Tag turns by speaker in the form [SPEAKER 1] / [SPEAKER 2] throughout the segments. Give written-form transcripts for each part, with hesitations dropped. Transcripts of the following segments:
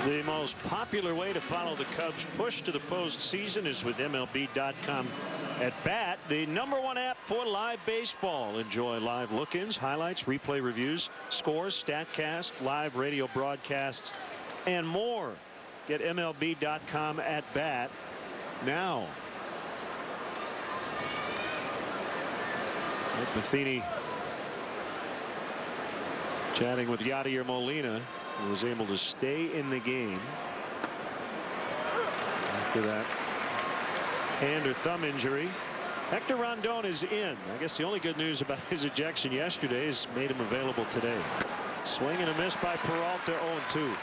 [SPEAKER 1] The most popular way to follow the Cubs' push to the postseason is with MLB.com at bat, the #1 app for live baseball. Enjoy live look-ins, highlights, replay reviews, scores, StatCast, live radio broadcasts, and more. Get MLB.com at bat now. Matheny chatting with Yadier Molina, who was able to stay in the game after that hand or thumb injury. Hector Rondon is in. I guess the only good news about his ejection yesterday is made him available today. Swing and a miss by Peralta, 0-2.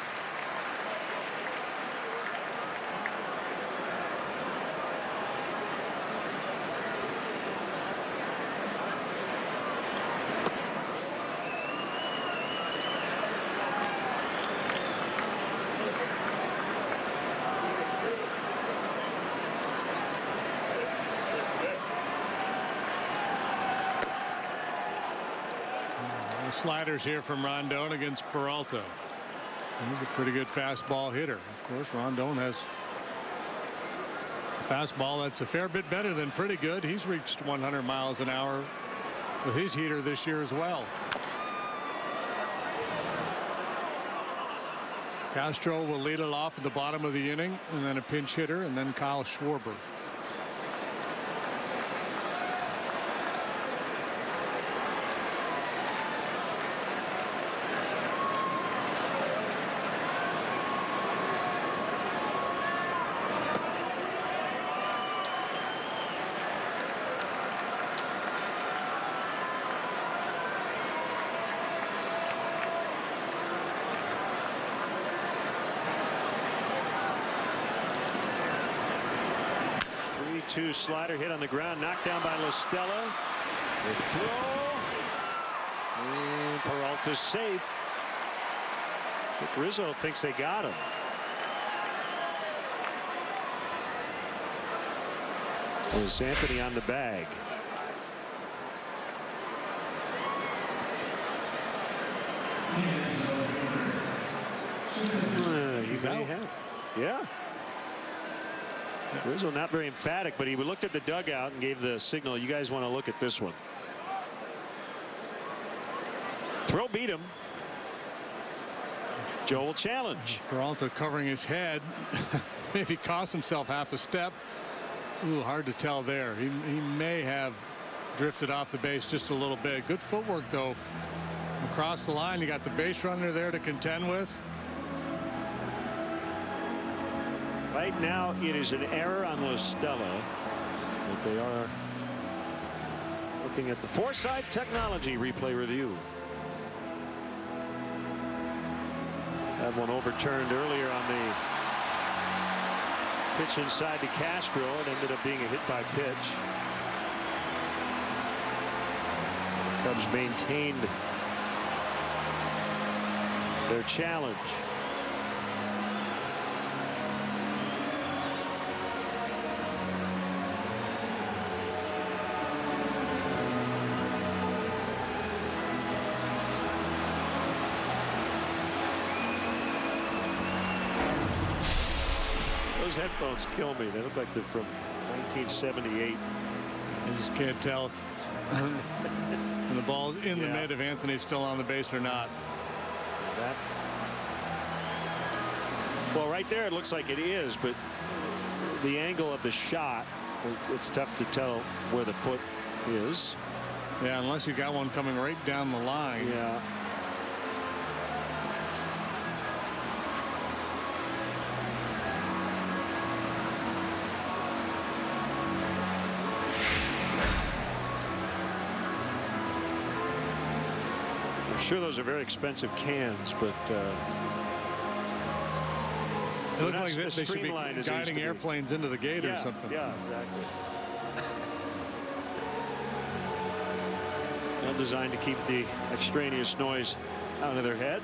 [SPEAKER 2] Sliders here from Rondon against Peralta. He's a pretty good fastball hitter. Of course, Rondon has a fastball that's a fair bit better than pretty good. He's reached 100 miles an hour with his heater this year as well. Castro will lead it off at the bottom of the inning, and then a pinch hitter, and then Kyle Schwarber.
[SPEAKER 1] Two slider hit on the ground, knocked down by La Stella. The throw, and Peralta's safe. But Rizzo thinks they got him. Was Anthony on the bag? He's may have. Yeah. Rizzo not very emphatic, but he looked at the dugout and gave the signal, you guys want to look at this one. Throw beat him. Joe will challenge.
[SPEAKER 2] Peralta covering his head. Maybe cost himself half a step. Ooh, hard to tell there. He may have drifted off the base just a little bit. Good footwork, though. Across the line, you got the base runner there to contend with.
[SPEAKER 1] Right now, it is an error on La Stella, but they are looking at the Foresight Technology replay review. Had one overturned earlier on the pitch inside to Castro. It ended up being a hit by pitch. Cubs maintained their challenge. Those headphones kill me. They look like they're from 1978.
[SPEAKER 2] I just can't tell if the ball's in the mid, if Anthony's still on the base or not.
[SPEAKER 1] That. Well, right there it looks like it is, but the angle of the shot, it's tough to tell where the foot is.
[SPEAKER 2] Yeah, unless you got one coming right down the line.
[SPEAKER 1] Yeah. Sure, those are very expensive cans, but
[SPEAKER 2] it looks like they should be guiding airplanes into the gate or something.
[SPEAKER 1] Yeah, exactly. Well designed to keep the extraneous noise out of their head.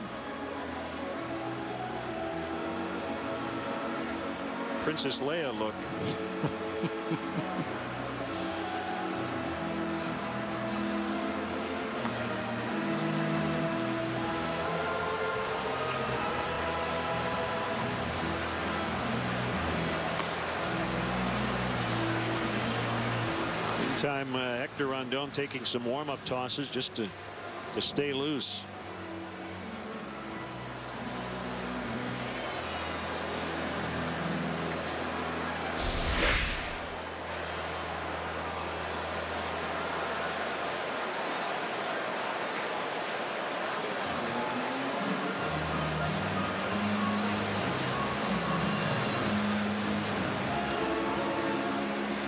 [SPEAKER 1] Princess Leia look. Meantime, Hector Rondon taking some warm-up tosses just to stay loose.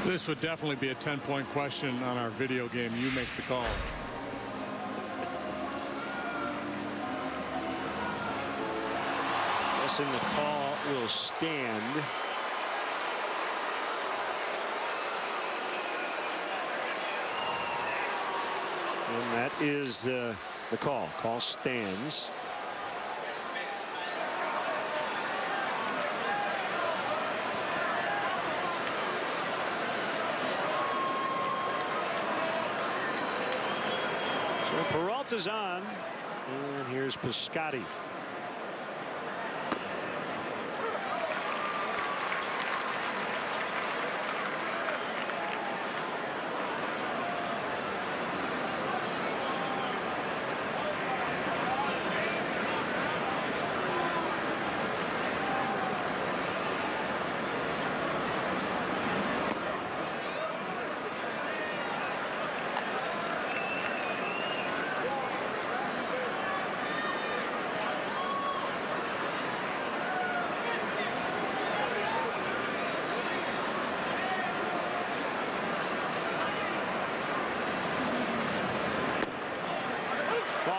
[SPEAKER 2] This would definitely be a 10-point question on our video game. You make the call.
[SPEAKER 1] Guessing the call will stand. And that is the call. Call stands. So Peralta's on, and here's Piscotty.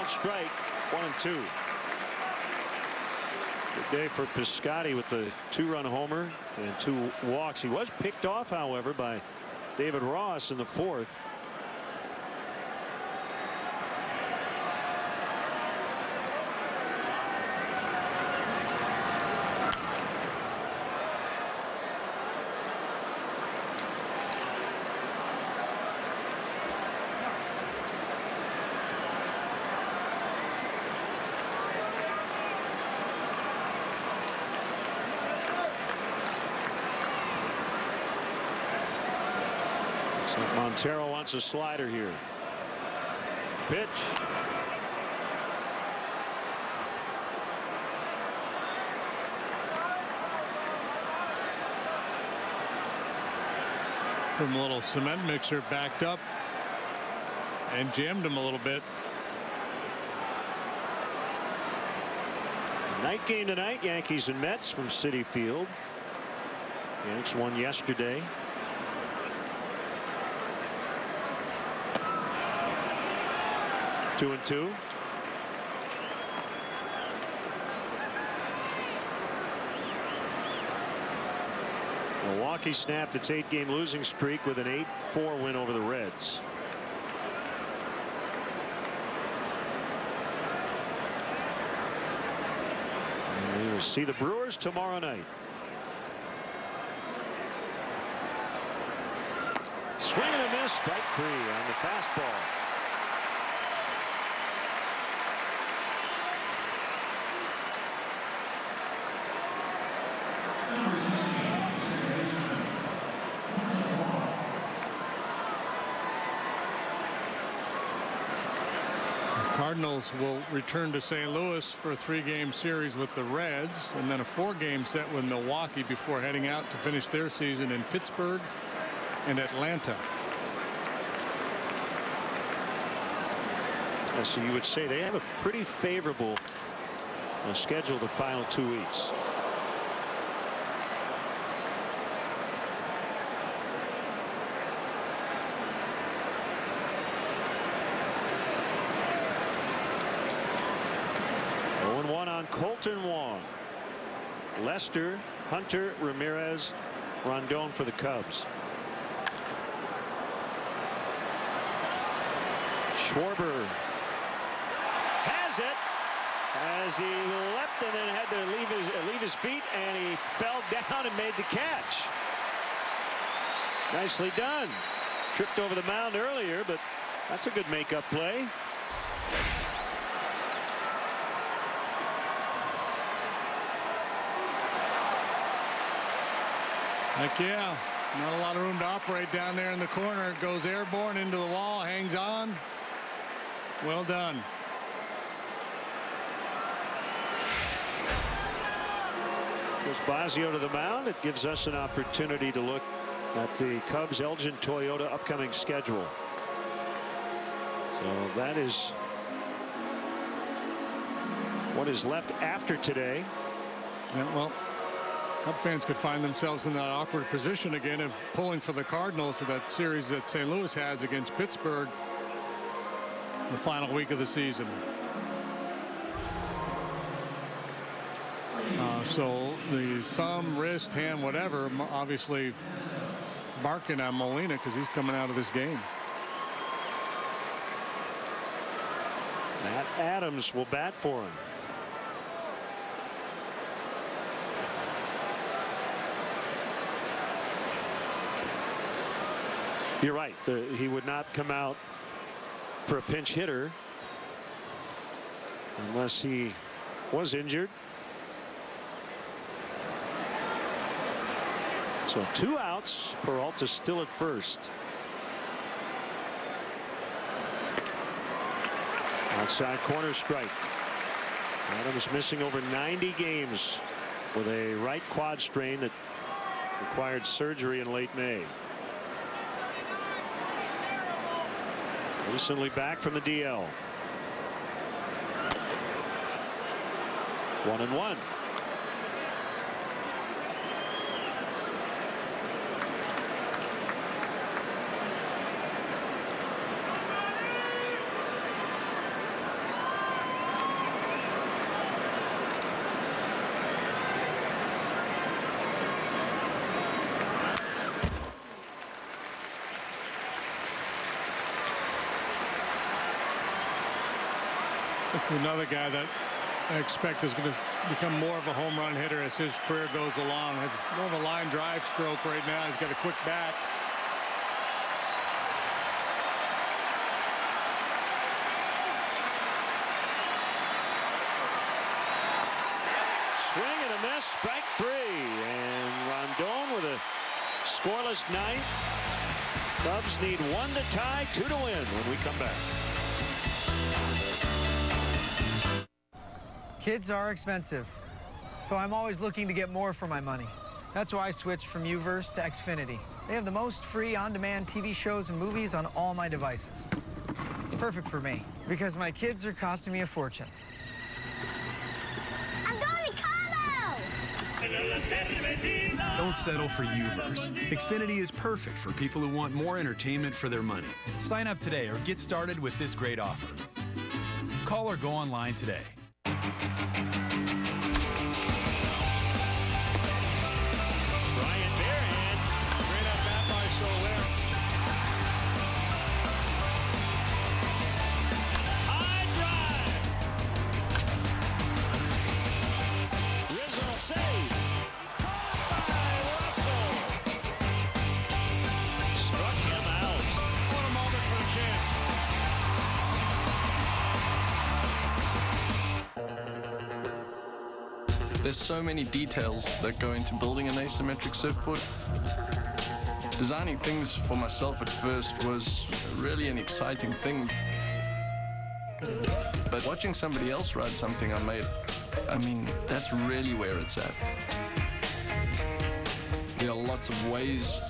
[SPEAKER 1] Strike, 1-2. Good day for Piscotty with the 2-run homer and 2 walks. He was picked off, however, by David Ross in the 4th. Montero wants a slider here. Pitch.
[SPEAKER 2] Put him a little cement mixer backed up and jammed him a little bit.
[SPEAKER 1] Night game tonight, Yankees and Mets from Citi Field. Yanks won yesterday. 2-2. Milwaukee snapped its 8-game losing streak with an 8-4 win over the Reds. And we will see the Brewers tomorrow night. Swing and a miss, strike 3 on the fastball.
[SPEAKER 2] Cardinals will return to St. Louis for a 3-game series with the Reds and then a 4-game set with Milwaukee before heading out to finish their season in Pittsburgh and Atlanta.
[SPEAKER 1] So you would say they have a pretty favorable schedule the final 2 weeks. Colton Wong, Lester, Hunter, Ramirez, Rondon for the Cubs. Schwarber has it as he leapt and then had to leave his feet, and he fell down and made the catch. Nicely done. Tripped over the mound earlier, but that's a good makeup play.
[SPEAKER 2] Heck yeah. Not a lot of room to operate down there in the corner. It goes airborne into the wall, hangs on. Well done.
[SPEAKER 1] Goes Bosio to the mound. It gives us an opportunity to look at the Cubs Elgin Toyota upcoming schedule. So that is what is left after today.
[SPEAKER 2] Yeah, well, Cub fans could find themselves in that awkward position again of pulling for the Cardinals of that series that St. Louis has against Pittsburgh the final week of the season. So the thumb, wrist, hand, whatever, obviously barking on Molina because he's coming out of this game.
[SPEAKER 1] Matt Adams will bat for him. You're right. He would not come out for a pinch hitter unless he was injured. So 2 outs. Peralta still at first. Outside corner strike. Adams missing over 90 games with a right quad strain that required surgery in late May. Recently back from the DL. 1-1.
[SPEAKER 2] This is another guy that I expect is going to become more of a home run hitter as his career goes along. Has more of a line drive stroke right now. He's got a quick bat.
[SPEAKER 1] Swing and a miss. Strike 3. And Rondon with a scoreless ninth. Cubs need 1 to tie, 2 to win when we come back.
[SPEAKER 3] Kids are expensive, so I'm always looking to get more for my money. That's why I switched from Uverse to Xfinity. They have the most free on-demand TV shows and movies on all my devices. It's perfect for me because my kids are costing me a fortune.
[SPEAKER 4] I'm going to Carlo!
[SPEAKER 5] Don't settle for Uverse. Xfinity is perfect for people who want more entertainment for their money. Sign up today or get started with this great offer. Call or go online today.
[SPEAKER 1] Brian Bearhand.
[SPEAKER 2] Great at bat by Soler.
[SPEAKER 1] High drive. Rizzo save. Caught by Russell. Struck him out.
[SPEAKER 2] What a moment for the kid.
[SPEAKER 6] There's so many details that go into building an asymmetric surfboard. Designing things for myself at first was really an exciting thing. But watching somebody else ride something I made, I mean, that's really where it's at. There are lots of ways,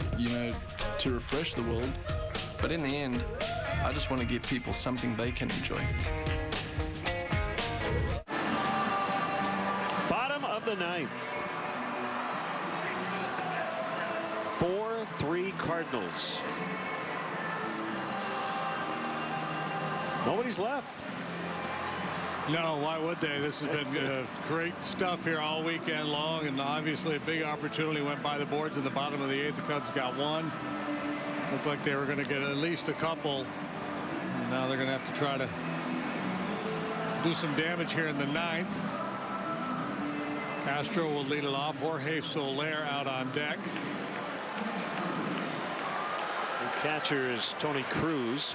[SPEAKER 6] to refresh the world, but in the end, I just want to give people something they can enjoy.
[SPEAKER 1] The ninth. 4-3 Cardinals. Nobody's left.
[SPEAKER 2] No, why would they? This has been great stuff here all weekend long, and obviously a big opportunity went by the boards in the bottom of the 8th. The Cubs got 1. Looked like they were going to get at least a couple. And now they're going to have to try to do some damage here in the 9th. Castro will lead it off. Jorge Soler out on deck.
[SPEAKER 1] The catcher is Tony Cruz.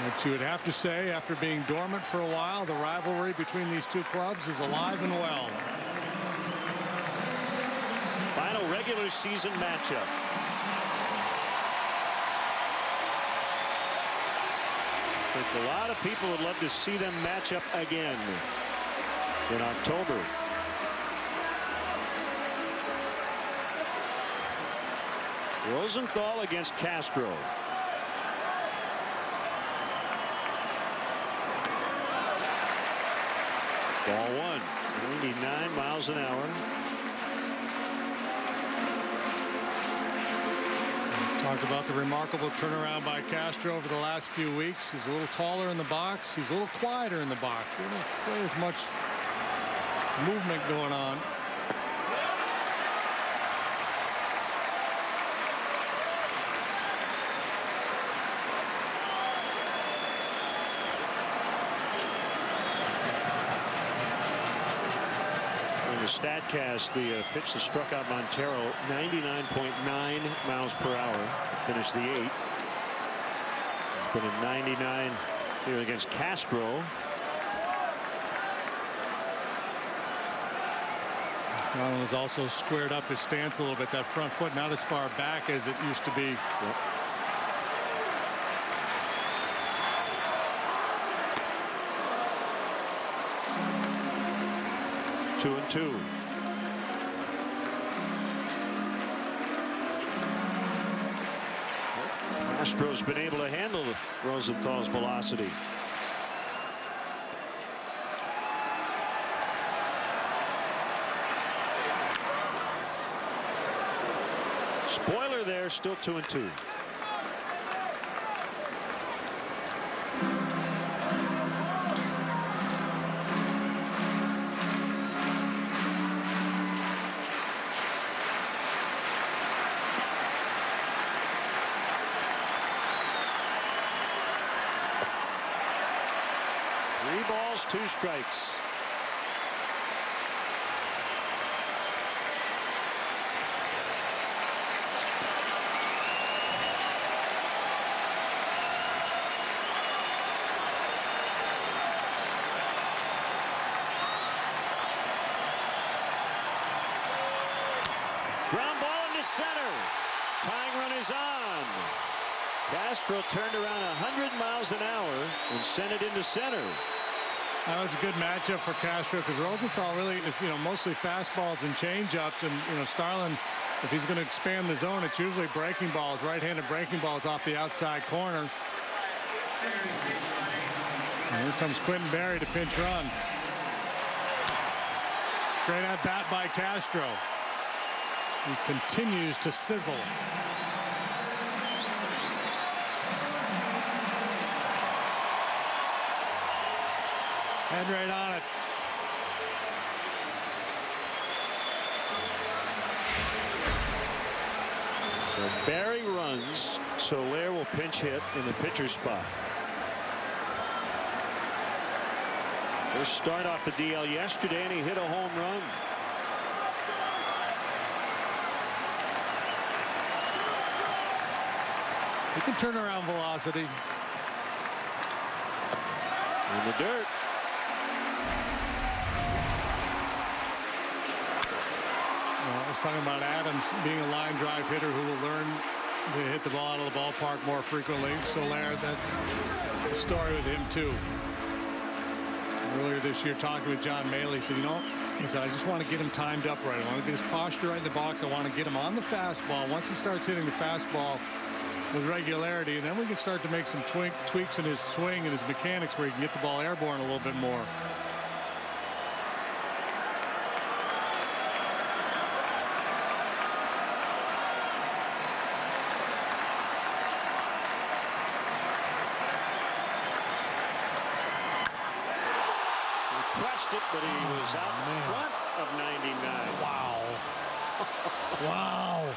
[SPEAKER 2] But you would have to say, after being dormant for a while, the rivalry between these two clubs is alive and well.
[SPEAKER 1] final regular season matchup. I think a lot of people would love to see them match up again in October. Rosenthal against Castro. Ball one. 99 miles an hour.
[SPEAKER 2] Talked about the remarkable turnaround by Castro over the last few weeks. He's a little taller in the box. He's a little quieter in the box. There doesn't quite as much movement going on.
[SPEAKER 1] Statcast, the pitch that struck out Montero, 99.9 miles per hour. Finished the 8th. Been a 99 here against Castro.
[SPEAKER 2] Starlin has also squared up his stance a little bit. That front foot not as far back as it used to be.
[SPEAKER 1] Yep. Two and two. Castro's been able to handle Rosenthal's velocity. Spoiler there, still 2 and 2. Two strikes. Ground ball into center. Tying run is on. Castro turned around 100 miles an hour and sent it into center.
[SPEAKER 2] That was a good matchup for Castro because Rosenthal really is, mostly fastballs and changeups, and Starlin, if he's going to expand the zone, it's usually breaking balls, right-handed breaking balls off the outside corner. And here comes Quentin Berry to pinch run. Great at bat by Castro. He continues to sizzle. Head right on it.
[SPEAKER 1] So Barry runs. Soler will pinch hit in the pitcher's spot. First start off the DL yesterday, and he hit a home run.
[SPEAKER 2] He can turn around velocity.
[SPEAKER 1] In the dirt.
[SPEAKER 2] I was talking about Adams being a line drive hitter who will learn to hit the ball out of the ballpark more frequently. Soler, that's the story with him too. Earlier this year, talking with John Maley, he said, I just want to get him timed up right. I want to get his posture right in the box. I want to get him on the fastball. Once he starts hitting the fastball with regularity, and then we can start to make some tweaks in his swing and his mechanics where he can get the ball airborne a little bit more.
[SPEAKER 1] Crushed it, but he was out in front of 99.
[SPEAKER 2] Wow. Wow.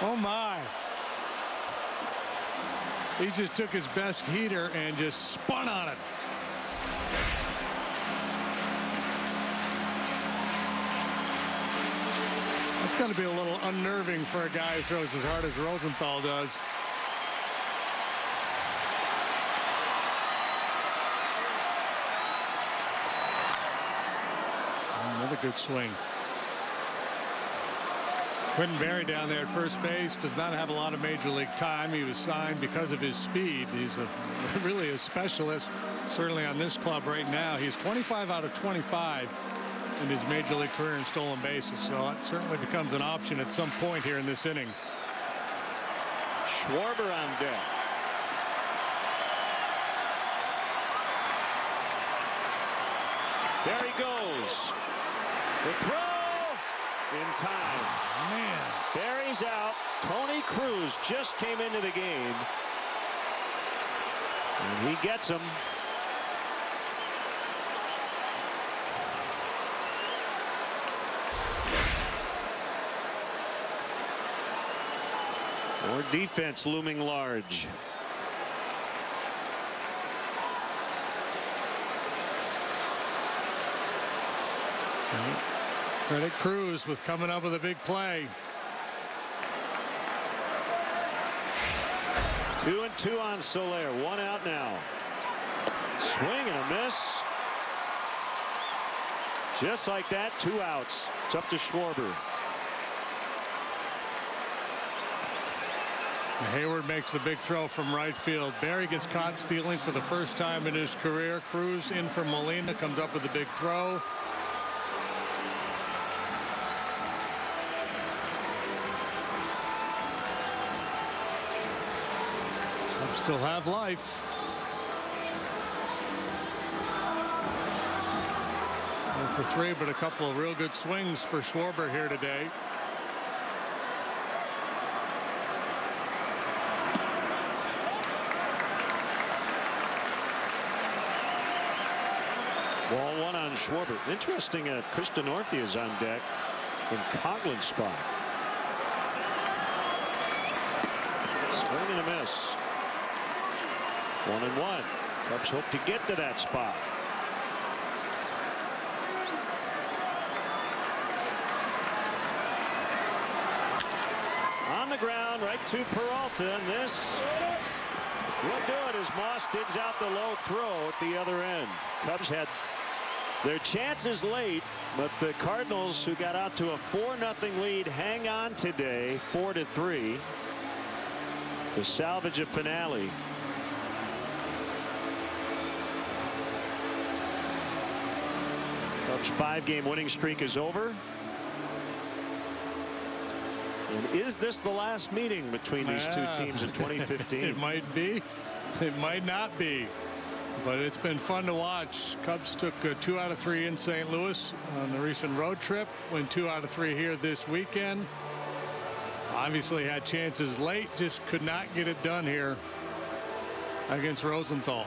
[SPEAKER 2] Oh, my. He just took his best heater and just spun on it. That's going to be a little unnerving for a guy who throws as hard as Rosenthal does. Another a good swing. Quentin Berry down there at first base does not have a lot of major league time. He was signed because of his speed. He's really a specialist, certainly on this club right now. He's 25 out of 25 in his major league career in stolen bases, so it certainly becomes an option at some point here in this inning.
[SPEAKER 1] Schwarber on deck. There he goes. The throw in time.
[SPEAKER 2] Man.
[SPEAKER 1] Barry's out. Tony Cruz just came into the game. And he gets him. More defense looming large.
[SPEAKER 2] Credit Cruz with coming up with a big play.
[SPEAKER 1] 2-2 on Soler. One out now. Swing and a miss. Just like that, 2 outs. It's up to Schwarber.
[SPEAKER 2] Hayward makes the big throw from right field. Barry gets caught stealing for the first time in his career. Cruz in for Molina, comes up with a big throw. Still have life. 1 for 3, but a couple of real good swings for Schwarber here today.
[SPEAKER 1] Ball 1 on Schwarber. Interesting, Chris Denorfia is on deck in Coughlin's spot. Swing and a miss. 1-1. Cubs hope to get to that spot. On the ground, right to Peralta, and this will do it as Moss digs out the low throw at the other end. Cubs had their chances late, but the Cardinals, who got out to a 4-0 lead, hang on today 4-3 to salvage a finale. Cubs' 5-game winning streak is over. And is this the last meeting between these two teams in 2015?
[SPEAKER 2] It might be. It might not be. But it's been fun to watch. Cubs took 2 out of 3 in St. Louis on the recent road trip. Win 2 out of 3 here this weekend. Obviously had chances late. Just could not get it done here against Rosenthal.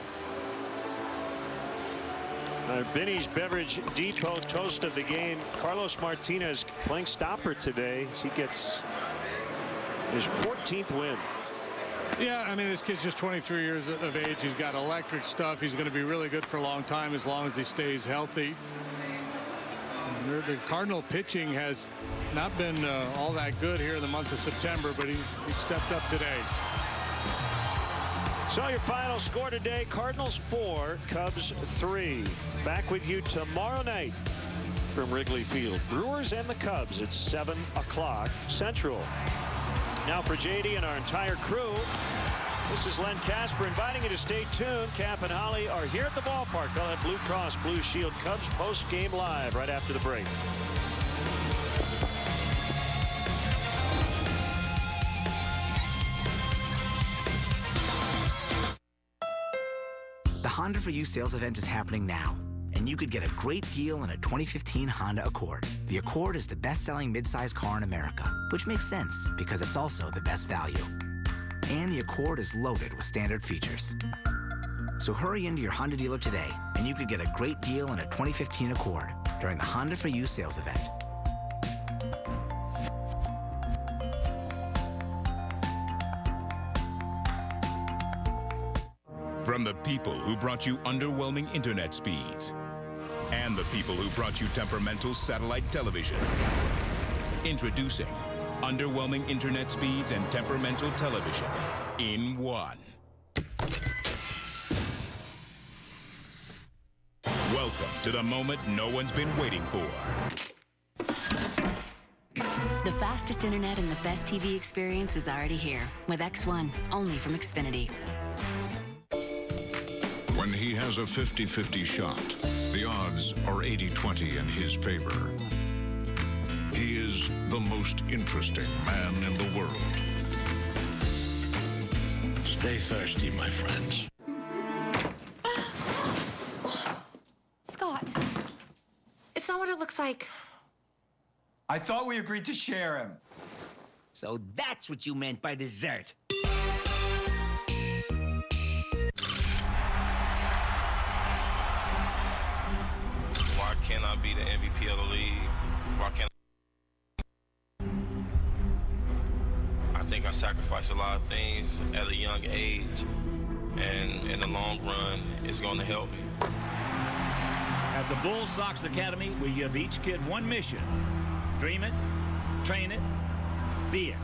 [SPEAKER 1] Our Benny's Beverage Depot toast of the game, Carlos Martinez, playing stopper today as he gets his 14th win.
[SPEAKER 2] Yeah, I mean, this kid's just 23 years of age. He's got electric stuff. He's going to be really good for a long time as long as he stays healthy. The Cardinal pitching has not been all that good here in the month of September, but he stepped up today.
[SPEAKER 1] So your final score today, Cardinals 4, Cubs 3. Back with you tomorrow night from Wrigley Field. Brewers and the Cubs at 7 o'clock Central. Now for JD and our entire crew, this is Len Casper inviting you to stay tuned. Cap and Holly are here at the ballpark. They'll have Blue Cross Blue Shield Cubs post-game live right after the break.
[SPEAKER 4] The Honda for You sales event is happening now, and you could get a great deal on a 2015 Honda Accord. The Accord is the best-selling midsize car in America, which makes sense because it's also the best value. And the Accord is loaded with standard features. So hurry into your Honda dealer today, and you could get a great deal on a 2015 Accord during the Honda for You sales event.
[SPEAKER 7] From the people who brought you underwhelming internet speeds and the people who brought you temperamental satellite television. Introducing underwhelming internet speeds and temperamental television in one. Welcome to the moment no one's been waiting for.
[SPEAKER 8] The fastest internet and the best TV experience is already here with X1, only from Xfinity.
[SPEAKER 9] When he has a 50-50 shot, the odds are 80-20 in his favor. He is the most interesting man in the world.
[SPEAKER 10] Stay thirsty, my friends.
[SPEAKER 11] Scott, it's not what it looks like.
[SPEAKER 12] I thought we agreed to share him.
[SPEAKER 13] So that's what you meant by dessert.
[SPEAKER 14] Why can't I be the MVP of the league? Why can't I think I sacrificed a lot of things at a young age, and in the long run, it's going to help me.
[SPEAKER 15] At the Bull Sox Academy, we give each kid one mission. Dream it, train it, be it.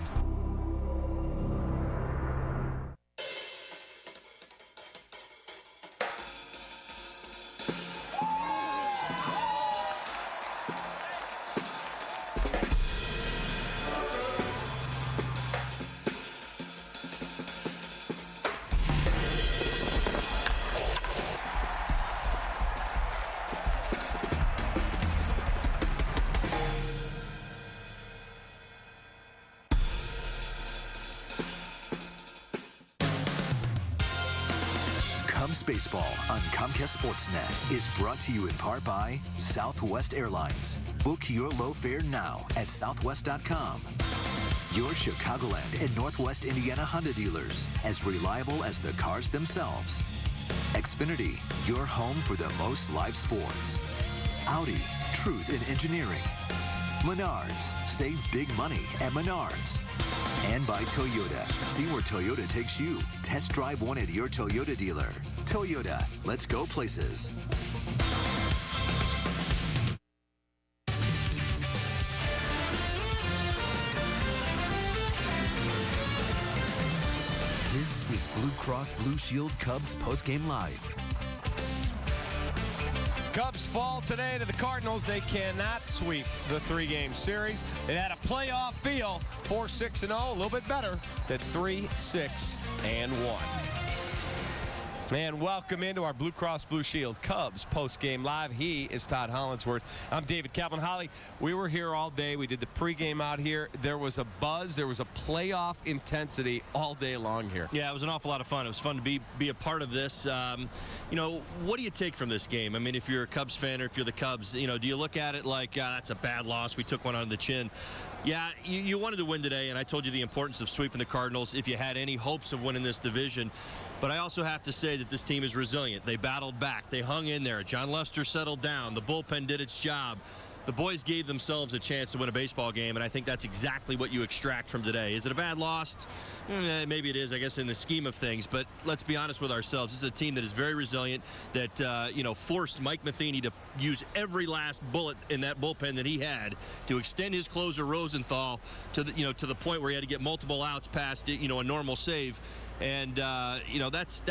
[SPEAKER 16] Cubs baseball on Comcast Sportsnet is brought to you in part by Southwest Airlines. Book your low fare now at southwest.com. Your Chicagoland and Northwest Indiana Honda dealers, as reliable as the cars themselves. Xfinity, your home for the most live sports. Audi, truth in engineering. Menards, save big money at Menards. And by Toyota. See where Toyota takes you. Test drive one at your Toyota dealer. Toyota, let's go places. This is Blue Cross Blue Shield Cubs postgame live.
[SPEAKER 17] Cubs fall today to the Cardinals. They cannot sweep the three-game series. It had a playoff feel. 4-6-0, a little bit better than 3-6-1. And welcome into our Blue Cross Blue Shield Cubs post-game live. He is Todd Hollinsworth. I'm David Kaplan. Holly, we were here all day. We did the pregame out here. There was a buzz. There was a playoff intensity all day long here.
[SPEAKER 18] Yeah, it was an awful lot of fun. It was fun to be a part of this. You know, what do you take from this game? I mean, if you're a Cubs fan or if you're the Cubs, you know, do you look at it like, that's a bad loss, we took one on the chin? Yeah, you wanted to win today, and I told you the importance of sweeping the Cardinals if you had any hopes of winning this division. But I also have to say that this team is resilient. They battled back. They hung in there. John Lester settled down. The bullpen did its job. The boys gave themselves a chance to win a baseball game, and I think that's exactly what you extract from today. Is it a bad loss? Maybe it is, I guess, in the scheme of things. But let's be honest with ourselves. This is a team that is very resilient, that forced Mike Matheny to use every last bullet in that bullpen that he had to extend his closer Rosenthal to the point where he had to get multiple outs past a normal save. And that's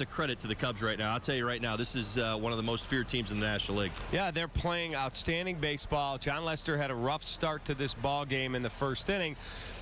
[SPEAKER 18] a credit to the Cubs right now. I'll tell you right now, this is one of the most feared teams in the National League.
[SPEAKER 17] Yeah, they're playing outstanding baseball. John Lester had a rough start to this ball game in the first inning,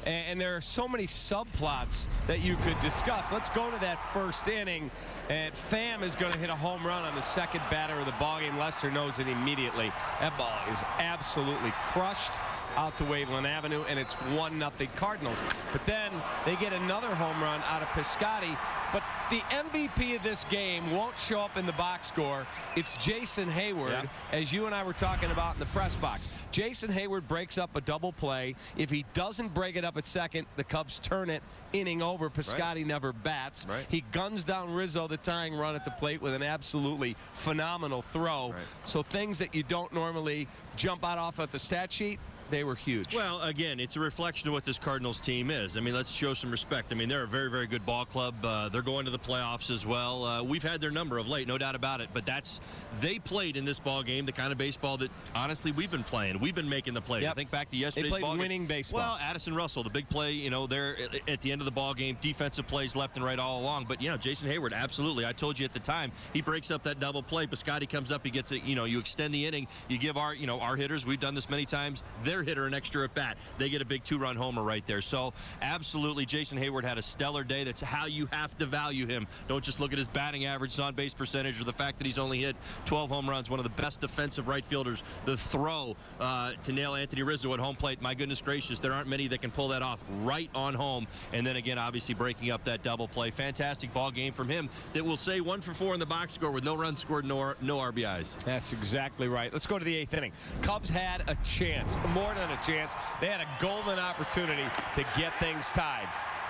[SPEAKER 17] and there are so many subplots that you could discuss. Let's go to that first inning, and Pham is going to hit a home run on the second batter of the ball game. Lester knows it immediately. That ball is absolutely crushed out to Waveland Avenue, and it's 1-0 Cardinals. But then they get another home run out of Piscotty. But the MVP of this game won't show up in the box score. It's Jason Hayward, as you and I were talking about in the press box. Jason Hayward breaks up a double play. If he doesn't break it up at second, the Cubs turn it inning over. Piscotty never bats. He guns down Rizzo, the tying run at the plate, with an absolutely phenomenal throw. So things that you don't normally jump out off at the stat sheet, they were huge.
[SPEAKER 18] Well, again, it's a reflection of what this Cardinals team is. I mean, let's show some respect. I mean, they're a very, very good ball club. They're going to the playoffs as well. We've had their number of late, no doubt about it. But they played in this ball game the kind of baseball that, honestly, we've been playing. We've been making the plays.
[SPEAKER 17] Yep.
[SPEAKER 18] I think back to yesterday's
[SPEAKER 17] ball game. They played winning baseball.
[SPEAKER 18] Well, Addison Russell, the big play, there at the end of the ball game, defensive plays left and right all along. But, Jason Hayward, absolutely. I told you at the time, he breaks up that double play. Piscotty comes up, he gets it. You extend the inning. You give our hitters, we've done this many times, their hitter an extra at bat. They get a big 2-run homer right there. So, absolutely, Jason Hayward had a stellar day. That's how you have to value him. Don't just look at his batting average, on-base percentage, or the fact that he's only hit 12 home runs. One of the best defensive right fielders. The throw to nail Anthony Rizzo at home plate. My goodness gracious, there aren't many that can pull that off right on home. And then again, obviously breaking up that double play. Fantastic ball game from him that will say 1 for 4 in the box score with no runs scored, no RBIs.
[SPEAKER 17] That's exactly right. Let's go to the 8th inning. Cubs had a chance, more than a chance. They had a golden opportunity to get things tied.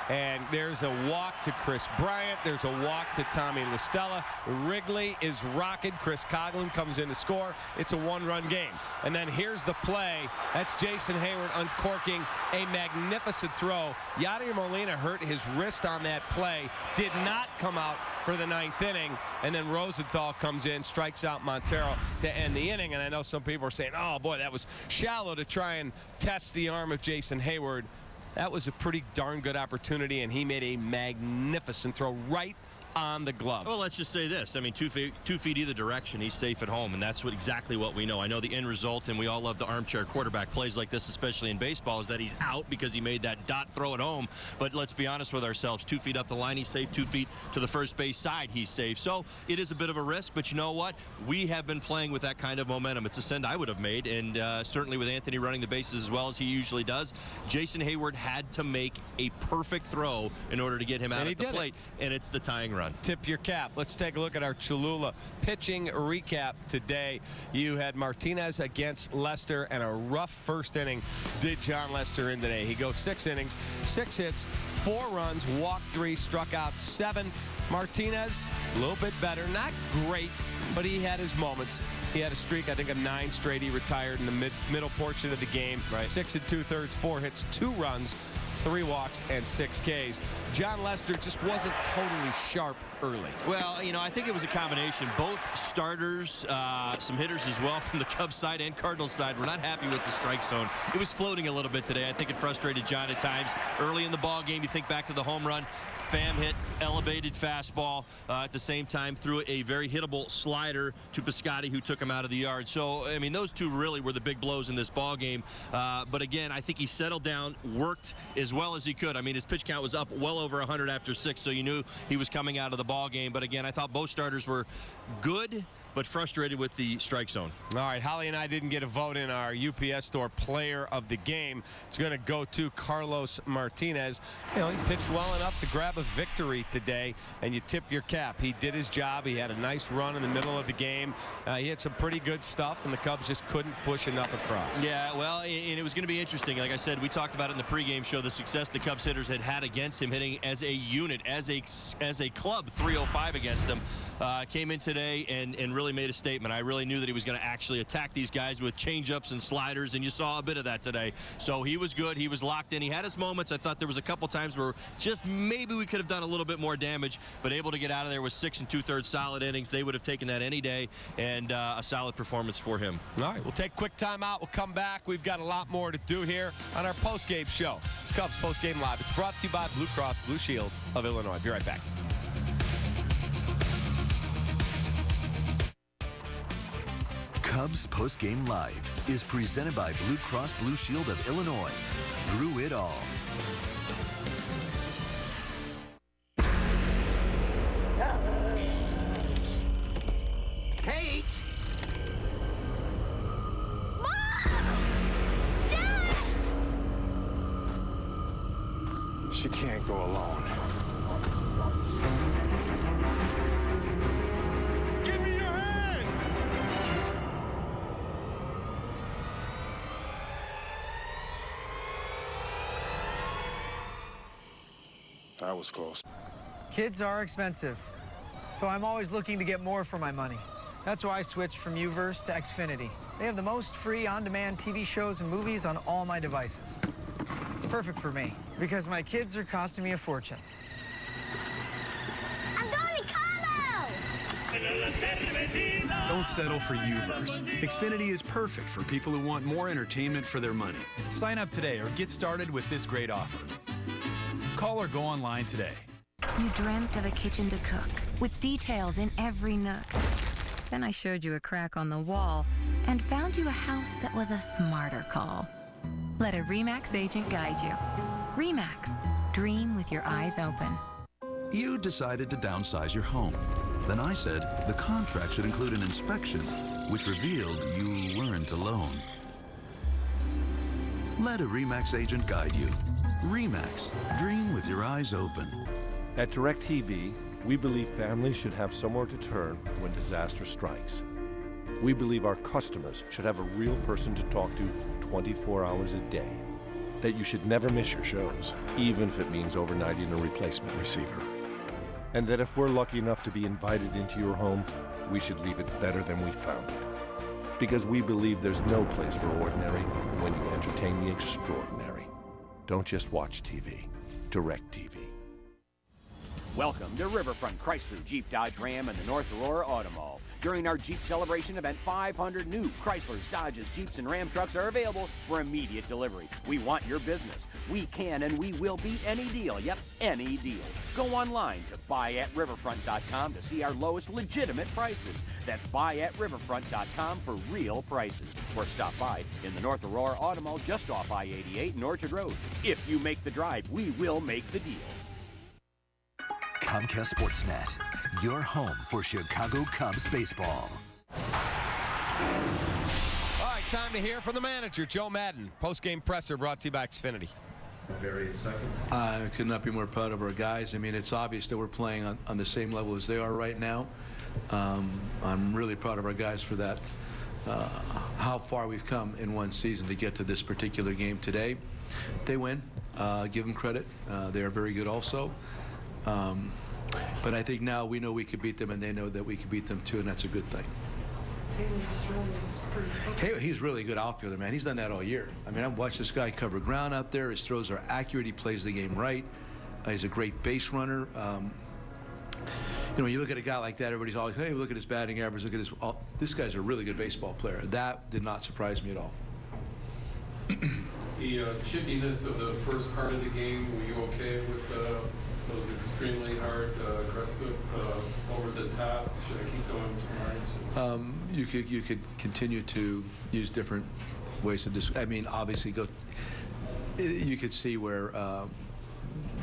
[SPEAKER 17] And there's a walk to Chris Bryant. There's a walk to Tommy LaStella. Wrigley is rocking. Chris Coughlin comes in to score. It's a 1-run game. And then here's the play. That's Jason Hayward uncorking a magnificent throw. Yadier Molina hurt his wrist on that play. Did not come out for the 9th inning. And then Rosenthal comes in, strikes out Montero to end the inning. And I know some people are saying, oh, boy, that was shallow to try and test the arm of Jason Hayward. That was a pretty darn good opportunity, and he made a magnificent throw right on the glove.
[SPEAKER 18] Well, let's just say this. I mean, 2 feet either direction, he's safe at home, and that's exactly what we know. I know the end result, and we all love the armchair quarterback plays like this, especially in baseball, is that he's out because he made that dot throw at home. But let's be honest with ourselves. 2 feet up the line, he's safe. 2 feet to the first base side, he's safe. So it is a bit of a risk, but you know what? We have been playing with that kind of momentum. It's a send I would have made, and certainly with Anthony running the bases as well as he usually does, Jason Hayward had to make a perfect throw in order to get him out at the plate, and it's the tying run.
[SPEAKER 17] Tip your cap. Let's take a look at our Cholula pitching recap today. You had Martinez against Lester, and a rough first inning did John Lester in today. He goes 6 innings, 6 hits, 4 runs, walked 3, struck out 7. Martinez, a little bit better. Not great, but he had his moments. He had a streak, I think, of 9 straight. He retired in the middle portion of the game. Right. 6 2/3, 4 hits, 2 runs, 3 walks, and 6 Ks. John Lester just wasn't totally sharp early.
[SPEAKER 18] Well, I think it was a combination. Both starters, some hitters as well from the Cubs side and Cardinals side, were not happy with the strike zone. It was floating a little bit today. I think it frustrated John at times. Early in the ball game, you think back to the home run. Pham hit, elevated fastball. At the same time, threw a very hittable slider to Piscotty, who took him out of the yard. So, I mean, those two really were the big blows in this ball game. But again, I think he settled down, worked as well as he could. I mean, his pitch count was up well over 100 after 6, so you knew he was coming out of the ball game. But again, I thought both starters were good, but frustrated with the strike zone.
[SPEAKER 17] All right, Holly and I didn't get a vote in our UPS store player of the game. It's going to go to Carlos Martinez. He pitched well enough to grab a victory today, and you tip your cap. He did his job. He had a nice run in the middle of the game. He had some pretty good stuff, and the Cubs just couldn't push enough across.
[SPEAKER 18] Yeah, well, and it was going to be interesting. Like I said, we talked about it in the pregame show, the success the Cubs hitters had against him, hitting as a unit, as a club, 305 against him. Came in today and really made a statement. I really knew that he was going to actually attack these guys with changeups and sliders, and you saw a bit of that today. So he was good. He was locked in. He had his moments. I thought there was a couple times where just maybe we could have done a little bit more damage, but able to get out of there with 6 2/3 solid innings. They would have taken that any day, and a solid performance for him.
[SPEAKER 17] All right, we'll take a quick timeout. We'll come back. We've got a lot more to do here on our postgame show. It's Cubs Postgame Live. It's brought to you by Blue Cross Blue Shield of Illinois. Be right back.
[SPEAKER 16] Cubs Postgame Live is presented by Blue Cross Blue Shield of Illinois. Through it all.
[SPEAKER 13] Kate!
[SPEAKER 19] She can't go alone.
[SPEAKER 14] Give me your hand!
[SPEAKER 19] That was close.
[SPEAKER 3] Kids are expensive, so I'm always looking to get more for my money. That's why I switched from Uverse to Xfinity. They have the most free on-demand TV shows and movies on all my devices. It's perfect for me because my kids are costing me a fortune.
[SPEAKER 20] I'm going to Carlo!
[SPEAKER 5] Don't settle for Uverse. Xfinity is perfect for people who want more entertainment for their money. Sign up today or get started with this great offer. Call or go online today.
[SPEAKER 21] You dreamt of a kitchen to cook, with details in every nook. Then I showed you a crack on the wall and found you a house that was a smarter call. Let a RE/MAX agent guide you. RE/MAX, dream with your eyes open.
[SPEAKER 22] You decided to downsize your home. Then I said the contract should include an inspection, which revealed you weren't alone. Let a RE/MAX agent guide you. RE/MAX, dream with your eyes open.
[SPEAKER 23] At DirecTV, we believe families should have somewhere to turn when disaster strikes. We believe our customers should have a real person to talk to 24 hours a day. That you should never miss your shows, even if it means overnighting a replacement receiver. And that if we're lucky enough to be invited into your home, we should leave it better than we found it. Because we believe there's no place for ordinary when you entertain the extraordinary. Don't just watch TV. DirecTV.
[SPEAKER 24] Welcome to Riverfront Chrysler Jeep Dodge Ram and the North Aurora Auto Mall. During our Jeep Celebration event, 500 new Chryslers, Dodges, Jeeps, and Ram trucks are available for immediate delivery. We want your business. We can and we will beat any deal. Yep, any deal. Go online to buyatriverfront.com to see our lowest legitimate prices. That's buyatriverfront.com for real prices. Or stop by in the North Aurora Auto Mall just off I-88 and Orchard Road. If you make the drive, we will make the deal.
[SPEAKER 16] Comcast Sportsnet, your home for Chicago Cubs baseball.
[SPEAKER 17] All right, time to hear from the manager, Joe Madden. Post-game presser brought to you by Xfinity.
[SPEAKER 25] Very excited. I could not be more proud of our guys. I mean, it's obvious that we're playing on the same level as they are right now. I'm really proud of our guys for that. How far we've come in one season to get to this particular game today. They win. Give them credit. They are very good also. But I think now we know we could beat them, and they know that we could beat them too, and that's a good thing. He's really a good outfielder, man. He's done that all year. I mean, I've watched this guy cover ground out there. His throws are accurate. He plays the game right. He's a great base runner. You know, when you look at a guy like that, everybody's always, hey, look at his batting average. Look at his. This guy's a really good baseball player. That did not surprise me at all.
[SPEAKER 26] The chippiness of the first part of the game, were you okay with those extremely hard, aggressive, over the top? Should I keep going smart?
[SPEAKER 25] You could continue to use different ways to I mean, obviously, you could see where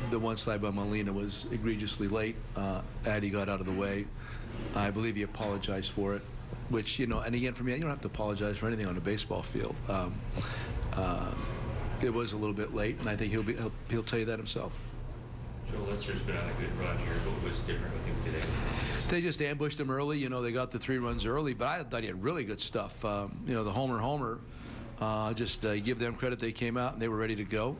[SPEAKER 25] the one slide by Molina was egregiously late. Addy got out of the way. I believe he apologized for it, which, you know, and again, for me, you don't have to apologize for anything on a baseball field. It was a little bit late, and I think he'll tell you that himself.
[SPEAKER 27] Joe Lester's been on a good run here, but what was different with him today?
[SPEAKER 25] They just ambushed him early. You know, they got the 3 runs early, but I thought he had really good stuff. You know, the homer, just give them credit. They came out and they were ready to go.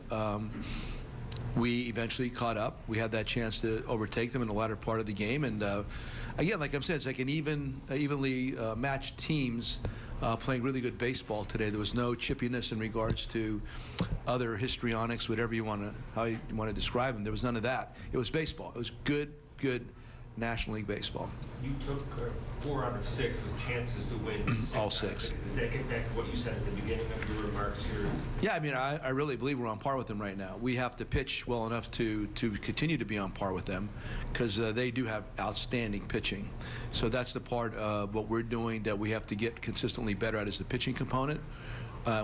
[SPEAKER 25] We eventually caught up. We had that chance to overtake them in the latter part of the game. And again, like I'm saying, it's like an evenly matched teams playing really good baseball today. There was no chippiness in regards to other histrionics, whatever you want to, how you want to describe them. There was none of that. It was baseball. It was good National League baseball.
[SPEAKER 27] You took 4 out of 6 with chances to win.
[SPEAKER 25] All 6.
[SPEAKER 27] Does that get back to what you said at the beginning of your remarks here?
[SPEAKER 25] Yeah, I mean, I really believe we're on par with them right now. We have to pitch well enough to continue to be on par with them because they do have outstanding pitching. So that's the part of what we're doing that we have to get consistently better at is the pitching component.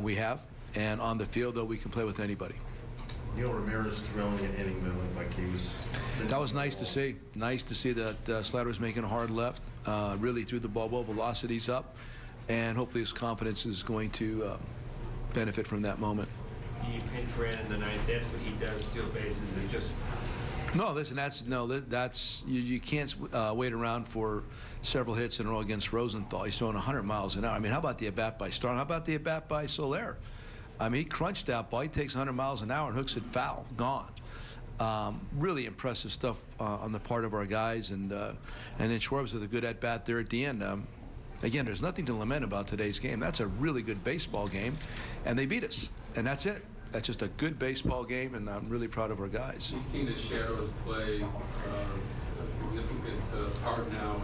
[SPEAKER 25] We have. And on the field, though, we can play with anybody.
[SPEAKER 23] Neil Ramirez throwing an inning that looked like he was...
[SPEAKER 25] That was nice to see. Nice to see that Slater was making a hard left, really threw the ball well, velocity's up, and hopefully his confidence is going to benefit from that moment.
[SPEAKER 27] He pinch ran in the 9th. That's what he does, steal bases, and just...
[SPEAKER 25] No, listen, that's you can't wait around for several hits in a row against Rosenthal. He's throwing 100 miles an hour. I mean, how about the at-bat by Starr? How about the at-bat by Soler? I mean, he crunched that ball. He takes 100 miles an hour and hooks it foul. Gone. Really impressive stuff on the part of our guys. And then Schwarbs with a good at-bat there at the end. Again, there's nothing to lament about today's game. That's a really good baseball game, and they beat us, and that's it. That's just a good baseball game, and I'm really proud of our guys.
[SPEAKER 26] You've seen the Shadows play a significant part now.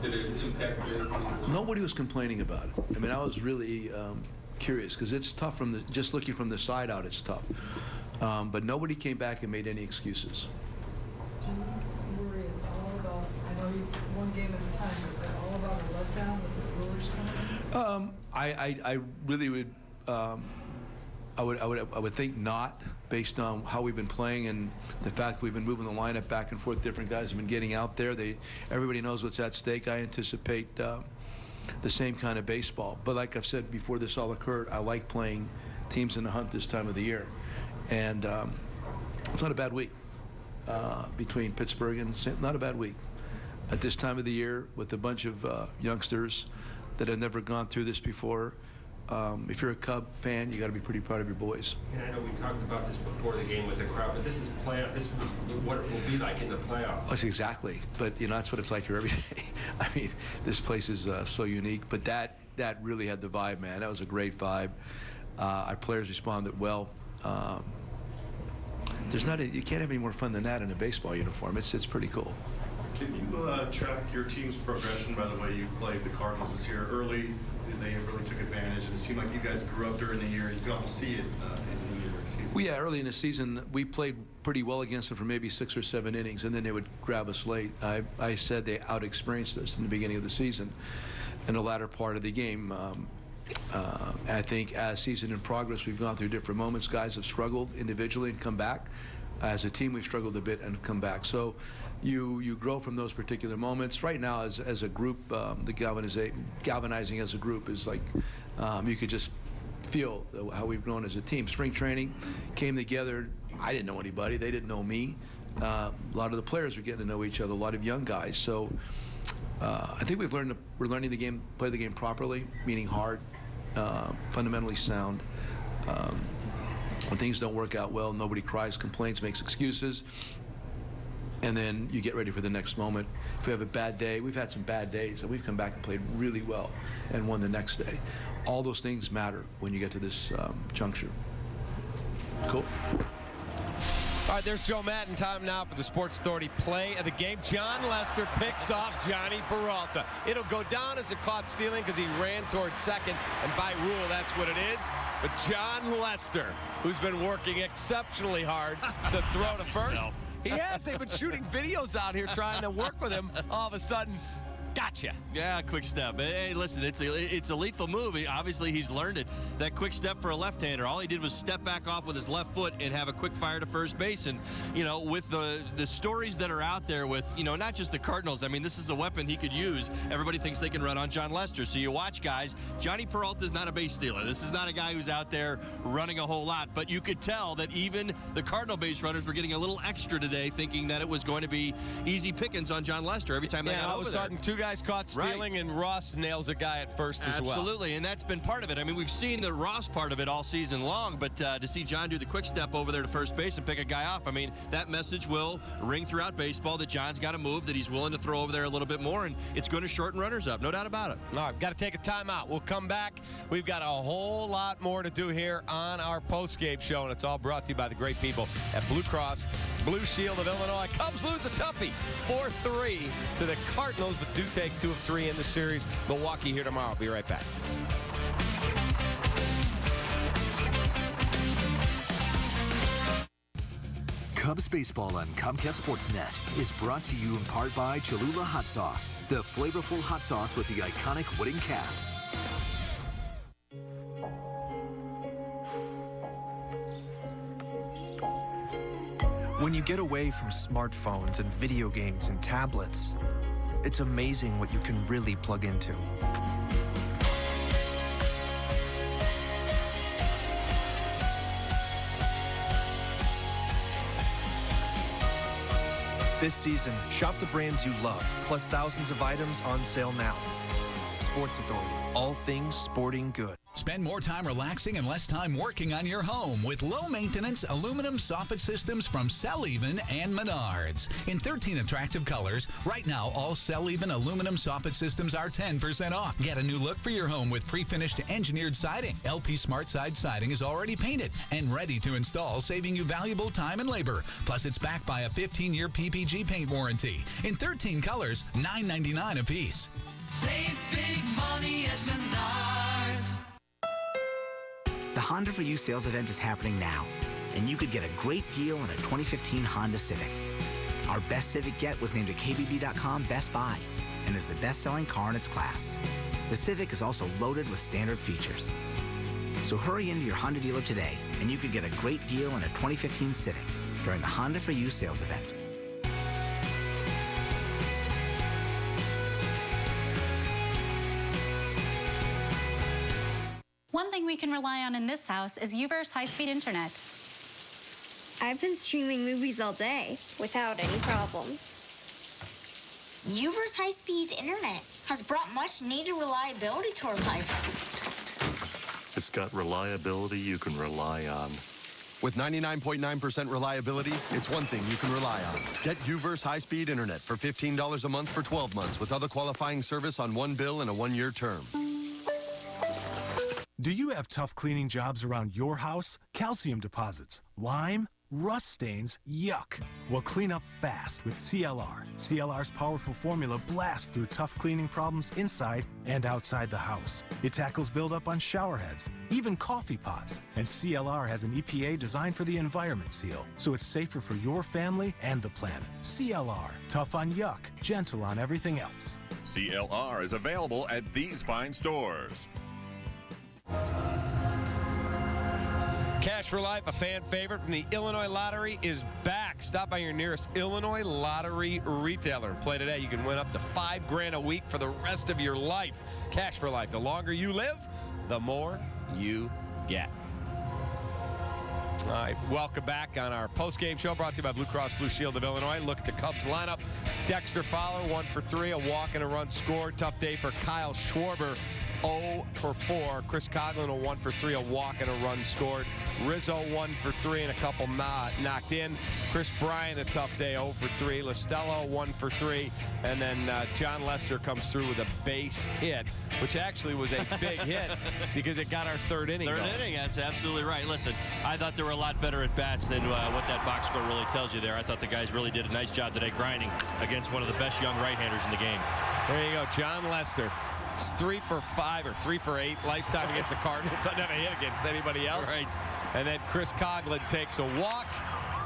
[SPEAKER 26] Did it impact today's game?
[SPEAKER 25] Nobody was complaining about it. I mean, I was really curious because it's tough from just looking from the side out. It's tough, but nobody came back and made any excuses.
[SPEAKER 1] Do you worry at all about? I know you one game at a time, but all about a letdown with the Brewers coming?
[SPEAKER 25] I really would. I would think not, based on how we've been playing and the fact we've been moving the lineup back and forth. Different guys have been getting out there. Everybody knows what's at stake. I anticipate the same kind of baseball. But like I've said before this all occurred, I like playing teams in the hunt this time of the year. And it's not a bad week between Pittsburgh and not a bad week. At this time of the year with a bunch of youngsters that have never gone through this before, if you're a Cub fan, you got to be pretty proud of your boys.
[SPEAKER 27] And I know we talked about this before the game with the crowd, but this is playoff. This is what it will be like in the playoffs.
[SPEAKER 25] That's exactly. But that's what it's like here every day. I mean, this place is so unique. But that really had the vibe, man. That was a great vibe. Our players responded well. You can't have any more fun than that in a baseball uniform. It's pretty cool.
[SPEAKER 2] Can you track your team's progression by the way you played the Cardinals this year? Early, they really took advantage, and it seemed like you guys grew up during the year. You can almost see it in the season.
[SPEAKER 25] Well, yeah, early in the season, we played pretty well against them for maybe 6 or 7 innings, and then they would grab us late. I said they out-experienced us in the beginning of the season. In the latter part of the game, I think as season in progress, we've gone through different moments. Guys have struggled individually and come back. As a team, we've struggled a bit and come back. So you grow from those particular moments. Right now, as a group, the galvanizing as a group is like you could just feel how we've grown as a team. Spring training came together. I didn't know anybody. They didn't know me. A lot of the players were getting to know each other, a lot of young guys. So I think we're learning the game, play the game properly, meaning hard, fundamentally sound. When things don't work out well, nobody cries, complains, makes excuses, and then you get ready for the next moment. If we have a bad day, we've had some bad days, and we've come back and played really well and won the next day. All those things matter when you get to this juncture. Cool.
[SPEAKER 17] All right, there's Joe Madden. Time now for the Sports Authority play of the game. John Lester picks off Johnny Peralta. It'll go down as a caught stealing because he ran towards second, and by rule, that's what it is. But John Lester, who's been working exceptionally hard to throw to first. He has. They've been shooting videos out here trying to work with him. All of a sudden, gotcha.
[SPEAKER 18] Yeah, quick step. Hey, listen, it's a lethal move. Obviously, he's learned it. That quick step for a left-hander, all he did was step back off with his left foot and have a quick fire to first base. And, with the stories that are out there with, not just the Cardinals, I mean, this is a weapon he could use. Everybody thinks they can run on John Lester. So you watch, guys, Johnny Peralta is not a base stealer. This is not a guy who's out there running a whole lot. But you could tell that even the Cardinal base runners were getting a little extra today, thinking that it was going to be easy pickings on John Lester every time they got over there.
[SPEAKER 17] All of a sudden, 2 guys caught stealing, and Ross nails a guy at first as well.
[SPEAKER 18] Absolutely, and that's been part of it. I mean, we've seen the Ross part of it all season long, but to see John do the quick step over there to first base and pick a guy off, I mean, that message will ring throughout baseball that John's got to move, that he's willing to throw over there a little bit more, and it's going to shorten runners up, no doubt about it.
[SPEAKER 17] All right, got to take a timeout. We'll come back. We've got a whole lot more to do here on our postgame show, and it's all brought to you by the great people at Blue Cross Blue Shield of Illinois. Cubs lose a toughie, 4-3 to the Cardinals, but do take 2 of 3 in the series. Milwaukee here tomorrow. Be right back.
[SPEAKER 16] Cubs baseball on Comcast Sportsnet is brought to you in part by Cholula Hot Sauce, the flavorful hot sauce with the iconic wooden cap.
[SPEAKER 4] When you get away from smartphones and video games and tablets, it's amazing what you can really plug into. This season, shop the brands you love, plus thousands of items on sale now. Sports Authority, all things sporting good.
[SPEAKER 6] Spend more time relaxing and less time working on your home with low-maintenance aluminum soffit systems from Cell-Even and Menards. In 13 attractive colors, right now all Cell-Even aluminum soffit systems are 10% off. Get a new look for your home with pre-finished engineered siding. LP Smart Side siding is already painted and ready to install, saving you valuable time and labor. Plus, it's backed by a 15-year PPG paint warranty. In 13 colors, $9.99 a piece.
[SPEAKER 7] Save big money at Menards.
[SPEAKER 8] The Honda For You sales event is happening now, and you could get a great deal on a 2015 Honda Civic. Our best Civic yet was named a KBB.com Best Buy and is the best-selling car in its class. The Civic is also loaded with standard features. So hurry into your Honda dealer today, and you could get a great deal on a 2015 Civic during the Honda For You sales event.
[SPEAKER 9] One thing we can rely on in this house is UVerse high-speed internet.
[SPEAKER 20] I've been streaming movies all day without any problems.
[SPEAKER 10] UVerse high-speed internet has brought much-needed reliability to our lives.
[SPEAKER 11] It's got reliability you can rely on.
[SPEAKER 12] With 99.9% reliability, it's one thing you can rely on. Get UVerse high-speed internet for $15 a month for 12 months with other qualifying service on one bill and a one-year term.
[SPEAKER 28] Do you have tough cleaning jobs around your house? Calcium deposits, lime, rust stains, yuck. Well, clean up fast with CLR. CLR's powerful formula blasts through tough cleaning problems inside and outside the house. It tackles buildup on shower heads, even coffee pots. And CLR has an EPA designed for the environment seal, so it's safer for your family and the planet. CLR, tough on yuck, gentle on everything else.
[SPEAKER 29] CLR is available at these fine stores.
[SPEAKER 17] Cash for Life, a fan favorite from the Illinois Lottery, is back. Stop by your nearest Illinois Lottery retailer and play today. You can win up to $5,000 a week for the rest of your life. Cash for Life. The longer you live, the more you get. All right, welcome back on our post-game show brought to you by Blue Cross Blue Shield of Illinois. Look at the Cubs lineup. Dexter Fowler, 1 for 3, a walk and a run scored. Tough day for Kyle Schwarber. 0 for 4. Chris Coughlin, a 1 for 3, a walk and a run scored. Rizzo, 1 for 3 and a couple knocked in. Chris Bryant, a tough day, 0 for 3. Listello, 1 for 3. And then John Lester comes through with a base hit, which actually was a big hit because it got our third inning going.
[SPEAKER 18] Third inning, that's absolutely right. Listen, I thought there were a lot better at bats than what that box score really tells you there. I thought the guys really did a nice job today grinding against one of the best young right-handers in the game.
[SPEAKER 17] There you go, John Lester. 3 for 5 or 3 for 8 lifetime against the Cardinals. Doesn't have a hit against anybody else.
[SPEAKER 18] Right.
[SPEAKER 17] And then Chris Coughlin takes a walk.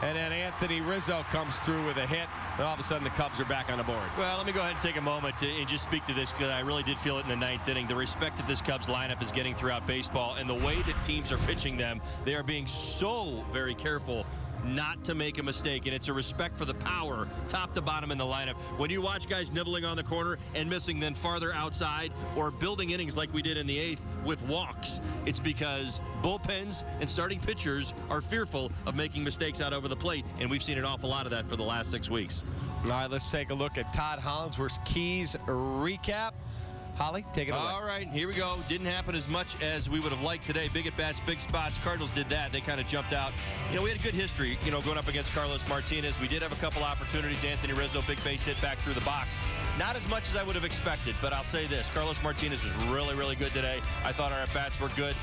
[SPEAKER 17] And then Anthony Rizzo comes through with a hit. And all of a sudden, the Cubs are back on the board.
[SPEAKER 18] Well, let me go ahead and take a moment and just speak to this because I really did feel it in the ninth inning. The respect that this Cubs lineup is getting throughout baseball and the way that teams are pitching them, they are being so very careful not to make a mistake, and it's a respect for the power top to bottom in the lineup. When you watch guys nibbling on the corner and missing then farther outside or building innings like we did in the 8th with walks, it's because bullpens and starting pitchers are fearful of making mistakes out over the plate, and we've seen an awful lot of that for the last 6 weeks.
[SPEAKER 17] All right, let's take a look at Todd Hollandsworth's Keys recap. Holly, take it away.
[SPEAKER 18] All right, here we go. Didn't happen as much as we would have liked today. Big at bats, big spots. Cardinals did that. They kind of jumped out. You know, we had a good history, going up against Carlos Martinez. We did have a couple opportunities. Anthony Rizzo, big base hit back through the box. Not as much as I would have expected, but I'll say this. Carlos Martinez was really, really good today. I thought our at-bats were good.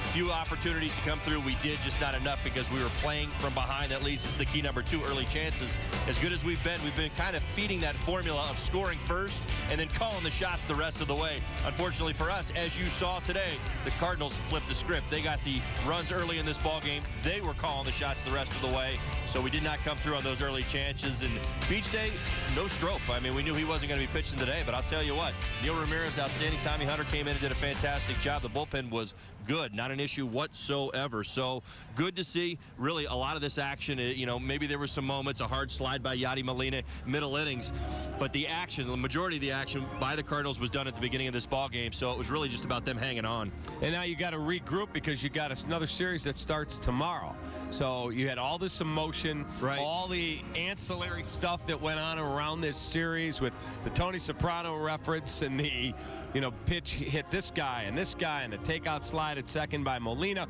[SPEAKER 18] Few opportunities to come through. We did, just not enough because we were playing from behind. That leads us to key number 2, early chances. As good as we've been kind of feeding that formula of scoring first and then calling the shots the rest of the way. Unfortunately for us, as you saw today, the Cardinals flipped the script. They got the runs early in this ball game. They were calling the shots the rest of the way, so we did not come through on those early chances. And Beach Day, no Strop. I mean, we knew he wasn't going to be pitching today, but I'll tell you what, Neil Ramirez, outstanding. Tommy Hunter came in and did a fantastic job. The bullpen was good, not an issue whatsoever. So good to see really a lot of this action. Maybe there were some moments, a hard slide by Yadi Molina, middle innings, but the action, the majority of the action by the Cardinals was done at the beginning of this ball game. So it was really just about them hanging on.
[SPEAKER 17] And now you got to regroup because you got another series that starts tomorrow. So you had all this emotion, right, all the ancillary stuff that went on around this series with the Tony Soprano reference and the pitch hit this guy and a takeout slide at second by Molina.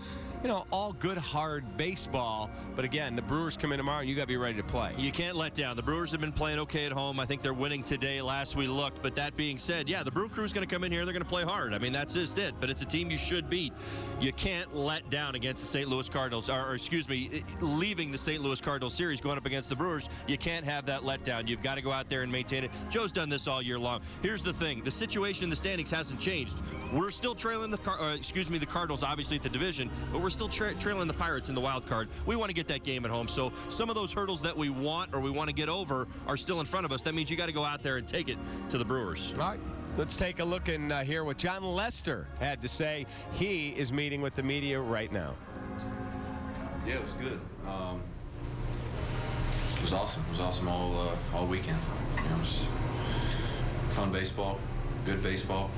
[SPEAKER 17] All good, hard baseball. But again, the Brewers come in tomorrow, and you got to be ready to play.
[SPEAKER 18] You can't let down. The Brewers have been playing okay at home. I think they're winning today. Last we looked. But that being said, yeah, the Brew Crew's going to come in here. They're going to play hard. I mean, that's just it. But it's a team you should beat. You can't let down against the St. Louis Cardinals. Or excuse me, leaving the St. Louis Cardinals series, going up against the Brewers. You can't have that letdown. You've got to go out there and maintain it. Joe's done this all year long. Here's the thing. The situation in the standings hasn't changed. We're still trailing the Cardinals, obviously, at the division. But we're still trailing the Pirates in the wild card. We want to get that game at home. So some of those hurdles that we want or we want to get over are still in front of us. That means you got to go out there and take it to the Brewers.
[SPEAKER 17] All right. Let's take a look and hear what John Lester had to say. He is meeting with the media right now.
[SPEAKER 3] Yeah, it was good. It was awesome. It was awesome all weekend. It was fun baseball, good baseball.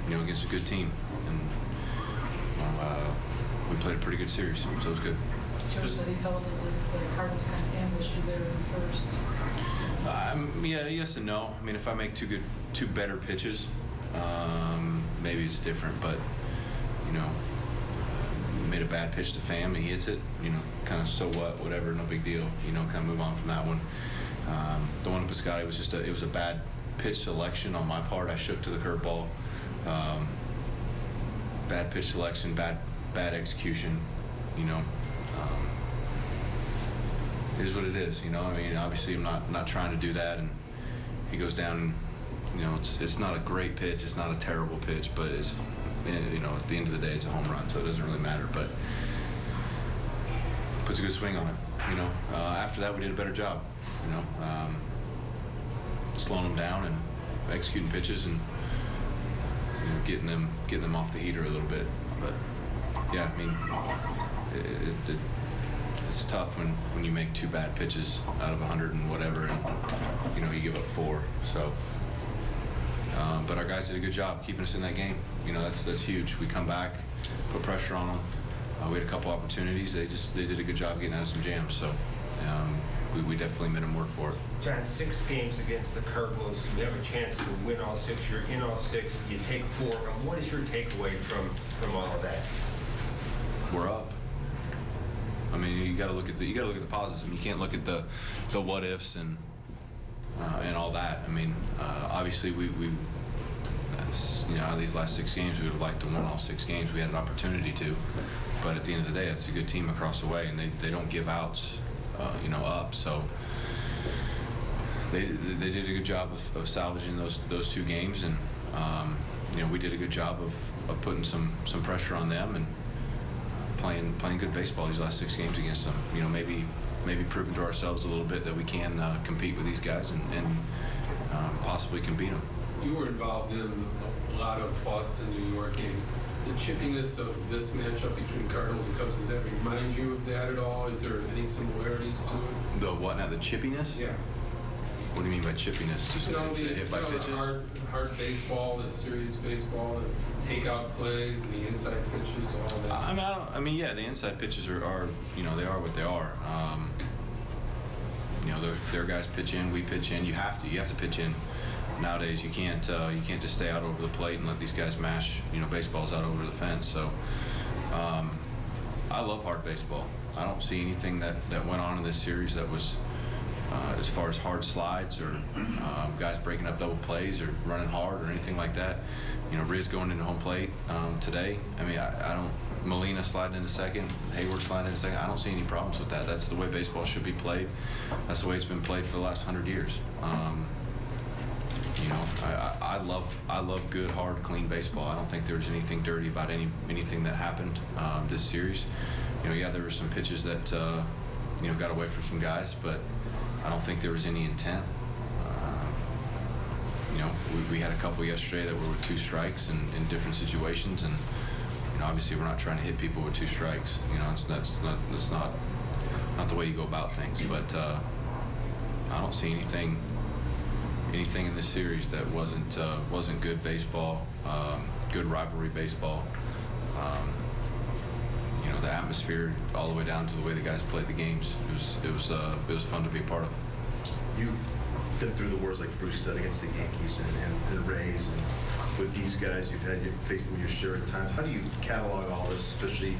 [SPEAKER 3] Against a good team, and we played a pretty good series, so it was good.
[SPEAKER 1] Joe said he felt as if the Cardinals kind of ambushed you there in first.
[SPEAKER 3] Yeah, yes and no. I mean, if I make two better pitches, maybe it's different. But made a bad pitch to Pham, he hits it. Kind of so what, whatever, no big deal. Kind of move on from that one. The one to Piscotty was it was a bad pitch selection on my part. I shook to the curveball. Bad pitch selection, bad execution. It is what it is. I mean, obviously, I'm not trying to do that. And he goes down. And, it's not a great pitch. It's not a terrible pitch, but it's at the end of the day, it's a home run, so it doesn't really matter. But puts a good swing on it. After that, we did a better job. Slowing them down and executing pitches and getting them off the heater a little bit. But yeah, I mean, it's tough when you make two bad pitches out of 100 and whatever, and you give up 4. So, but our guys did a good job keeping us in that game. That's huge. We come back, put pressure on them. We had a couple opportunities. They did a good job getting out of some jams. So. We definitely made them work for it.
[SPEAKER 27] John, 6 games against the Cardinals. You have a chance to win all 6. You're in all 6. You take 4. What is your takeaway from all of that?
[SPEAKER 3] We're up. I mean, you got to look at the positives. I mean, you can't look at the what ifs and all that. I mean, obviously we out of these last 6 games, we would have liked to win all 6 games. We had an opportunity to, but at the end of the day, it's a good team across the way, and they don't give outs. Up. So they did a good job of salvaging those 2 games, and we did a good job of putting some pressure on them and playing good baseball these last 6 games against them. Maybe proving to ourselves a little bit that we can compete with these guys and possibly can beat them.
[SPEAKER 26] You were involved in a lot of Boston, New York games. The chippiness of this matchup between Cardinals and Cubs, does that remind you of that at all? Is there any similarities to it?
[SPEAKER 3] The what now? The chippiness?
[SPEAKER 26] Yeah.
[SPEAKER 3] What do you mean by chippiness? Just the hit by pitches?
[SPEAKER 26] Hard baseball, the serious baseball, the takeout plays, the inside pitches, all that.
[SPEAKER 3] I mean, yeah, the inside pitches are they are what they are. Their guys pitch in, we pitch in. You have to pitch in. Nowadays, you can't just stay out over the plate and let these guys mash baseballs out over the fence. So I love hard baseball. I don't see anything that went on in this series that was as far as hard slides or guys breaking up double plays or running hard or anything like that. Riz going into home plate today. I mean, I don't. Molina sliding into second, Hayward sliding into second. I don't see any problems with that. That's the way baseball should be played. That's the way it's been played for the last 100 years. I love good, hard, clean baseball. I don't think there was anything dirty about anything that happened this series. Yeah, there were some pitches that got away from some guys, but I don't think there was any intent. We had a couple yesterday that were with 2 strikes in different situations, and obviously we're not trying to hit people with 2 strikes. That's not the way you go about things. But I don't see anything in this series that wasn't good baseball, good rivalry baseball. The atmosphere all the way down to the way the guys played the games. It was fun to be a part of.
[SPEAKER 5] You've been through the wars, like Bruce said, against the Yankees and the Rays, and with these guys. You've faced them your share of times. How do you catalog all this, especially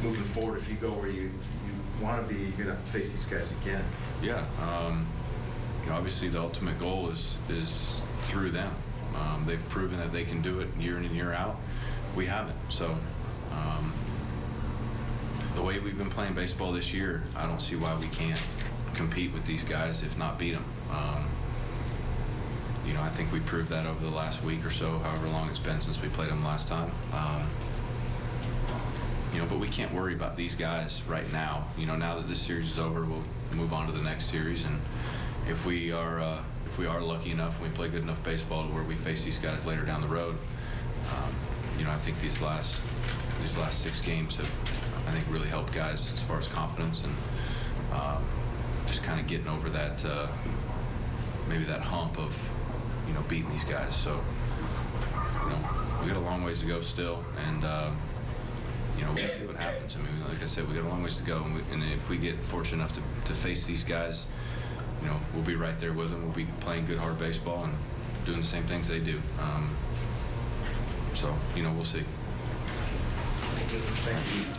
[SPEAKER 5] moving forward? If you go where you want to be, you're going to have to face these guys again.
[SPEAKER 3] Yeah. Obviously, the ultimate goal is through them. They've proven that they can do it year in and year out. We haven't. So the way we've been playing baseball this year, I don't see why we can't compete with these guys, if not beat them. I think we proved that over the last week or so, however long it's been since we played them last time. But we can't worry about these guys right now. Now that this series is over, we'll move on to the next series, and if we are lucky enough and we play good enough baseball to where we face these guys later down the road, I think these last 6 games have, I think, really helped guys as far as confidence and just kind of getting over that maybe that hump of beating these guys. So we got a long ways to go still, and we'll see what happens. I mean, like I said, we got a long ways to go, and if we get fortunate enough to face these guys, we'll be right there with them. We'll be playing good, hard baseball and doing the same things they do. So, we'll see.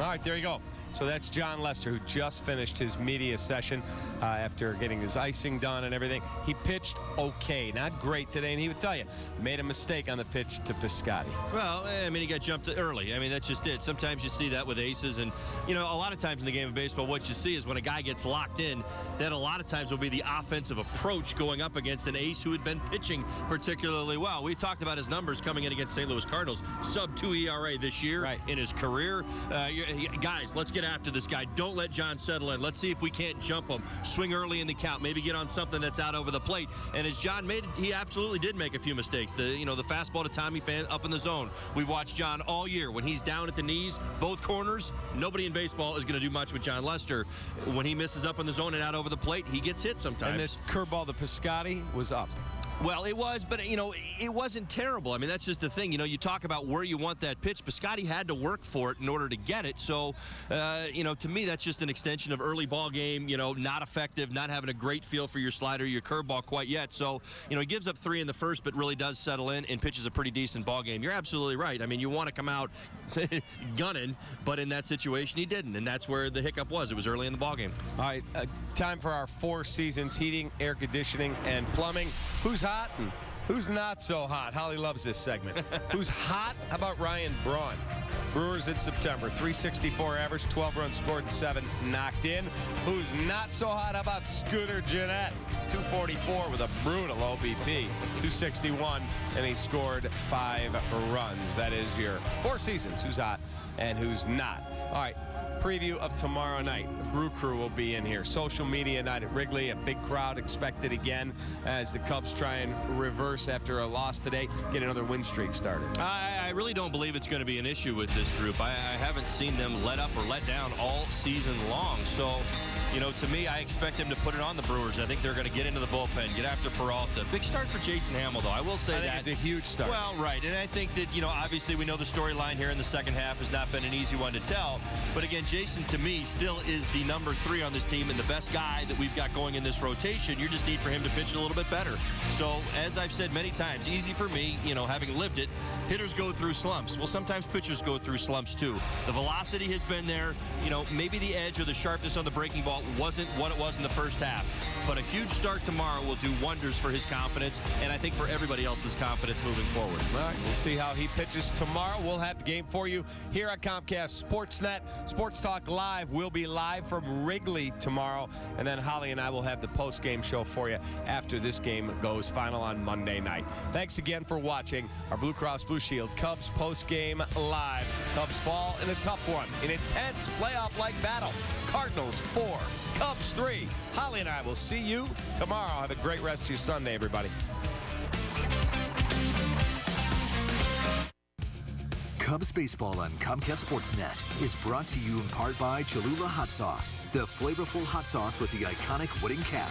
[SPEAKER 17] All right, there you go. So that's John Lester, who just finished his media session after getting his icing done and everything. He pitched okay, not great today, and he would tell you, made a mistake on the pitch to Piscotty.
[SPEAKER 18] Well, I mean, he got jumped early. I mean, that's just it. Sometimes you see that with aces, and, a lot of times in the game of baseball, what you see is when a guy gets locked in, that a lot of times will be the offensive approach going up against an ace who had been pitching particularly well. We talked about his numbers coming in against St. Louis Cardinals, sub-2 ERA this year in his career. Guys, let's get after this guy. Don't let John settle in. Let's see if we can't jump him. Swing early in the count. Maybe get on something that's out over the plate. And as John made it, he absolutely did make a few mistakes. The fastball to Tommy Pham up in the zone. We've watched John all year. When he's down at the knees, both corners, nobody in baseball is going to do much with John Lester. When he misses up in the zone and out over the plate, he gets hit sometimes.
[SPEAKER 17] And this curveball to Piscotty was up.
[SPEAKER 18] Well, it was, but, it wasn't terrible. I mean, that's just the thing. You talk about where you want that pitch. Piscotty had to work for it in order to get it. So, to me, that's just an extension of early ball game, not effective, not having a great feel for your slider, your curveball quite yet. So, he gives up 3 in the first, but really does settle in and pitches a pretty decent ball game. You're absolutely right. I mean, you want to come out gunning, but in that situation, he didn't. And that's where the hiccup was. It was early in the ball game.
[SPEAKER 17] All right, time for our 4 seasons, heating, air conditioning, and plumbing. Who's hot and who's not so hot? Holly loves this segment. Who's hot? How about Ryan Braun? Brewers in September, 364 average, 12 runs scored and 7 knocked in. Who's not so hot? How about Scooter Gennett? 244 with a brutal OBP, 261, and he scored 5 runs. That is your 4 seasons. Who's hot and who's not? All right. Preview of tomorrow night. The Brew Crew will be in here. Social media night at Wrigley. A big crowd expected again as the Cubs try and reverse after a loss today, get another win streak started.
[SPEAKER 18] I really don't believe it's going to be an issue with this group. I haven't seen them let up or let down all season long. So, to me, I expect them to put it on the Brewers. I think they're going to get into the bullpen, get after Peralta. Big start for Jason Hamill, though. I will say that.
[SPEAKER 17] It's a huge start.
[SPEAKER 18] Well, right. And I think that, obviously we know the storyline here in the second half has not been an easy one to tell. But again, Jason, to me, still is the number 3 on this team and the best guy that we've got going in this rotation. You just need for him to pitch a little bit better. So, as I've said many times, easy for me, having lived it, hitters go through slumps. Well, sometimes pitchers go through slumps, too. The velocity has been there. Maybe the edge or the sharpness on the breaking ball wasn't what it was in the first half. But a huge start tomorrow will do wonders for his confidence, and I think for everybody else's confidence moving forward.
[SPEAKER 17] All right, we'll see how he pitches tomorrow. We'll have the game for you here on Comcast Sportsnet. Sports Talk Live will be live from Wrigley tomorrow, and then Holly and I will have the post-game show for you after this game goes final on Monday night. Thanks again for watching our Blue Cross Blue Shield Cubs post-game live. Cubs fall in a tough one, an intense playoff-like battle. Cardinals 4, Cubs 3. Holly and I will see you tomorrow. Have a great rest of your Sunday, everybody.
[SPEAKER 16] Cubs baseball on Comcast Sportsnet is brought to you in part by Cholula Hot Sauce, the flavorful hot sauce with the iconic wooden cap.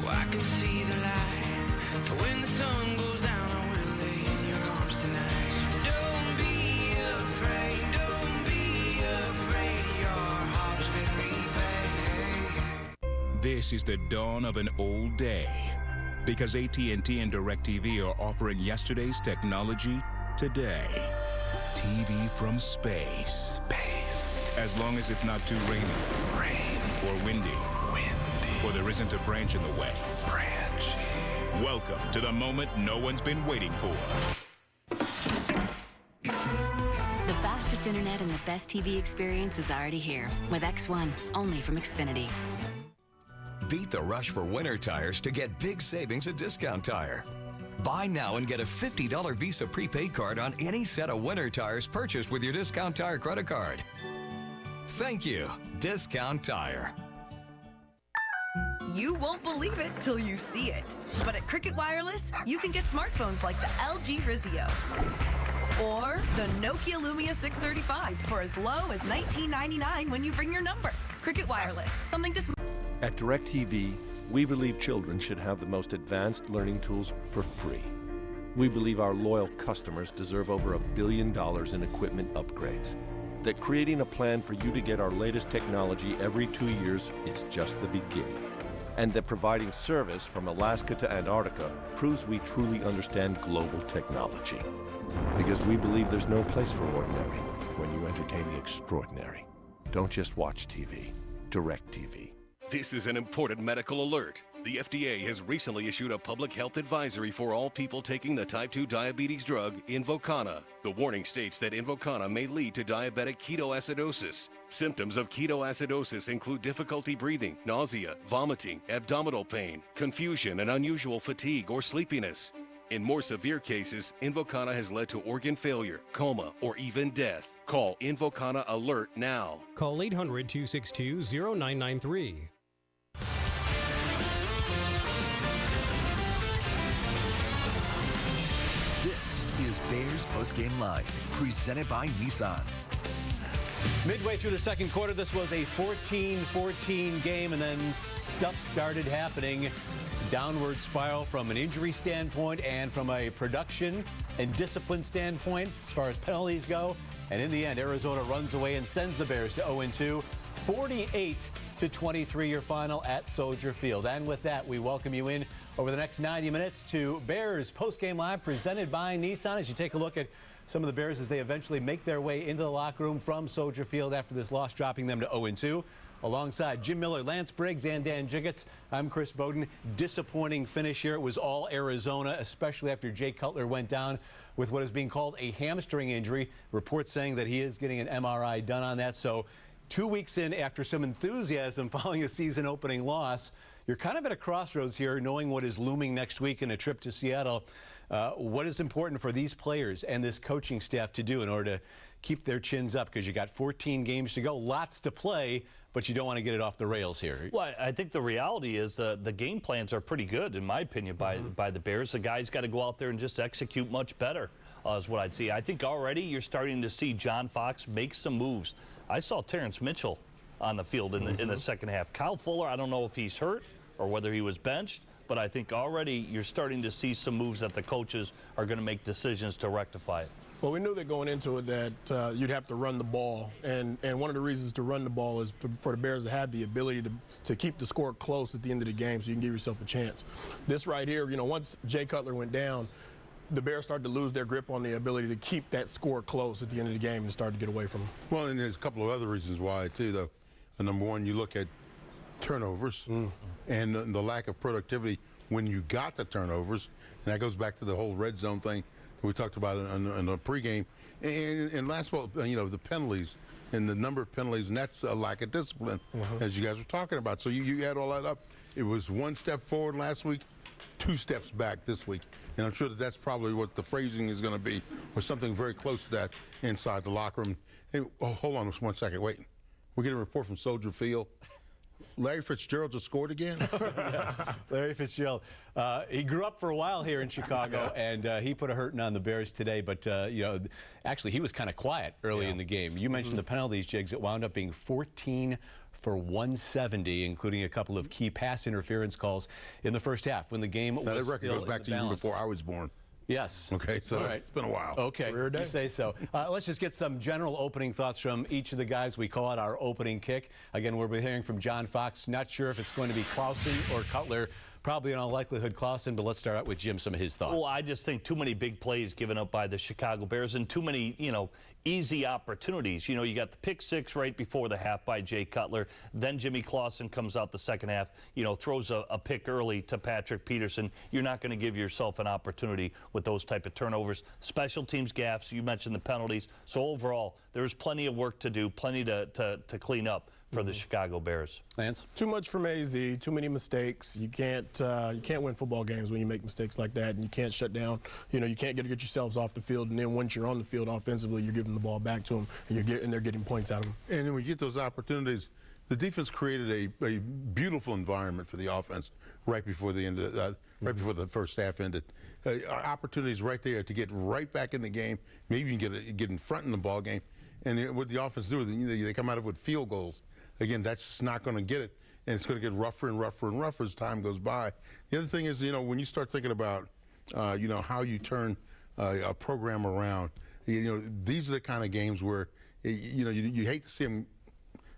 [SPEAKER 7] I can see the light.
[SPEAKER 2] This is the dawn of an old day. Because AT&T and DirecTV are offering yesterday's technology today. TV from space. As long as it's not too rainy. Or windy. Or there isn't a branch in the way. Welcome to the moment no one's been waiting for.
[SPEAKER 13] The fastest internet and the best TV experience is already here with X1, only from Xfinity.
[SPEAKER 14] Beat the rush for winter tires to get big savings at Discount Tire. Buy now and get a $50 Visa prepaid card on any set of winter tires purchased with your Discount Tire credit card. Thank you, Discount Tire.
[SPEAKER 15] You won't believe it till you see it. But at Cricket Wireless, you can get smartphones like the LG Rizio or the Nokia Lumia 635 for as low as $19.99 when you bring your number. Cricket Wireless, something to...
[SPEAKER 19] At DirecTV, we believe children should have the most advanced learning tools for free. We believe our loyal customers deserve over $1 billion in equipment upgrades. That creating a plan for you to get our latest technology every 2 years is just the beginning. And that providing service from Alaska to Antarctica proves we truly understand global technology. Because we believe there's no place for ordinary when you entertain the extraordinary. Don't just watch TV. DirecTV.
[SPEAKER 21] This is an important medical alert. The FDA has recently issued a public health advisory for all people taking the type 2 diabetes drug Invokana. The warning states that Invokana may lead to diabetic ketoacidosis. Symptoms of ketoacidosis include difficulty breathing, nausea, vomiting, abdominal pain, confusion, and unusual fatigue or sleepiness. In more severe cases, Invokana has led to organ failure, coma, or even death. Call Invokana Alert now.
[SPEAKER 22] Call 800-262-0993.
[SPEAKER 16] This is Bears Postgame Live, presented by Nissan.
[SPEAKER 23] Midway through the second quarter, this was a 14-14 game, and then stuff started happening. Downward spiral from an injury standpoint and from a production and discipline standpoint as far as penalties go. And in the end, Arizona runs away and sends the Bears to 0-2, 48-23 your final at Soldier Field. And with that, we welcome you in over the next 90 minutes to Bears Postgame Live, presented by Nissan, as you take a look at some of the Bears as they eventually make their way into the locker room from Soldier Field after this loss, dropping them to 0-2. Alongside Jim Miller, Lance Briggs, and Dan Jiggets, I'm Chris Bowden. Disappointing finish here. It was all Arizona, especially after Jay Cutler went down with what is being called a hamstring injury. Reports saying that he is getting an MRI done on that. So 2 weeks in, after some enthusiasm following a season-opening loss, you're kind of at a crossroads here, knowing what is looming next week in a trip to Seattle. What is important for these players and this coaching staff to do in order to keep their chins up? Because you got 14 games to go, lots to play, but you don't want to get it off the rails here.
[SPEAKER 24] Well, I think the reality is the game plans are pretty good, in my opinion, by the Bears. The guys got to go out there and just execute much better, is what I'd see. I think already you're starting to see John Fox make some moves. I saw Terrence Mitchell on the field in the second half. Kyle Fuller, I don't know if he's hurt or whether he was benched, but I think already you're starting to see some moves that the coaches are going to make decisions to rectify it.
[SPEAKER 30] Well, we knew that going into it that you'd have to run the ball, and one of the reasons to run the ball is for the Bears to have the ability to keep the score close at the end of the game so you can give yourself a chance. This right here, you know, once Jay Cutler went down, the Bears started to lose their grip on the ability to keep that score close at the end of the game and started to get away from them.
[SPEAKER 31] Well, and there's a couple of other reasons why, too, though. Number one, you look at turnovers and the lack of productivity when you got the turnovers, and that goes back to the whole red zone thing that we talked about in the pregame. And last of all, you know, the penalties and the number of penalties, and that's a lack of discipline, as you guys were talking about. So you add all that up. It was one step forward last week, 2 steps back this week. And I'm sure that that's probably what the phrasing is going to be, or something very close to that inside the locker room. Hey, hold on 1 second. Wait. We're getting a report from Soldier Field. Larry Fitzgerald just scored again?
[SPEAKER 23] Larry Fitzgerald. He grew up for a while here in Chicago, and he put a hurting on the Bears today. But, you know, actually, he was kind of quiet early in the game. You mentioned the penalties, Jigs. It wound up being 14 for 170, including a couple of key pass interference calls in the first half when the game was
[SPEAKER 31] now, that record
[SPEAKER 23] still
[SPEAKER 31] goes back to even before I was born.
[SPEAKER 23] Yes.
[SPEAKER 31] Okay, so
[SPEAKER 23] All right.
[SPEAKER 31] it's been a while.
[SPEAKER 23] Okay, you say so. Let's just get some general opening thoughts from each of the guys. We call it our opening kick. Again, we'll be hearing from John Fox. Not sure if it's going to be Clausen or Cutler. Probably in all likelihood Clausen, but let's start out with Jim, some of his thoughts.
[SPEAKER 24] Well, I just think too many big plays given up by the Chicago Bears and too many, easy opportunities. You got the pick six right before the half by Jay Cutler. Then Jimmy Clausen comes out the second half, throws a pick early to Patrick Peterson. You're not going to give yourself an opportunity with those type of turnovers. Special teams gaffes, you mentioned the penalties. So overall, there's plenty of work to do, plenty to clean up for the Chicago Bears.
[SPEAKER 23] Lance?
[SPEAKER 30] Too much from AZ, too many mistakes. You can't win football games when you make mistakes like that, and you can't shut down. You can't get yourselves off the field, and then once you're on the field offensively, you're giving the ball back to them, and they're getting points out of them.
[SPEAKER 31] And then when you get those opportunities, the defense created a beautiful environment for the offense right before the end of right before the first half ended. Opportunities right there to get right back in the game, maybe you can get in front in the ball game. And what the offense do is they come out of it with field goals. Again, that's just not going to get it, and it's going to get rougher and rougher and rougher as time goes by. The other thing is, when you start thinking about, how you turn a program around, these are the kind of games where, you hate to see them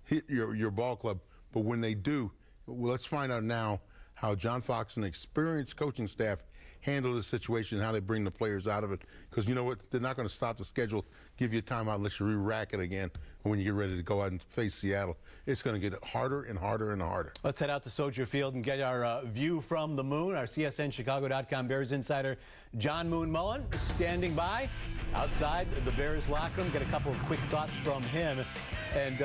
[SPEAKER 31] hit your ball club, but when they do, well, let's find out now how John Fox and the experienced coaching staff handle the situation, how they bring the players out of it. Because you know what? They're not going to stop the schedule, give you a timeout unless you re-rack it again when you get ready to go out and face Seattle. It's going to get harder and harder and harder.
[SPEAKER 23] Let's head out to Soldier Field and get our view from the moon. Our CSN Chicago.com Bears insider John Moon Mullen standing by outside the Bears locker room. Get a couple of quick thoughts from him. And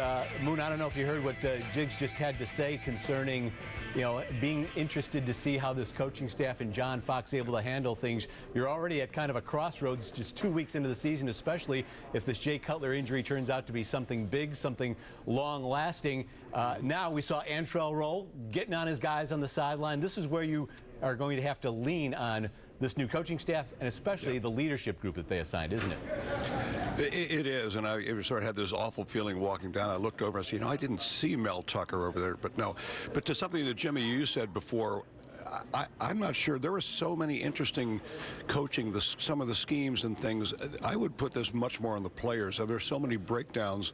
[SPEAKER 23] Moon, I don't know if you heard what Jiggs just had to say concerning being interested to see how this coaching staff and John Fox able to handle things. You're already at kind of a crossroads just 2 weeks into the season, especially if this Jay Cutler injury turns out to be something big, something long-lasting. Now we saw Antrell Roll getting on his guys on the sideline. This is where you are going to have to lean on this new coaching staff and especially the leadership group that they assigned, isn't it?
[SPEAKER 4] It is, and I sort of had this awful feeling walking down. I looked over and said, I didn't see Mel Tucker over there, but no. But to something that, Jimmy, you said before, I'm not sure. There were so many interesting coaching, some of the schemes and things. I would put this much more on the players. There's so many breakdowns.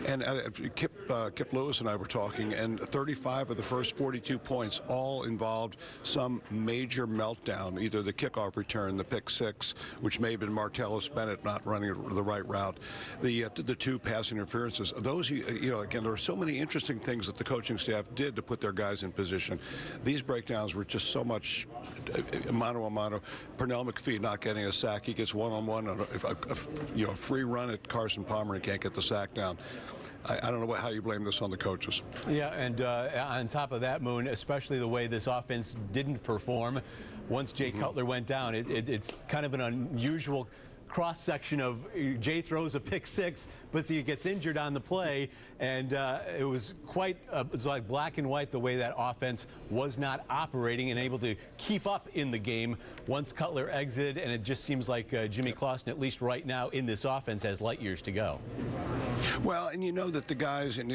[SPEAKER 4] And Kip Lewis and I were talking, and 35 of the first 42 points all involved some major meltdown, either the kickoff return, the pick six, which may have been Martellus Bennett not running the right route, the two passing interferences. Those, again, there were so many interesting things that the coaching staff did to put their guys in position. These breakdowns were just so much mano a mano. Pernell McPhee not getting a sack. He gets one-on-one on a free run at Carson Palmer and can't get the sack down. I don't know how you blame this on the coaches.
[SPEAKER 23] Yeah, and on top of that, Moon, especially the way this offense didn't perform once Jay Cutler went down, it's kind of an unusual cross-section of Jay throws a pick six, but he gets injured on the play, and it was it's like black and white the way that offense was not operating and able to keep up in the game once Cutler exited, and it just seems like Jimmy Clausen, at least right now in this offense, has light years to go.
[SPEAKER 4] Well, and you know that the guys, and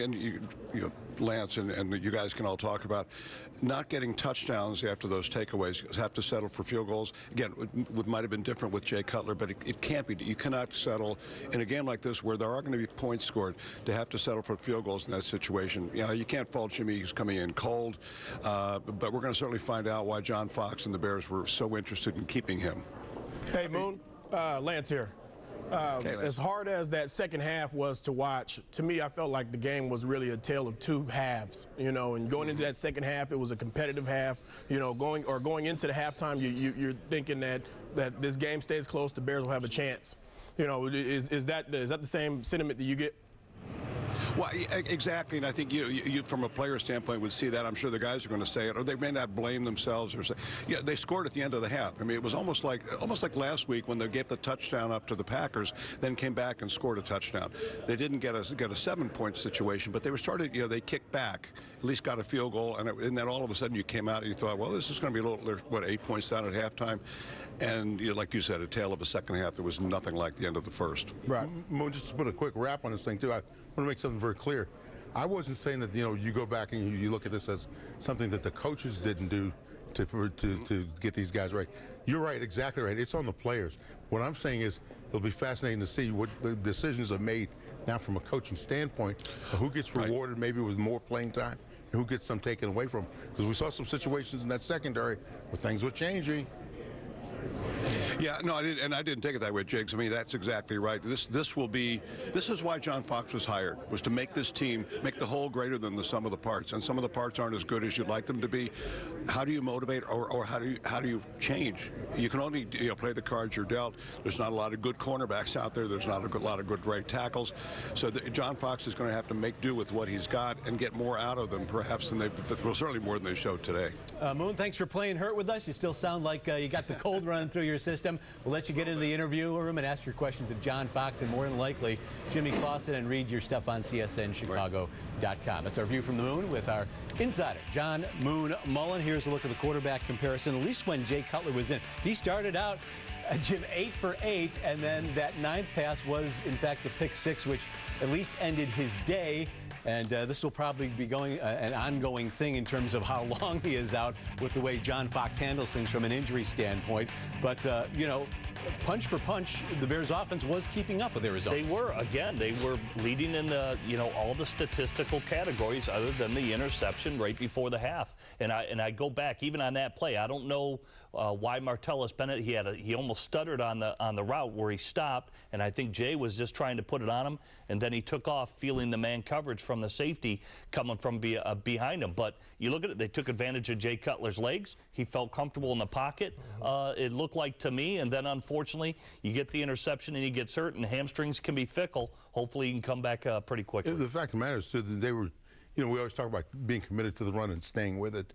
[SPEAKER 4] Lance and you guys can all talk about not getting touchdowns after those takeaways, have to settle for field goals. Again, it might have been different with Jay Cutler, but it can't be. You cannot settle in a game like this where there are going to be points scored to have to settle for field goals in that situation. You can't fault Jimmy. He's coming in cold, but we're going to certainly find out why John Fox and the Bears were so interested in keeping him.
[SPEAKER 30] Hey, Moon, Lance here. As hard as that second half was to watch, to me, I felt like the game was really a tale of two halves, and going into that second half, it was a competitive half, going into the halftime, you're thinking that this game stays close, the Bears will have a chance. Is that the same sentiment that you get?
[SPEAKER 4] Well, exactly, and I think you from a player standpoint would see that. I'm sure the guys are going to say it, or they may not blame themselves, or say, they scored at the end of the half. I mean, it was almost like last week when they gave the touchdown up to the Packers, then came back and scored a touchdown. They didn't get a 7-point situation, but they were started. They kicked back, at least got a field goal, and then all of a sudden you came out and you thought, well, this is going to be a little, 8 points down at halftime. And like you said, a tale of a second half that was nothing like the end of the first.
[SPEAKER 31] Right. Just to put a quick wrap on this thing, too, I want to make something very clear. I wasn't saying that, you go back and you look at this as something that the coaches didn't do to get these guys right. You're right, exactly right. It's on the players. What I'm saying is it'll be fascinating to see what the decisions are made now from a coaching standpoint, who gets rewarded maybe with more playing time and who gets some taken away from. Because we saw some situations in that secondary where things were changing.
[SPEAKER 4] Yeah, no, I didn't take it that way, Jigs. I mean, that's exactly right. This is why John Fox was hired, was to make this team, make the whole greater than the sum of the parts. And some of the parts aren't as good as you'd like them to be. How do you motivate, or how do you change? You can only play the cards you're dealt. There's not a lot of good cornerbacks out there. There's not a lot of good right tackles. So John Fox is going to have to make do with what he's got and get more out of them, perhaps than certainly more than they showed today.
[SPEAKER 23] Moon, thanks for playing hurt with us. You still sound like you got the cold running through your system. We'll let you get into the interview room and ask your questions of John Fox and more than likely Jimmy Clausen, and read your stuff on CSNChicago.com. That's our view from the Moon with our insider, John Moon Mullen. Here's a look at the quarterback comparison. At least when Jay Cutler was in, he started out, Jim, 8 for 8, and then that 9th pass was, in fact, the pick 6, which at least ended his day. And this will probably be an ongoing thing in terms of how long he is out with the way John Fox handles things from an injury standpoint. But, punch for punch, the Bears offense was keeping up with Arizona.
[SPEAKER 24] They were leading in the, all the statistical categories other than the interception right before the half. And I go back, even on that play, I don't know why Martellus Bennett, he almost stuttered on the route where he stopped, and I think Jay was just trying to put it on him, and then he took off feeling the man coverage from the safety coming from behind him. But you look at it, they took advantage of Jay Cutler's legs. He felt comfortable in the pocket, it looked like to me, and then unfortunately you get the interception and he gets hurt, and hamstrings can be fickle. Hopefully he can come back pretty quickly.
[SPEAKER 31] The fact of the matter is that they were, we always talk about being committed to the run and staying with it.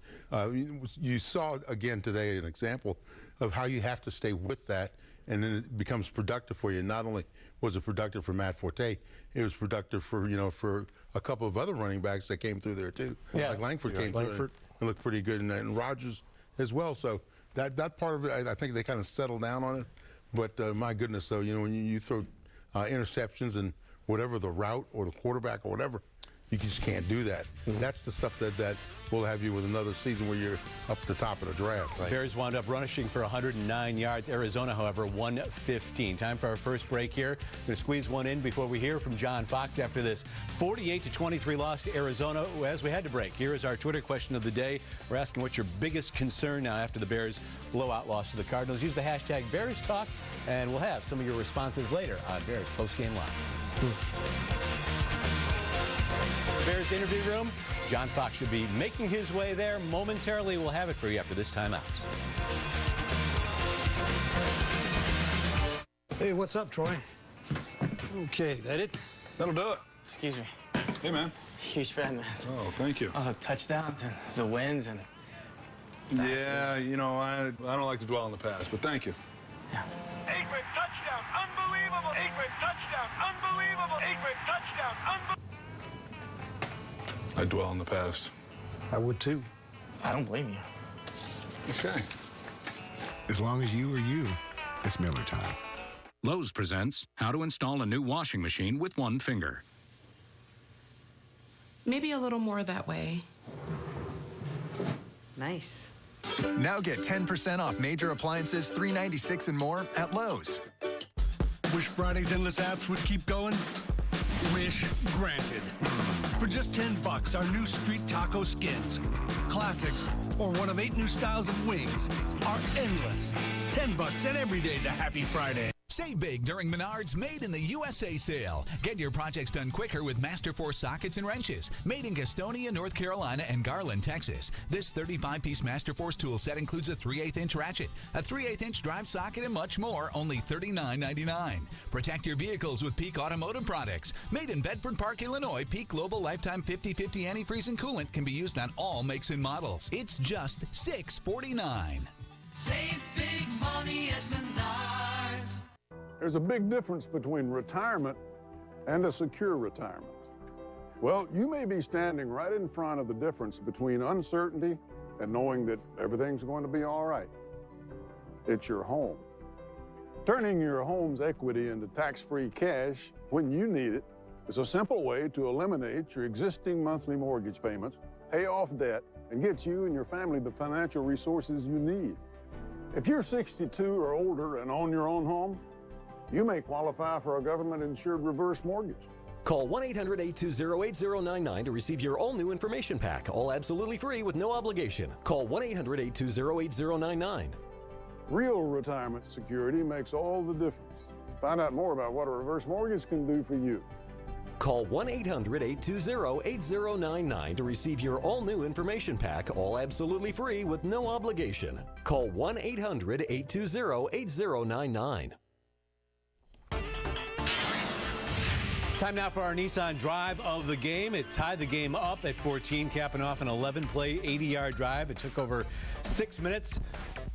[SPEAKER 31] You saw again today an example of how you have to stay with that, and then it becomes productive for you. Not only was it productive for Matt Forte, it was productive for for a couple of other running backs that came through there too. Yeah. Like Langford came through and looked pretty good, and Rodgers as well. So that part of it, I think they kind of settled down on it. But my goodness, though, when you throw interceptions and whatever the route or the quarterback or whatever, you just can't do that. That's the stuff that will have you with another season where you're up at the top of the draft.
[SPEAKER 23] Right. Bears wound up rushing for 109 yards. Arizona, however, 115. Time for our first break here. We're going to squeeze one in before we hear from John Fox after this 48-23 loss to Arizona as we had to break. Here is our Twitter question of the day. We're asking what's your biggest concern now after the Bears blowout loss to the Cardinals. Use the hashtag BearsTalk, and we'll have some of your responses later on Bears Postgame Live. Bears interview room. John Fox should be making his way there momentarily. We'll have it for you after this timeout.
[SPEAKER 6] Hey, what's up, Troy? Okay, that it?
[SPEAKER 8] That'll do it.
[SPEAKER 6] Excuse me.
[SPEAKER 8] Hey, man.
[SPEAKER 6] Huge fan, man.
[SPEAKER 8] Oh, thank you.
[SPEAKER 6] All the touchdowns and the wins and passes.
[SPEAKER 8] Yeah, I don't like to dwell on the past, but thank you.
[SPEAKER 6] Yeah.
[SPEAKER 9] Aikman touchdown, unbelievable. Aikman touchdown, unbelievable. Aikman touchdown, unbelievable.
[SPEAKER 8] I dwell on the past.
[SPEAKER 6] I would too. I don't blame you.
[SPEAKER 8] Okay.
[SPEAKER 10] As long as you are you, it's Miller time. Lowe's presents how to install a new washing machine with one finger.
[SPEAKER 11] Maybe a little more that way.
[SPEAKER 12] Nice.
[SPEAKER 20] Now get 10% off major appliances, $396 and more at Lowe's.
[SPEAKER 22] Wish Friday's endless apps would keep going? Wish granted. For just $10, our new street taco skins, classics, or one of 8 new styles of wings are endless. $10 and every day's a happy Friday.
[SPEAKER 25] Save big during Menards Made in the USA sale. Get your projects done quicker with Masterforce sockets and wrenches. Made in Gastonia, North Carolina, and Garland, Texas. This 35-piece Masterforce tool set includes a 3/8-inch ratchet, a 3/8-inch drive socket, and much more, only $39.99. Protect your vehicles with Peak Automotive products. Made in Bedford Park, Illinois, Peak Global Lifetime 50/50 antifreeze and coolant can be used on all makes and models. It's just $649.
[SPEAKER 7] Save big money at Menards.
[SPEAKER 31] There's a big difference between retirement and a secure retirement. Well, you may be standing right in front of the difference between uncertainty and knowing that everything's going to be all right. It's your home. Turning your home's equity into tax-free cash when you need it is a simple way to eliminate your existing monthly mortgage payments, pay off debt,
[SPEAKER 1] and gets you and your family the financial resources you need. If you're 62 or older and own your own home, you may qualify for a government-insured reverse mortgage.
[SPEAKER 2] Call 1-800-820-8099 to receive your all-new information pack, all absolutely free with no obligation. Call 1-800-820-8099.
[SPEAKER 1] Real retirement security makes all the difference. Find out more about what a reverse mortgage can do for you.
[SPEAKER 2] Call 1-800-820-8099 to receive your all-new information pack, all absolutely free with no obligation. Call 1-800-820-8099.
[SPEAKER 23] Time now for our Nissan drive of the game. It tied the game up at 14, capping off an 11-play, 80-yard drive. It took over 6 minutes.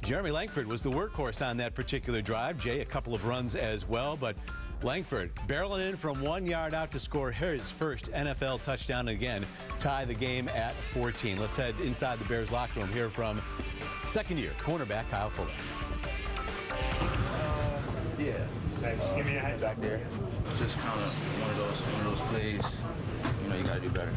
[SPEAKER 23] Jeremy Langford was the workhorse on that particular drive. Jay, a couple of runs as well, but Langford barreling in from 1 yard out to score his first NFL touchdown, again tie the game at 14. Let's head inside the Bears locker room, hear from second-year cornerback Kyle Fuller.
[SPEAKER 3] Yeah, thanks. Give me a hand back there. Just kind of one of those plays. You know, you got to do better.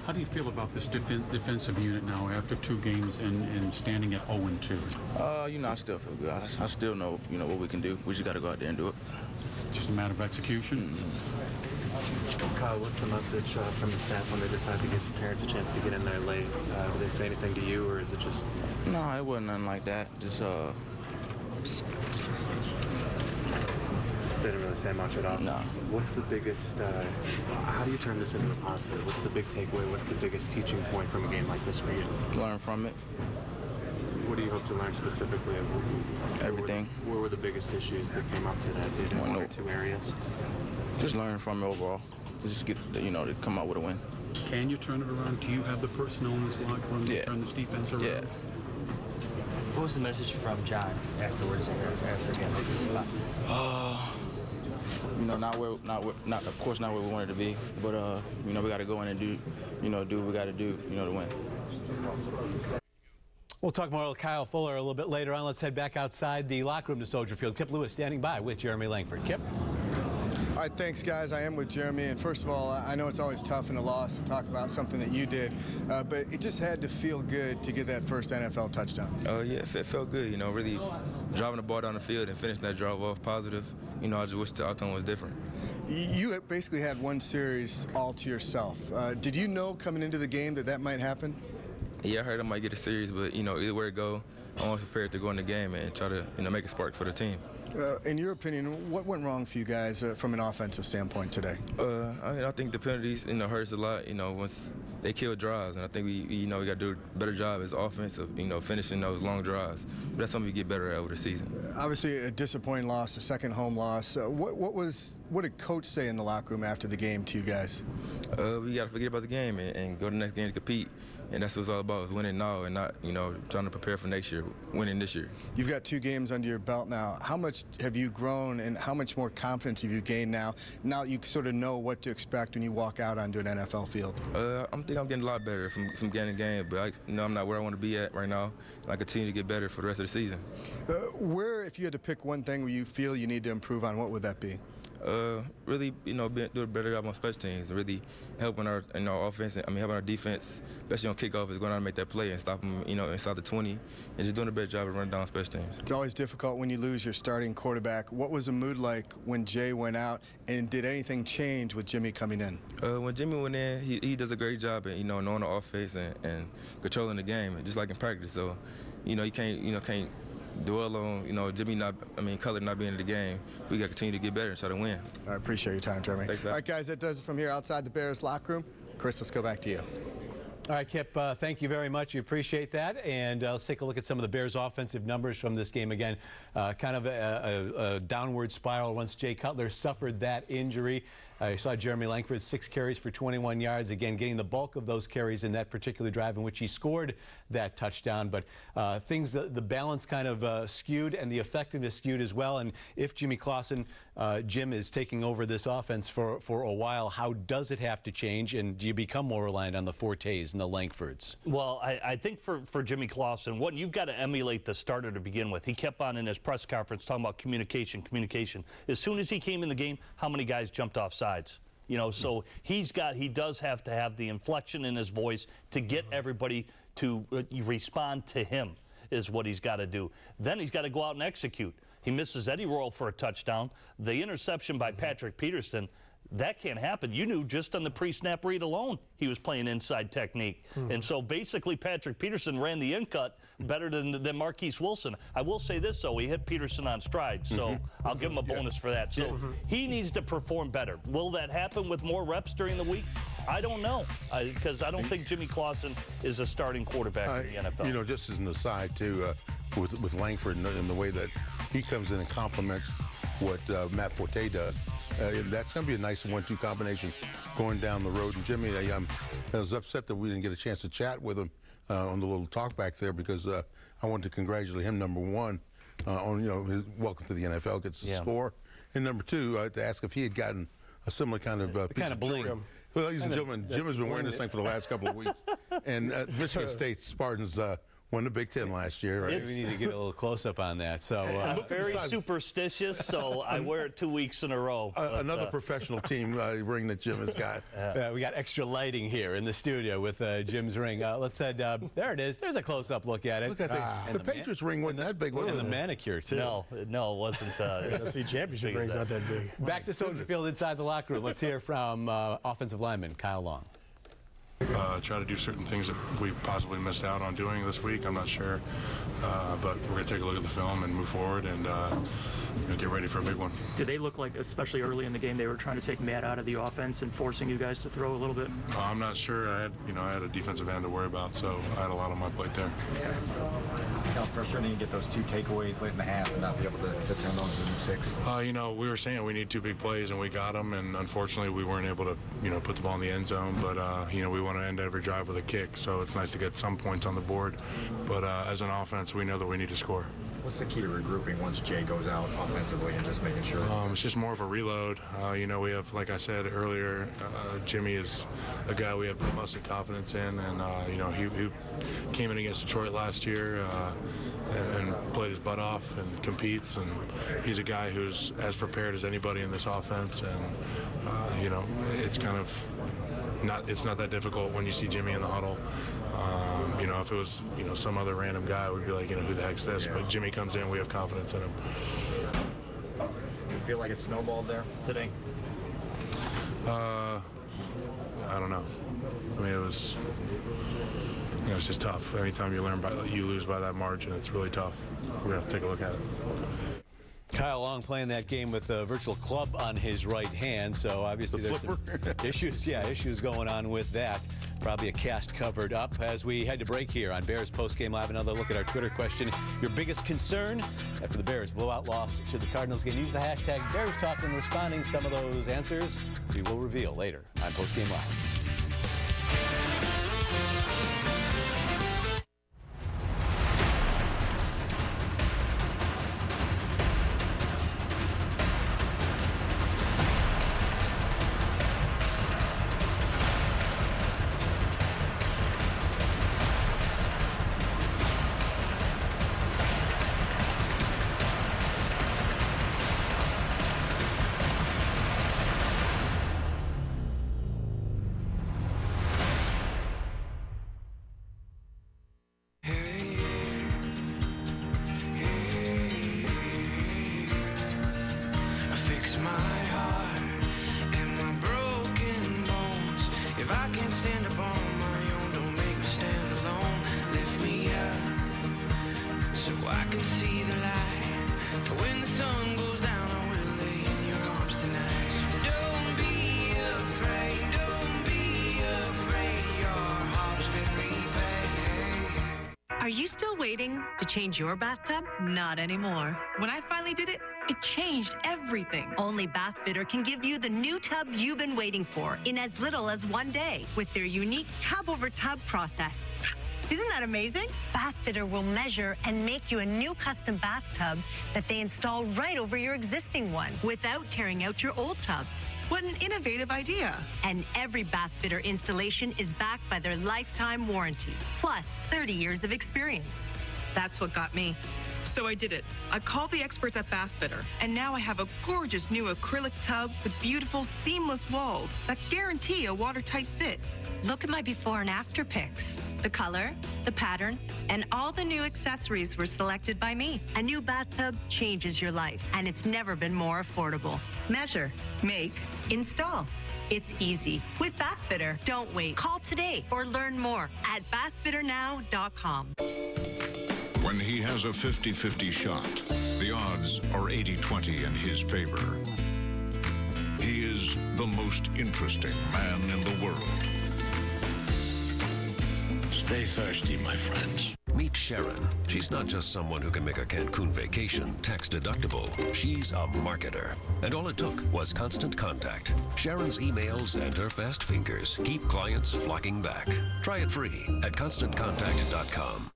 [SPEAKER 5] How do you feel about this defensive unit now after 2 games and standing at 0-2?
[SPEAKER 3] You know, I still feel good. I still know, you know, what we can do. We just got to go out there and do it.
[SPEAKER 5] Just a matter of execution?
[SPEAKER 3] Mm-hmm.
[SPEAKER 12] Kyle, what's the message from the staff when they decide to give Terrence a chance to get in there late? Did they say anything to you, or is it just...
[SPEAKER 3] No, it wasn't nothing like that. Just,
[SPEAKER 12] They didn't really say much at all?
[SPEAKER 3] No.
[SPEAKER 12] What's the biggest, how do you turn this into a positive? What's the big takeaway? What's the biggest teaching point from a game like this for you?
[SPEAKER 3] Learn from it.
[SPEAKER 12] What do you hope to learn specifically?
[SPEAKER 3] Everything.
[SPEAKER 12] Where were the biggest issues that came up today? In one or 2 areas?
[SPEAKER 3] Just learn from it overall. To just get, you know, to come out with a win.
[SPEAKER 5] Can you turn it around? Do you have the personnel in this locker room to turn this defense around?
[SPEAKER 3] Yeah.
[SPEAKER 12] What was the message from John afterwards after again?
[SPEAKER 3] You know, of course not where we wanted to be, but you know, we got to go in and do what we got to do, you know, to win.
[SPEAKER 23] We'll talk more with Kyle Fuller a little bit later on. Let's head back outside the locker room to Soldier Field. Kip Lewis standing by with Jeremy Langford. Kip?
[SPEAKER 17] All right, thanks, guys. I am with Jeremy, and first of all, I know it's always tough in a loss to talk about something that you did, but it just had to feel good to get that first NFL touchdown.
[SPEAKER 3] Oh, yeah, it felt good, you know, really driving the ball down the field and finishing that drive off positive. You know, I just wish the outcome was different.
[SPEAKER 17] You basically had one series all to yourself. Did you know coming into the game that might happen?
[SPEAKER 3] Yeah, I heard I might get a series, but, you know, either way it go, I'm always prepared to go in the game and try to, you know, make a spark for the team.
[SPEAKER 17] In your opinion, what went wrong for you guys from an offensive standpoint today?
[SPEAKER 3] I think the penalties, you know, hurt us a lot, you know, once they kill drives, and I think we got to do a better job as offense of, you know, finishing those long drives. But that's something we get better at over the season.
[SPEAKER 17] Obviously, a disappointing loss, a second home loss. What did Coach say in the locker room after the game to you guys?
[SPEAKER 3] We got to forget about the game and go to the next game to compete. And that's what it's all about, is winning now and not, you know, trying to prepare for next year, winning this year.
[SPEAKER 17] You've got 2 games under your belt now. How much have you grown and how much more confidence have you gained now that you sort of know what to expect when you walk out onto an NFL field?
[SPEAKER 3] I think I'm getting a lot better from game to game, but I'm not where I want to be at right now. And I continue to get better for the rest of the season.
[SPEAKER 17] Where, if you had to pick one thing where you feel you need to improve on, what would that be?
[SPEAKER 3] Really, you know, do a better job on special teams, really helping our offense, helping our defense, especially on kickoff, is going out and make that play and stop them, you know, inside the 20, and just doing a better job of running down special teams.
[SPEAKER 17] It's always difficult when you lose your starting quarterback. What was the mood like when Jay went out, and did anything change with Jimmy coming in?
[SPEAKER 3] When Jimmy went in, he does a great job at, you know, knowing the offense and controlling the game, just like in practice. So, you know, you can't dwell on, you know, Cutler not being in the game. We got to continue to get better and try to win.
[SPEAKER 17] I appreciate your time, Jeremy.
[SPEAKER 3] Thanks,
[SPEAKER 17] all right, guys, that does it from here outside the Bears locker room. Chris, let's go back to you.
[SPEAKER 23] All right, Kip, thank you very much. We appreciate that. And let's take a look at some of the Bears' offensive numbers from this game again. Kind of a downward spiral once Jay Cutler suffered that injury. You saw Jeremy Langford, 6 carries for 21 yards, again, getting the bulk of those carries in that particular drive in which he scored that touchdown. But the balance kind of skewed and the effectiveness skewed as well. And if Jimmy Clausen, Jim, is taking over this offense for a while, how does it have to change? And do you become more reliant on the Fortes and the Langfords?
[SPEAKER 24] Well, I think for Jimmy Clausen, one, you've got to emulate the starter to begin with. He kept on in his press conference talking about communication. As soon as he came in the game, how many guys jumped off sides? You know, so he does have to have the inflection in his voice to get everybody to respond to him is what he's got to do. Then he's got to go out and execute. He misses Eddie Royal for a touchdown. The interception by Patrick Peterson, that can't happen. You knew just on the pre-snap read alone he was playing inside technique. And so basically Patrick Peterson ran the in-cut better than Marquise Wilson. I will say this, though. He hit Peterson on stride, so I'll give him a bonus for that. So he needs to perform better. Will that happen with more reps during the week? I don't know, because I don't think Jimmy Clausen is a starting quarterback in the NFL.
[SPEAKER 31] You know, just as an aside, too, with Langford and the way that he comes in and complements what Matt Forte does, that's going to be a nice 1-2 combination going down the road. And Jimmy, I was upset that we didn't get a chance to chat with him on the little talk back there, because I wanted to congratulate him, number one, on his welcome to the NFL, gets the score, and number two, to ask if he had gotten a similar kind of
[SPEAKER 23] bling.
[SPEAKER 31] Well, ladies and gentlemen, Jim has been wearing this thing for the last couple of weeks, and Michigan State Spartans won the Big Ten last year. Right?
[SPEAKER 23] We need to get a little close-up on that. So
[SPEAKER 24] I'm very superstitious, so I wear it 2 weeks in a row.
[SPEAKER 31] Another professional team ring that Jim has got.
[SPEAKER 23] We got extra lighting here in the studio with Jim's ring. Let's head, there it is. There's a close-up look at it.
[SPEAKER 31] Look at that. The Patriots ring wasn't that big, was it?
[SPEAKER 23] And the manicure, too.
[SPEAKER 24] No, it wasn't.
[SPEAKER 30] NFC Championship ring's not that big.
[SPEAKER 23] Back to Soldier Field inside the locker room. Let's hear from offensive lineman Kyle Long.
[SPEAKER 8] Try to do certain things that we possibly missed out on doing this week. I'm not sure, but we're going to take a look at the film and move forward and get ready for a big one.
[SPEAKER 13] Did they look like, especially early in the game, they were trying to take Matt out of the offense and forcing you guys to throw a little bit?
[SPEAKER 8] I'm not sure. I had a defensive end to worry about, so I had a lot on my plate there.
[SPEAKER 14] How frustrating you get those 2 takeaways late in the half and not be able to turn those into 6?
[SPEAKER 8] We were saying we need 2 big plays, and we got them, and unfortunately we weren't able to, put the ball in the end zone, but, we want to end every drive with a kick, so it's nice to get some points on the board, but as an offense, we know that we need to score.
[SPEAKER 14] What's the key to regrouping once Jay goes out offensively and just making sure?
[SPEAKER 8] It's just more of a reload. We have, like I said earlier, Jimmy is a guy we have the most confidence in, and he came in against Detroit last year and played his butt off and competes, and he's a guy who's as prepared as anybody in this offense, and it's kind of it's not that difficult when you see Jimmy in the huddle. If it was some other random guy, we'd be like, who the heck's this? But Jimmy comes in, we have confidence in him.
[SPEAKER 14] You feel like it snowballed there today?
[SPEAKER 8] I don't know. It was it's just tough. Anytime you lose by that margin, it's really tough. We're gonna have to take a look at it.
[SPEAKER 23] Kyle Long playing that game with a virtual club on his right hand, so obviously there's some issues going on with that. Probably a cast covered up. As we head to break here on Bears Postgame Live, another look at our Twitter question. Your biggest concern after the Bears blowout loss to the Cardinals? Again, use the hashtag Bears Talk when responding. Some of those answers we will reveal later on Postgame Live.
[SPEAKER 15] Are you still waiting to change your bathtub? Not anymore. When I finally did it, it changed everything. Only Bathfitter can give you the new tub you've been waiting for in as little as 1 day with their unique tub-over-tub process. Isn't that amazing? Bathfitter will measure and make you a new custom bathtub that they install right over your existing one without tearing out your old tub. What an innovative idea. And every Bathfitter installation is backed by their lifetime warranty, plus 30 years of experience. That's what got me.
[SPEAKER 11] So I did it. I called the experts at Bath Fitter, and now I have a gorgeous new acrylic tub with beautiful seamless walls that guarantee a watertight fit.
[SPEAKER 15] Look at my before and after pics. The color, the pattern, and all the new accessories were selected by me. A new bathtub changes your life, and it's never been more affordable. Measure, make, install. It's easy. With Bath Fitter, don't wait. Call today or learn more at bathfitternow.com.
[SPEAKER 4] When he has a 50-50 shot, the odds are 80-20 in his favor. He is the most interesting man in the world.
[SPEAKER 6] Stay thirsty, my friends.
[SPEAKER 9] Meet Sharon. She's not just someone who can make a Cancun vacation tax deductible. She's a marketer. And all it took was constant contact. Sharon's emails and her fast fingers keep clients flocking back. Try it free at ConstantContact.com.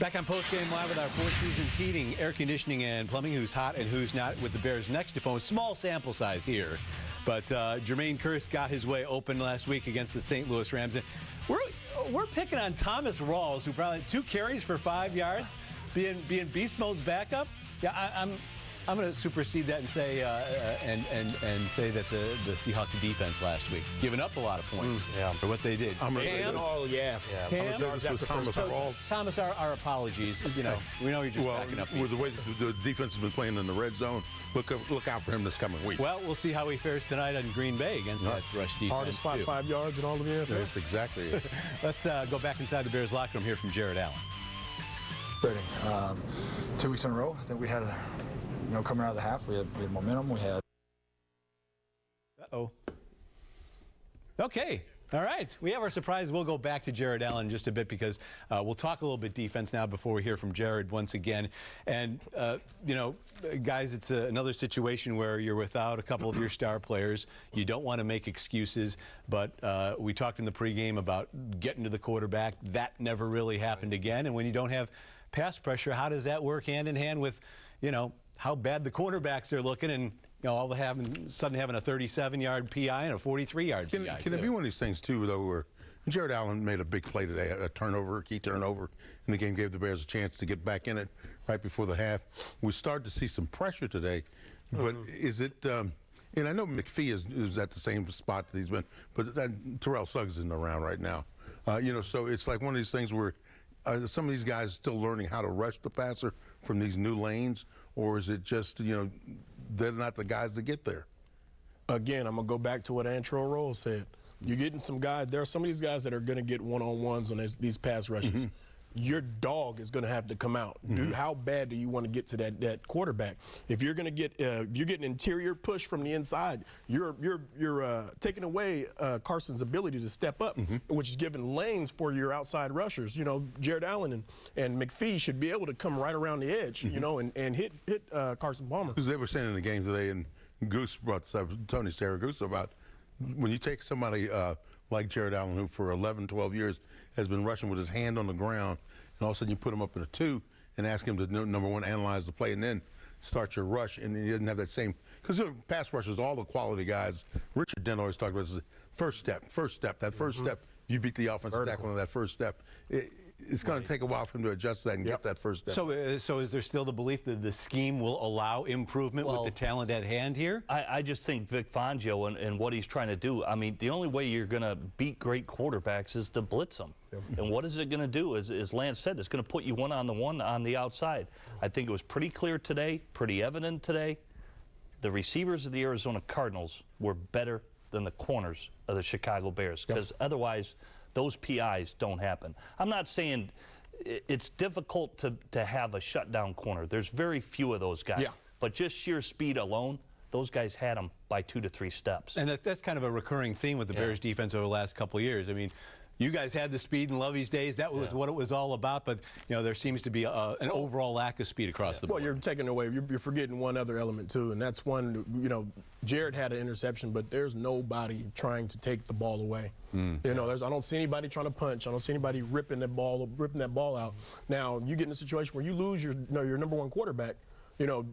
[SPEAKER 23] Back on Postgame Live with our Four Seasons Heating, Air Conditioning, and Plumbing, who's hot and who's not, with the Bears' next opponent. Small sample size here. But Jermaine Kearse got his way open last week against the St. Louis Rams. And we're picking on Thomas Rawls, who probably had 2 carries for 5 yards, being Beast Mode's backup. Yeah, I'm going to supersede that and say and say that the Seahawks defense last week giving up a lot of points for what they did.
[SPEAKER 30] I'm going to all yaft.
[SPEAKER 23] Thomas, our apologies. You know, we know you're just backing up.
[SPEAKER 31] With the way the defense has been playing in the red zone, look out for him this coming week.
[SPEAKER 23] Well, we'll see how he fares tonight on Green Bay against that rush defense.
[SPEAKER 30] Hardest 5 yards in all of the NFL.
[SPEAKER 31] That's exactly it.
[SPEAKER 23] Let's go back inside the Bears locker room, here from Jared Allen.
[SPEAKER 14] Ready. 2 weeks in a row, I think we had coming out of the half, we had momentum. We had.
[SPEAKER 23] Uh-oh. Okay. All right. We have our surprise. We'll go back to Jared Allen in just a bit because we'll talk a little bit defense now before we hear from Jared once again. And, guys, it's another situation where you're without a couple of your star players. You don't want to make excuses, but we talked in the pregame about getting to the quarterback. That never really happened again. And when you don't have pass pressure, how does that work hand in hand with, how bad the cornerbacks are looking, and all of sudden having a 37-yard PI and a 43-yard PI.
[SPEAKER 31] Can it be one of these things too, though, where Jared Allen made a big play today, a key turnover in the game, gave the Bears a chance to get back in it right before the half. We started to see some pressure today, but is it? And I know McPhee is at the same spot that he's been, but Terrell Suggs isn't around right now. So it's like one of these things where some of these guys still learning how to rush the passer from these new lanes. Or is it just, they're not the guys that get there?
[SPEAKER 30] Again, I'm going to go back to what Antrell Roll said. You're getting some guys. There are some of these guys that are going to get one-on-ones on these pass rushes. Mm-hmm. Your dog is going to have to come out. Mm-hmm. How bad do you want to get to that quarterback? If you're going to get, if you're getting interior push from the inside, you're taking away Carson's ability to step up, which is giving lanes for your outside rushers. Jared Allen and McPhee should be able to come right around the edge, and hit Carson Palmer.
[SPEAKER 31] Because they were saying in the game today, and Goose brought this up, Tony Saragusa, about when you take somebody like Jared Allen, who for 11, 12 years has been rushing with his hand on the ground, and all of a sudden you put him up in a 2 and ask him to, number one, analyze the play and then start your rush, and he doesn't have that same, because pass rushers, all the quality guys, Richard Dent always talked about this, first step, that first step, you beat the offensive tackle on that first step. It's going to take a while for him to adjust that and get that first step.
[SPEAKER 23] So is there still the belief that the scheme will allow improvement with the talent at hand here?
[SPEAKER 24] I just think Vic Fangio and what he's trying to do, I mean, the only way you're going to beat great quarterbacks is to blitz them. And what is it going to do? As Lance said, it's going to put you one-on-one on the outside. I think it was pretty clear today, pretty evident today. The receivers of the Arizona Cardinals were better than the corners of the Chicago Bears, because otherwise those PIs don't happen. I'm not saying it's difficult to have a shutdown corner. There's very few of those guys. But just sheer speed alone, those guys had them by 2 to 3 steps.
[SPEAKER 23] And that's kind of a recurring theme with the Bears defense over the last couple of years. I mean, you guys had the speed in Lovey's days. That was what it was all about. But, there seems to be an overall lack of speed across the board.
[SPEAKER 30] Well, you're taking away. You're forgetting one other element, too, and that's one, Jared had an interception, but there's nobody trying to take the ball away. I don't see anybody trying to punch. I don't see anybody ripping that ball out. Now, you get in a situation where you lose your number one quarterback.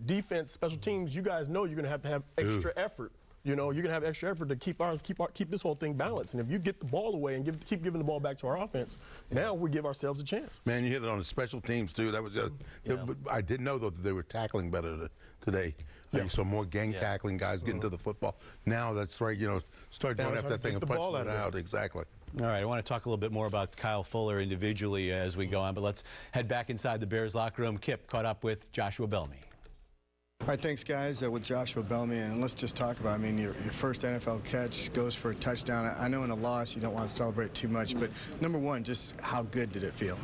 [SPEAKER 30] Defense, special teams, you guys know you're going to have extra effort you know, you're gonna have extra effort to keep this whole thing balanced. And if you get the ball away and keep giving the ball back to our offense, now we give ourselves a chance.
[SPEAKER 31] Man, you hit it on the special teams too. That was I didn't know though that they were tackling better today.
[SPEAKER 30] Yeah.
[SPEAKER 31] So more gang tackling, guys getting to the football. Now that's right. You know, start going after that thing and punching it out. Exactly.
[SPEAKER 23] All right, I want to talk a little bit more about Kyle Fuller individually as we go on, but let's head back inside the Bears locker room. Kip caught up with Joshua Bellamy.
[SPEAKER 17] All right, thanks, guys. With Joshua Bellamy, and let's just talk about, I mean, your first NFL catch goes for a touchdown. I know in a loss you don't want to celebrate too much, but number one, just how good did it feel?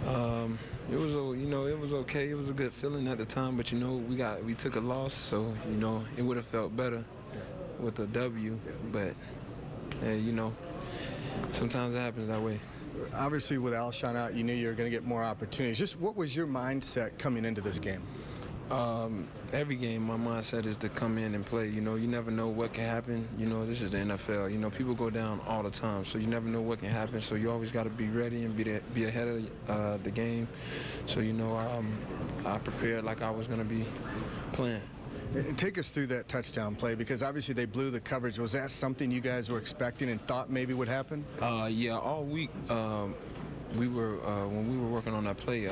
[SPEAKER 10] It was, you know, it was okay. It was a good feeling at the time, but you know, we took a loss, so you know, it would have felt better with a W. But you know, sometimes it happens that way.
[SPEAKER 17] Obviously, with Alshon out, you knew you were going to get more opportunities. Just what was your mindset coming into this game?
[SPEAKER 10] Every game, my mindset is to come in and play. You know, you never know what can happen. You know, this is the NFL. You know, people go down all the time, so you never know what can happen. So you always got to be ready and be ahead of the game. So, you know, I prepared like I was going to be playing.
[SPEAKER 17] And take us through that touchdown play, because obviously they blew the coverage. Was that something you guys were expecting and thought maybe would happen?
[SPEAKER 10] Yeah, all week. We were when we were working on that play,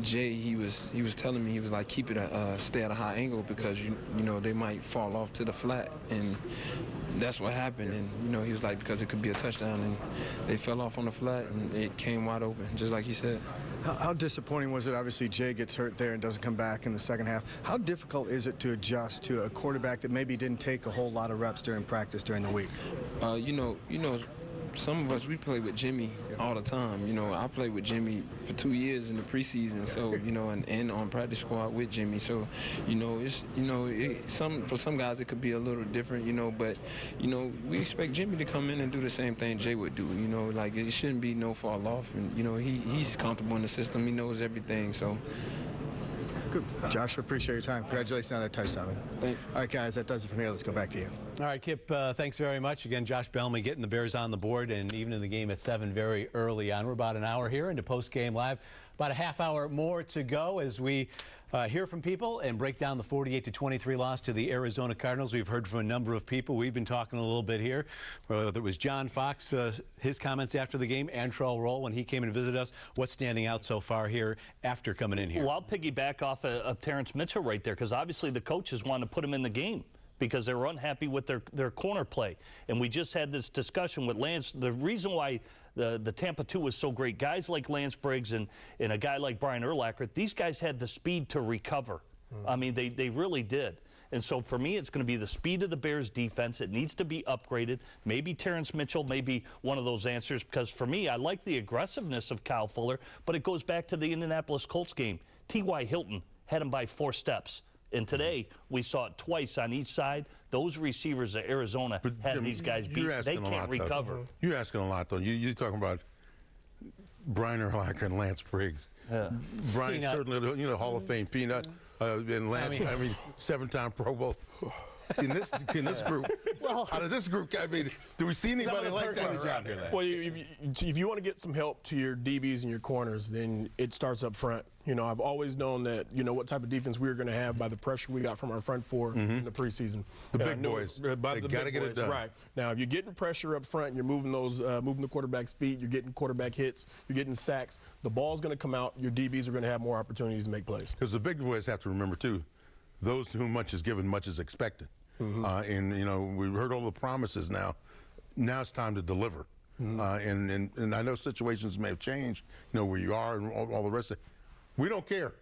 [SPEAKER 10] Jay he was telling me, he was like, keep it stay at a high angle because you know they might fall off to the flat, and that's what happened. And you know, he was like, because it could be a touchdown, and they fell off on the flat and it came wide open, just like he said.
[SPEAKER 17] How disappointing was it? Obviously, Jay gets hurt there and doesn't come back in the second half. How difficult is it to adjust to a quarterback that maybe didn't take a whole lot of reps during practice during the week?
[SPEAKER 10] You know, some of us, we play with Jimmy all the time. You know, I played with Jimmy for 2 years in the preseason, so, you know, and on practice squad with Jimmy. So, you know, it's, you know, for some guys it could be a little different, you know, but, you know, we expect Jimmy to come in and do the same thing Jay would do. You know, like, it shouldn't be no fall off. And, you know, he's comfortable in the system. He knows everything, so.
[SPEAKER 17] Good. Joshua, appreciate your time. Congratulations on that touchdown.
[SPEAKER 10] Thanks.
[SPEAKER 17] All right, guys, that does it from here. Let's go back to you.
[SPEAKER 23] All right, Kip, thanks very much. Again, Josh Bellamy getting the Bears on the board, and even in the game at 7 very early on. We're about an hour here into post-game live. About a half hour more to go as we hear from people and break down the 48-23 loss to the Arizona Cardinals. We've heard from a number of people. We've been talking a little bit here. Whether it was John Fox, his comments after the game, Antrell Roll when he came and visited us. What's standing out so far here after coming in here?
[SPEAKER 24] Well, I'll piggyback off of Terrence Mitchell right there, because obviously the coaches want to put him in the game because they were unhappy with their corner play. And we just had this discussion with Lance. The reason why the Tampa 2 was so great, guys like Lance Briggs and a guy like Brian Urlacher, these guys had the speed to recover. I mean, they really did. And so for me, it's going to be the speed of the Bears defense. It needs to be upgraded. Maybe Terrence Mitchell may be one of those answers, because for me, I like the aggressiveness of Kyle Fuller, but it goes back to the Indianapolis Colts game. T.Y. Hilton had him by 4 steps. And today, we saw it twice on each side. Those receivers at Arizona had Jim, these guys beat. They can't recover.
[SPEAKER 31] You're asking a lot, though. You're talking about Brian Urlacher and Lance Briggs. Yeah. Brian, certainly, you know, Hall of Fame Peanut. And Lance, I mean 7-time Pro Bowl. In this group, out of this group, I mean, do we see anybody like that around here?
[SPEAKER 30] Well, if you want to get some help to your DBs and your corners, then it starts up front. You know, I've always known that, you know, what type of defense we were going to have by the pressure we got from our front four in the preseason.
[SPEAKER 31] The big boys. They got to get it done.
[SPEAKER 30] Right. Now, if you're getting pressure up front and you're moving the quarterback's feet, you're getting quarterback hits, you're getting sacks, the ball's going to come out, your DBs are going to have more opportunities to make plays.
[SPEAKER 31] Because the big boys have to remember, too, those to whom much is given, much is expected. And, you know, we've heard all the promises now. Now it's time to deliver. And I know situations may have changed, you know, where you are and all the rest of it. We don't care.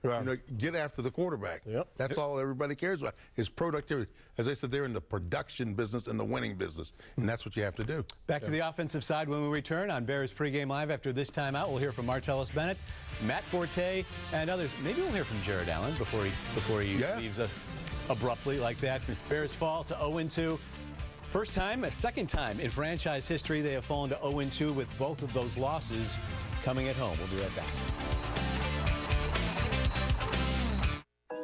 [SPEAKER 31] Right. You know, get after the quarterback. Yep. That's all everybody cares about is productivity. As I said, they're in the production business and the winning business, and that's what you have to do.
[SPEAKER 23] Back to the offensive side when we return on Bears Pregame Live. After this timeout, we'll hear from Martellus Bennett, Matt Forte, and others. Maybe we'll hear from Jared Allen before he leaves us abruptly like that. Bears fall to 0-2. Second time in franchise history they have fallen to 0-2 with both of those losses coming at home. We'll be right back.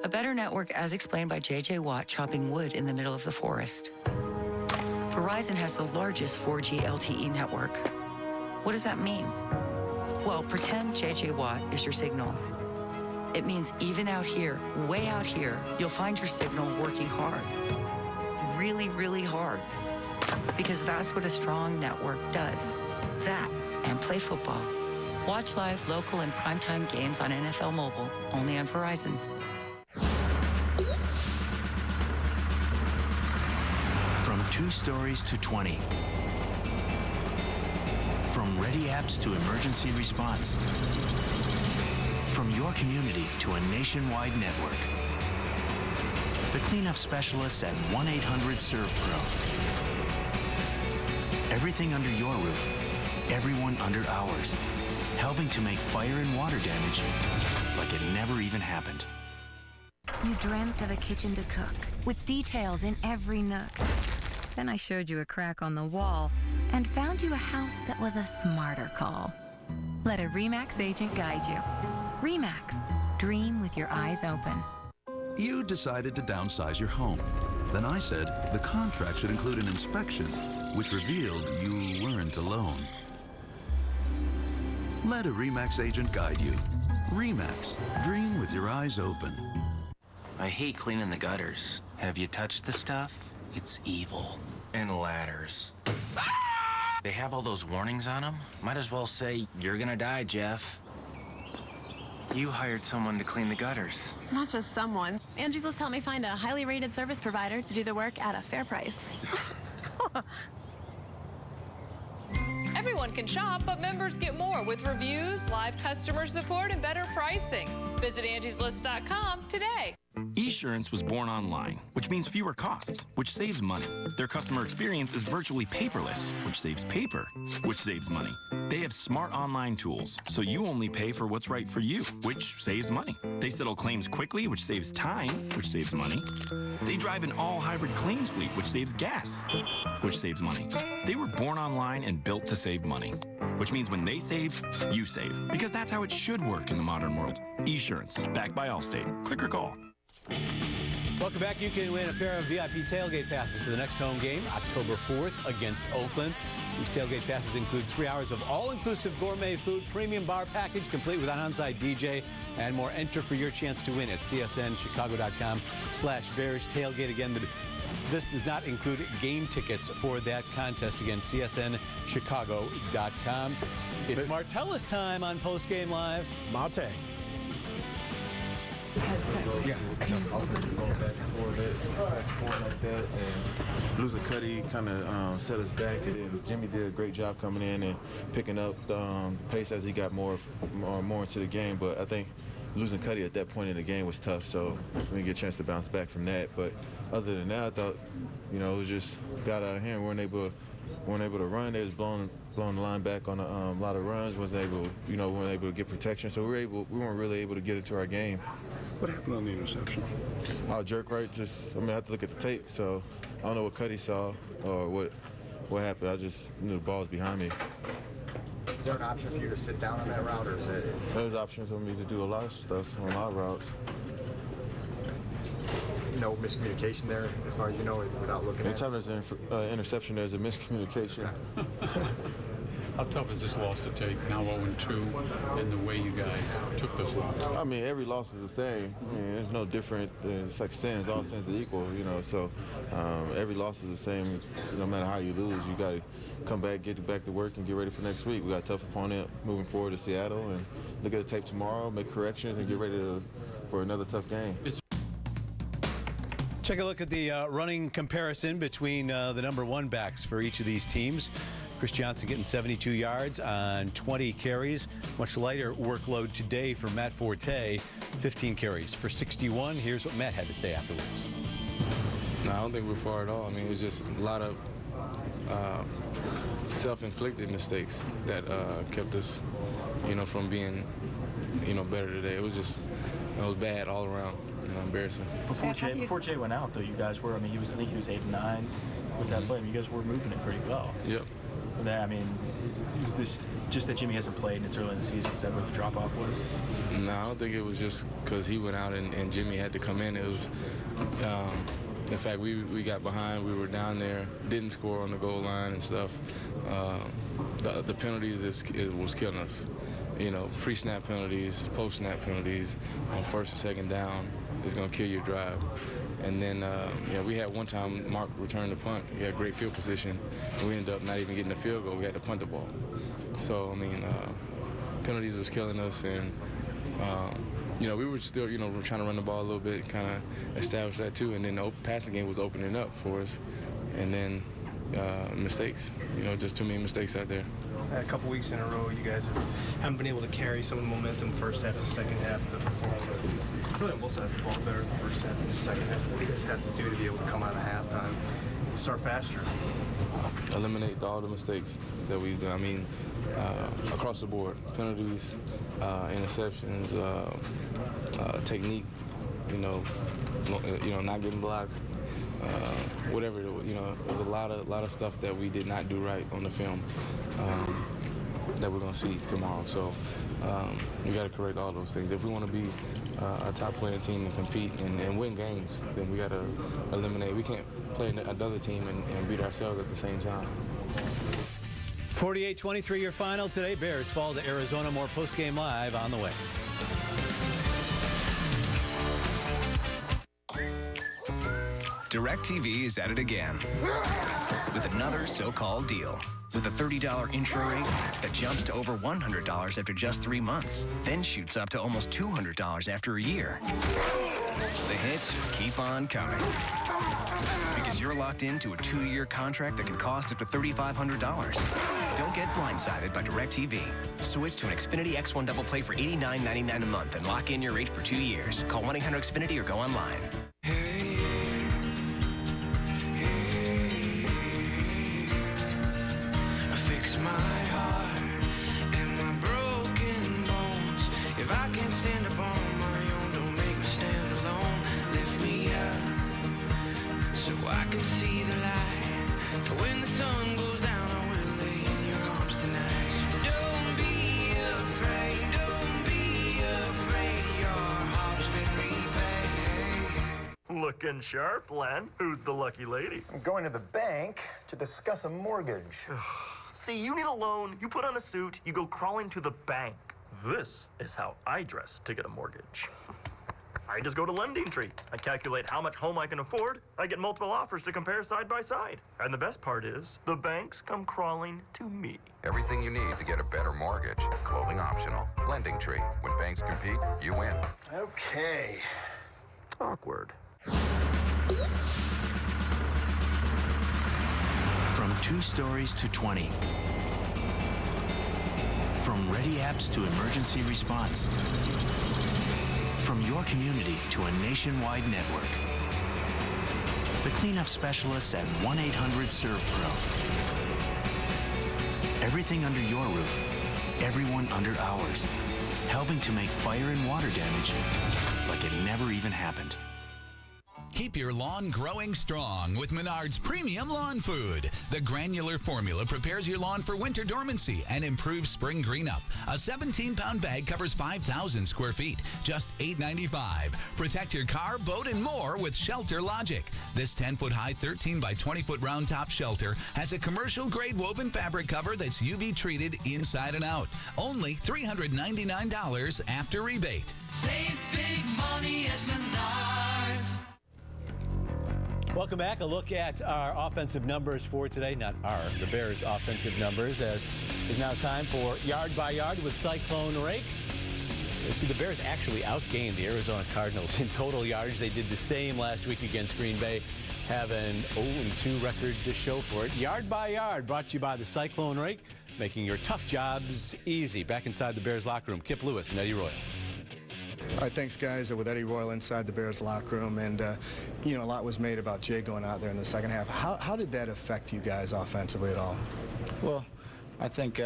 [SPEAKER 16] A better network as explained by J.J. Watt chopping wood in the middle of the forest. Verizon has the largest 4G LTE network. What does that mean? Well, pretend J.J. Watt is your signal. It means even out here, way out here, you'll find your signal working hard. really, really hard. Because that's what a strong network does. That and play football. Watch live, local, and primetime games on NFL Mobile, only on Verizon.
[SPEAKER 7] From 2 stories to 20. From ready apps to emergency response. From your community to a nationwide network. The cleanup specialists at 1-800-SERVE-PRO. Everything under your roof, everyone under ours. Helping to make fire and water damage like it never even happened.
[SPEAKER 18] You dreamt of a kitchen to cook, with details in every nook. Then I showed you a crack on the wall and found you a house that was a smarter call. Let a RE/MAX agent guide you. RE/MAX, dream with your eyes open.
[SPEAKER 19] You decided to downsize your home. Then I said the contract should include an inspection, which revealed you weren't alone. Let a RE/MAX agent guide you. RE/MAX, dream with your eyes open.
[SPEAKER 20] I hate cleaning the gutters. Have you touched the stuff? It's evil. And ladders. They have all those warnings on them. Might as well say, you're gonna die, Jeff. You hired someone to clean the gutters.
[SPEAKER 21] Not just someone. Angie's List helped me find a highly rated service provider to do the work at a fair price.
[SPEAKER 22] Everyone can shop, but members get more with reviews, live customer support, and better pricing. Visit angieslist.com today.
[SPEAKER 25] Esurance was born online, which means fewer costs, which saves money. Their customer experience is virtually paperless, which saves paper, which saves money. They have smart online tools, so you only pay for what's right for you, which saves money. They settle claims quickly, which saves time, which saves money. They drive an all-hybrid claims fleet, which saves gas, which saves money. They were born online and built to save money, which means when they save, you save, because that's how it should work in the modern world. Esurance, backed by Allstate. Click or call.
[SPEAKER 23] Welcome back. You can win a pair of VIP tailgate passes for the next home game, October 4th against Oakland. These tailgate passes include 3 hours of all-inclusive gourmet food, premium bar package, complete with an on-site DJ, and more. Enter for your chance to win at csnchicago.com/Bears tailgate. Again, this does not include game tickets for that contest. Again, csnchicago.com. It's Martellus time on Post Game Live.
[SPEAKER 30] Marte.
[SPEAKER 26] Yeah. Losing Cuddy kind of set us back, and Jimmy did a great job coming in and picking up the pace as he got more into the game. But I think losing Cuddy at that point in the game was tough, so we didn't get a chance to bounce back from that. But other than that, I thought, it was just got out of hand. We weren't able to run. They was blowing the line back on a lot of runs. Wasn't able to get protection. So we weren't really able to get into our game.
[SPEAKER 1] What happened on the interception?
[SPEAKER 26] Jerk right. I have to look at the tape. So I don't know what Cuddy saw or what happened. I just knew the ball was behind me.
[SPEAKER 27] Is there an option for you to sit down on that route, or is it?
[SPEAKER 26] There's options for me to do a lot of stuff on a lot of routes.
[SPEAKER 27] No miscommunication there, as far as you know, without looking at it?
[SPEAKER 26] Anytime there's an interception, there's a miscommunication.
[SPEAKER 5] How tough is this loss to take, now 0-2, and the way you guys took those losses?
[SPEAKER 26] I mean, every loss is the same. I mean, there's no different. It's like sins. All sins are equal, So every loss is the same. No matter how you lose, you got to come back, get back to work, and get ready for next week. We got a tough opponent moving forward to Seattle, and look at the tape tomorrow, make corrections, and get ready for another tough game.
[SPEAKER 23] Take a look at the running comparison between the number 1 backs for each of these teams. Chris Johnson getting 72 yards on 20 carries. Much lighter workload today for Matt Forte, 15 carries for 61. Here's what Matt had to say afterwards.
[SPEAKER 3] No, I don't think we're far at all. I mean, it was just a lot of self-inflicted mistakes that kept us, from being, better today. It was bad all around. Embarrassing.
[SPEAKER 13] Before Jay went out, though, you guys were, I think he was 8-9 with that play. You guys were moving it pretty well.
[SPEAKER 3] Yep.
[SPEAKER 13] Is this just that Jimmy hasn't played and it's early in the season? Is that what the drop-off was?
[SPEAKER 3] No, I don't think it was just because he went out and Jimmy had to come in. It was, in fact, we got behind. We were down there, didn't score on the goal line and stuff. The penalties was killing us. Pre-snap penalties, post-snap penalties on first and second down is going to kill your drive. And then, yeah, we had one time Mark returned the punt. He had great field position, and we ended up not even getting the field goal. We had to punt the ball. So, I mean, penalties was killing us, and, you know, we were still, you know, we're trying to run the ball a little bit, kind of establish that too, and then the passing game was opening up for us, and then mistakes, you know, just too many mistakes out there.
[SPEAKER 27] A couple weeks in a row, you guys haven't been able to carry some of the momentum first half to second half of the performance. Really on both sides of the ball better in the first half and the second half. What do you guys have to do to be able to come out of halftime and start faster?
[SPEAKER 3] Eliminate all the mistakes that we've done. I mean, across the board, penalties, interceptions, technique, you know, not getting blocks, whatever. You know, there's a lot of stuff that we did not do right on the film that we're gonna see tomorrow. So we got to correct all those things. If we want to be a top playing team and compete and win games, then we got to eliminate. We can't play another team and beat ourselves at the same time.
[SPEAKER 23] 48-23 your final today. Bears fall to Arizona. More post-game live on the way.
[SPEAKER 2] DirecTV is at it again with another so-called deal. With a $30 intro rate that jumps to over $100 after just 3 months, then shoots up to almost $200 after a year. The hits just keep on coming. Because you're locked into a 2-year contract that can cost up to $3,500. Don't get blindsided by DirecTV. Switch to an Xfinity X1 Double Play for $89.99 a month and lock in your rate for 2 years. Call 1-800-XFINITY or go online.
[SPEAKER 4] Looking sharp, Len. Who's the lucky lady?
[SPEAKER 6] I'm going to the bank to discuss a mortgage.
[SPEAKER 4] See, you need a loan, you put on a suit, you go crawling to the bank. This is how I dress to get a mortgage. I just go to LendingTree. I calculate how much home I can afford. I get multiple offers to compare side by side. And the best part is, the banks come crawling to me.
[SPEAKER 8] Everything you need to get a better mortgage. Clothing optional. LendingTree. When banks compete, you win.
[SPEAKER 6] Okay.
[SPEAKER 4] Awkward.
[SPEAKER 7] From 2 stories to 20. From ready apps to emergency response. From your community to a nationwide network. The cleanup specialists at 1-800-SERVE-PRO. Everything under your roof, everyone under ours. Helping to make fire and water damage like it never even happened.
[SPEAKER 9] Keep your lawn growing strong with Menard's Premium Lawn Food. The granular formula prepares your lawn for winter dormancy and improves spring greenup. A 17-pound bag covers 5,000 square feet, just $8.95. Protect your car, boat, and more with Shelter Logic. This 10-foot-high, 13-by-20-foot round-top shelter has a commercial-grade woven fabric cover that's UV-treated inside and out. Only $399 after rebate.
[SPEAKER 11] Save big money at Menards.
[SPEAKER 23] Welcome back. A look at our offensive numbers for today. Not the Bears' offensive numbers. It's now time for Yard by Yard with Cyclone Rake. You see, the Bears actually outgained the Arizona Cardinals in total yardage. They did the same last week against Green Bay. Have an 0-2 record to show for it. Yard by Yard brought to you by the Cyclone Rake, making your tough jobs easy. Back inside the Bears locker room, Kip Lewis and Eddie Royal.
[SPEAKER 17] All right, thanks, guys. With Eddie Royal inside the Bears locker room, and you know, a lot was made about Jay going out there in the second half. How did that affect you guys offensively at all?
[SPEAKER 12] Well, I think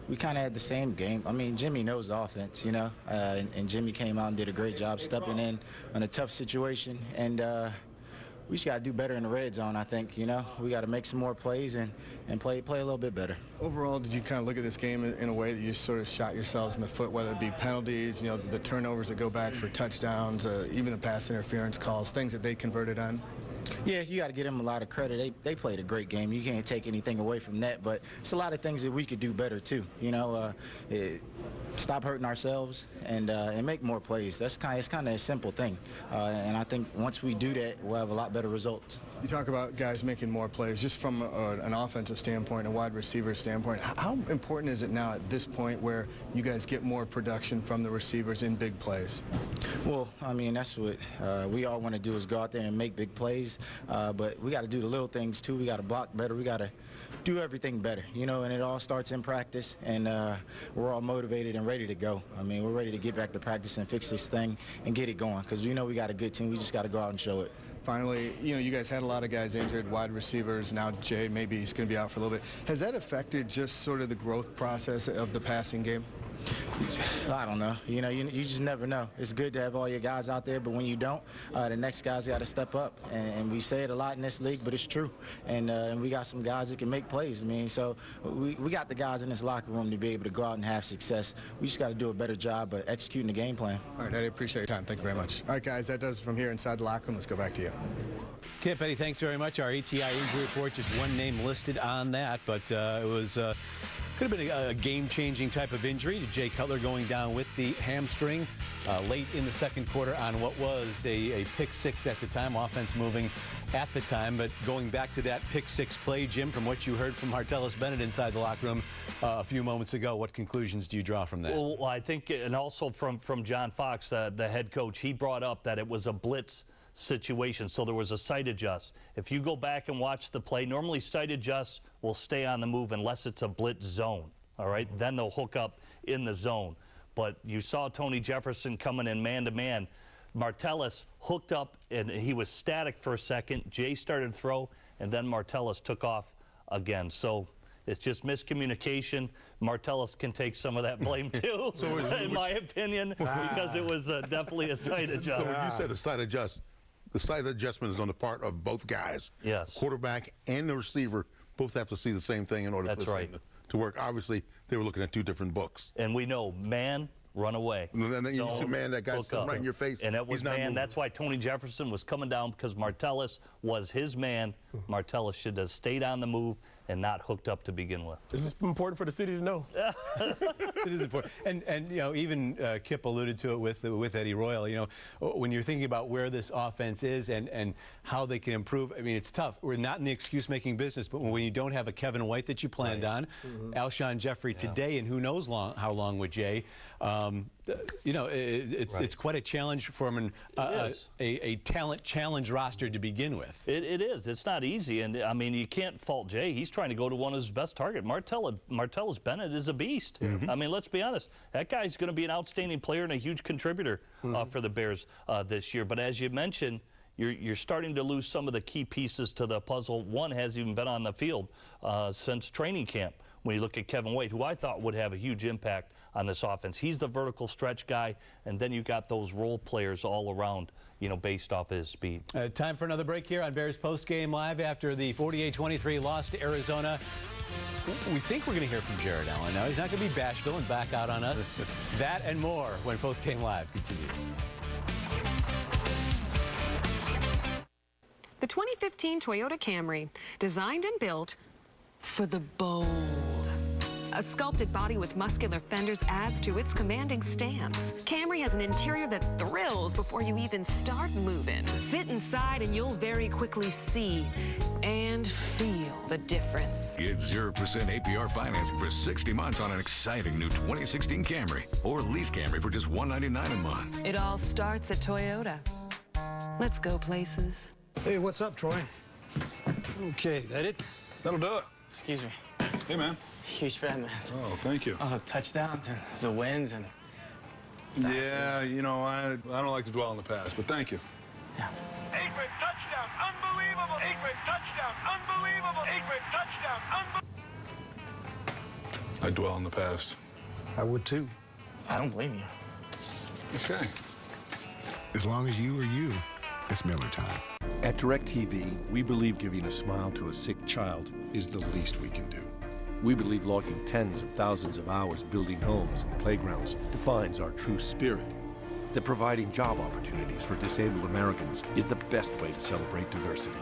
[SPEAKER 12] we kind of had the same game. I mean, Jimmy knows the offense, you know, and Jimmy came out and did a great job stepping in a tough situation, and we just got to do better in the red zone, I think. You know, we got to make some more plays and play a little bit better.
[SPEAKER 17] Overall, did you kind of look at this game in a way that you sort of shot yourselves in the foot, whether it be penalties, you know, the turnovers that go back for touchdowns, even the pass interference calls, things that they converted on?
[SPEAKER 12] Yeah, you got to give them a lot of credit. They played a great game. You can't take anything away from that, but it's a lot of things that we could do better too. You know, stop hurting ourselves and make more plays. It's kind of a simple thing, and I think once we do that, we'll have a lot better results.
[SPEAKER 17] You talk about guys making more plays, just from an offensive standpoint, a wide receiver standpoint. How important is it now at this point where you guys get more production from the receivers in big plays?
[SPEAKER 12] Well, I mean, that's what we all want to do is go out there and make big plays, but we got to do the little things too. We got to block better. We got to do everything better, you know, and it all starts in practice, and we're all motivated and ready to go. I mean, we're ready to get back to practice and fix this thing and get it going because we know we got a good team. We just got to go out and show it.
[SPEAKER 17] Finally, you know, you guys had a lot of guys injured, wide receivers. Now Jay, maybe he's going to be out for a little bit. Has that affected just sort of the growth process of the passing game?
[SPEAKER 12] I don't know. You know, you just never know. It's good to have all your guys out there, but when you don't, the next guy's got to step up. And we say it a lot in this league, but it's true. And we got some guys that can make plays. I mean, so we got the guys in this locker room to be able to go out and have success. We just got to do a better job of executing the game plan.
[SPEAKER 17] All right, Eddie, appreciate your time. Thank you very much. All right, guys, that does it from here inside the locker room. Let's go back to you.
[SPEAKER 23] Kip, Eddie, thanks very much. Our ATI injury report, just one name listed on that, but it was... could have been a game-changing type of injury to Jay Cutler going down with the hamstring late in the second quarter on what was a pick six at the time, offense moving at the time. But going back to that pick six play, Jim, from what you heard from Martellus Bennett inside the locker room a few moments ago, what conclusions do you draw from that?
[SPEAKER 10] Well, I think, and also from John Fox, the head coach, he brought up that it was a blitz situation, so there was a sight adjust. If you go back and watch the play, normally sight adjusts will stay on the move unless it's a blitz zone, all right? Then they'll hook up in the zone. But you saw Tony Jefferson coming in man-to-man. Martellus hooked up, and he was static for a second. Jay started to throw, and then Martellus took off again. So it's just miscommunication. Martellus can take some of that blame, too, in my opinion, because it was definitely a sight adjust.
[SPEAKER 14] So when you said a sight adjust, the sight adjustment is on the part of both guys.
[SPEAKER 10] Yes.
[SPEAKER 14] Quarterback and the receiver both have to see the same thing in order for this thing to work. Obviously, they were looking at two different books.
[SPEAKER 10] And we know, man, run away.
[SPEAKER 14] And then you see, man, that guy's right in your face.
[SPEAKER 10] And it was man. That's why Tony Jefferson was coming down, because Martellus was his man. Martellus should have stayed on the move and not hooked up to begin with.
[SPEAKER 30] This is important for the city to know.
[SPEAKER 23] It is important. And you know, even Kip alluded to it with Eddie Royal. You know, when you're thinking about where this offense is and how they can improve, I mean, it's tough. We're not in the excuse-making business, but when you don't have a Kevin White that you planned on, Alshon Jeffrey today, and who knows how long with Jay, you know, it's quite a challenge from a talent challenge roster to begin with.
[SPEAKER 10] It is. It's not easy, and I mean, you can't fault Jay. He's trying to go to one of his best targets. Martellus Bennett is a beast. I mean, let's be honest. That guy's going to be an outstanding player and a huge contributor for the Bears this year. But as you mentioned, you're starting to lose some of the key pieces to the puzzle. One hasn't even been on the field since training camp. When you look at Kevin White, who I thought would have a huge impact on this offense. He's the vertical stretch guy, and then you got those role players all around, you know, based off of his speed.
[SPEAKER 23] Time for another break here on Bears Post Game Live after the 48-23 loss to Arizona. We think we're going to hear from Jared Allen now. He's not going to be bashful and back out on us. That and more when Post Game Live continues.
[SPEAKER 15] The 2015 Toyota Camry, designed and built for the bold. A sculpted body with muscular fenders adds to its commanding stance. Camry has an interior that thrills before you even start moving. Sit inside and you'll very quickly see and feel the difference.
[SPEAKER 8] Get 0% APR financing for 60 months on an exciting new 2016 Camry. Or lease Camry for just $199 a month.
[SPEAKER 15] It all starts at Toyota. Let's go places.
[SPEAKER 16] Hey, what's up, Troy? Okay, that it?
[SPEAKER 18] That'll do it.
[SPEAKER 16] Excuse me.
[SPEAKER 18] Hey, man.
[SPEAKER 16] Huge fan, man.
[SPEAKER 18] Oh, thank you.
[SPEAKER 16] Oh, the touchdowns and the wins and...
[SPEAKER 18] Yeah, you know, I don't like to dwell on the past, but thank you.
[SPEAKER 16] Yeah.
[SPEAKER 11] Aikman, touchdown, unbelievable. Aikman, touchdown, unbelievable. Aikman, touchdown, unbelievable.
[SPEAKER 18] I dwell on the past.
[SPEAKER 16] I would, too. I don't blame you.
[SPEAKER 18] Okay.
[SPEAKER 19] As long as you are you, it's Miller time.
[SPEAKER 20] At DirecTV, we believe giving a smile to a sick child is the least we can do. We believe logging tens of thousands of hours building homes and playgrounds defines our true spirit. that providing job opportunities for disabled Americans is the best way to celebrate diversity,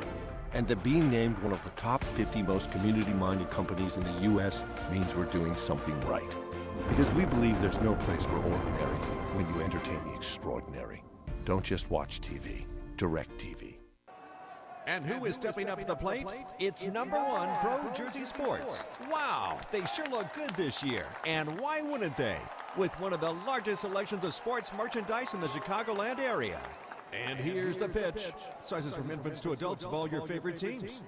[SPEAKER 20] and that being named one of the top 50 most community-minded companies in the U.S. means we're doing something right. Because we believe there's no place for ordinary when you entertain the extraordinary. Don't just watch TV. Direct TV.
[SPEAKER 1] And who is stepping up to the plate? It's #1 Pro Jersey Sports. Wow, they sure look good this year. And why wouldn't they? With one of the largest selections of sports merchandise in the Chicagoland area. And here's the pitch. Sizes from infants to adults of all your favorite teams.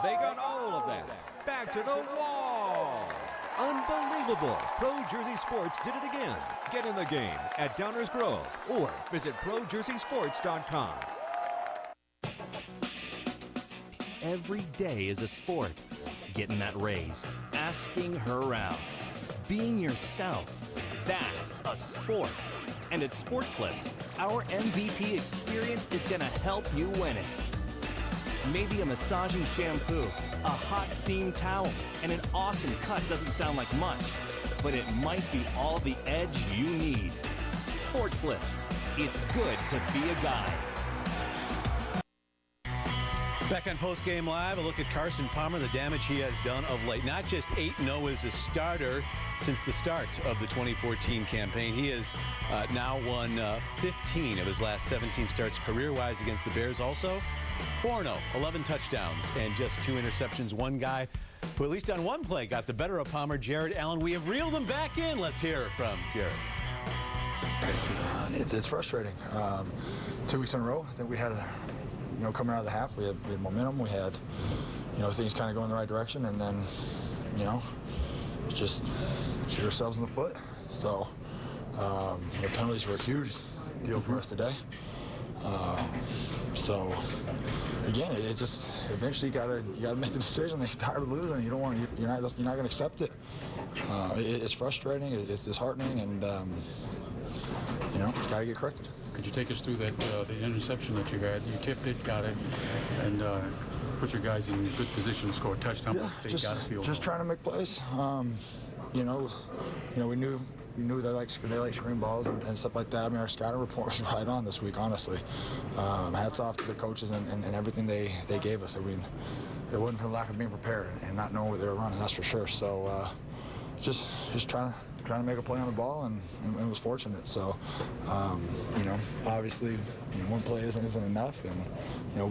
[SPEAKER 1] They got all of that. Back to the wall. Unbelievable. Pro Jersey Sports did it again. Get in the game at Downers Grove or visit ProJerseySports.com.
[SPEAKER 5] Every day is a sport. Getting that raise, asking her out, being yourself. That's a sport. And at Sport Clips, our MVP experience is going to help you win it. Maybe a massaging shampoo, a hot steam towel, and an awesome cut doesn't sound like much, but it might be all the edge you need. Sport Clips. It's good to be a guy.
[SPEAKER 23] Back on Post Game Live, a look at Carson Palmer, the damage he has done of late. Not just 8-0 as a starter since the start of the 2014 campaign. He has now won 15 of his last 17 starts career-wise against the Bears. Also 4-0, 11 touchdowns, and just 2 interceptions. One guy who, at least on one play, got the better of Palmer, Jared Allen. We have reeled him back in. Let's hear from Jared.
[SPEAKER 13] It's frustrating. 2 weeks in a row, I think we had coming out of the half, we had momentum. We had, things kind of going in the right direction, and then, just shoot ourselves in the foot. So, penalties were a huge deal for us today. So, again, it just eventually you gotta make the decision. You're tired of losing. You don't want to. You're not going to accept it. It's frustrating. It's disheartening, and it's got to get corrected.
[SPEAKER 21] Could you take us through that the interception that you had? You tipped it, got it, and put your guys in good position to score a touchdown.
[SPEAKER 13] Yeah,
[SPEAKER 21] They got a field
[SPEAKER 13] just
[SPEAKER 21] goal.
[SPEAKER 13] trying to make plays. We knew they like screen balls and stuff like that. I mean, our scouting report was right on this week, honestly. Hats off to the coaches and everything they gave us. I mean, it wasn't for the lack of being prepared and not knowing what they were running, that's for sure. So just trying to make a play on the ball and was fortunate. So, obviously, one play isn't enough, and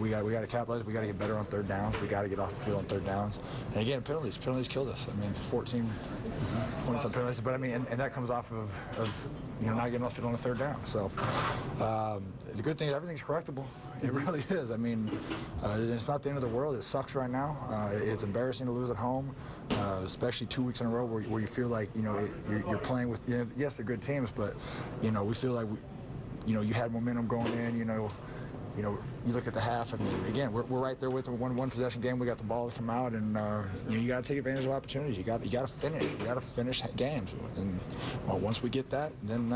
[SPEAKER 13] we got to capitalize. We got to get better on third downs. We got to get off the field on third downs. And again, penalties killed us. I mean, 14 points on penalties, but I mean, and that comes off of not getting off the field on the third down. So, the good thing is everything's correctable. It really is. I mean, it's not the end of the world. It sucks right now. It's embarrassing to lose at home, especially 2 weeks in a row where you feel like you're playing with. Yes, they're good teams, but we feel like you had momentum going in. You look at the half. I mean, again, we're right there with a one possession game. We got the ball to come out, and you got to take advantage of opportunities. You got to finish. You got to finish games, and once we get that, then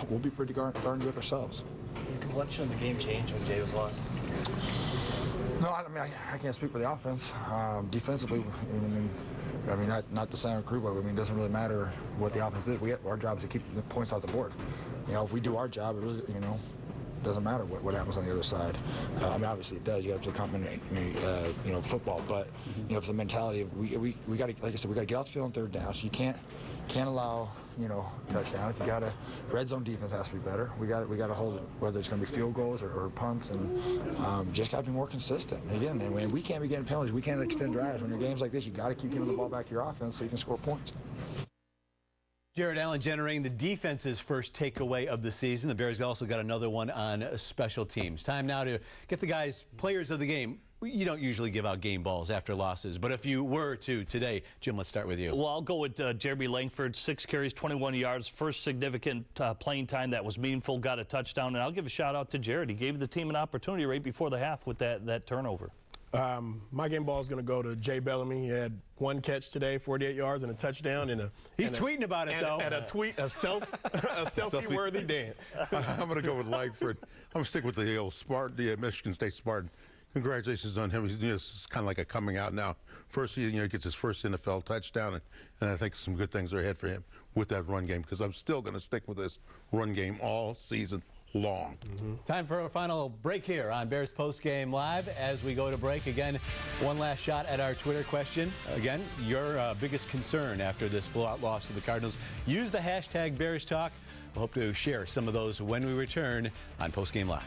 [SPEAKER 13] we'll be pretty darn good ourselves.
[SPEAKER 27] Your complexion of the game changed when Jay was lost?
[SPEAKER 13] No, I mean, I can't speak for the offense. Defensively, not the center group, but I mean, it doesn't really matter what the offense is. Our job is to keep the points off the board. If we do our job, it really, doesn't matter what happens on the other side. I mean, obviously it does. You have to compliment, football, but it's the mentality of we got to, like I said, we got to get off the field on third down. So you can't allow touchdowns. You got to red zone defense has to be better. We got to hold it, whether it's going to be field goals or punts, and just got to be more consistent. And again, man, we can't be getting penalties. We can't extend drives. When you're games like this, you got to keep giving the ball back to your offense so you can score points.
[SPEAKER 23] Jared Allen generating the defense's first takeaway of the season. The Bears also got another one on special teams. Time now to get the guys players of the game. You don't usually give out game balls after losses, but if you were to today, Jim, let's start with you.
[SPEAKER 10] Well, I'll go with Jeremy Langford, 6 carries, 21 yards, first significant playing time that was meaningful, got a touchdown, and I'll give a shout out to Jared. He gave the team an opportunity right before the half with that turnover.
[SPEAKER 30] My game ball is going to go to Jay Bellamy. He had 1 catch today, 48 yards, and a touchdown.
[SPEAKER 23] He's tweeting about it, though.
[SPEAKER 30] And a selfie-worthy dance.
[SPEAKER 14] I'm going to go with Langford. I'm going to stick with the old Spartan, the Michigan State Spartan. congratulations on him. It's kind of like a coming out now. First, he gets his first NFL touchdown, and I think some good things are ahead for him with that run game, because I'm still going to stick with this run game all season long.
[SPEAKER 23] Time for a final break here on Bears Post Game Live. As we go to break, again, one last shot at our Twitter question. Again, your biggest concern after this blowout loss to the Cardinals. Use the hashtag Bears Talk. We'll hope to share some of those when we return on Post Game Live.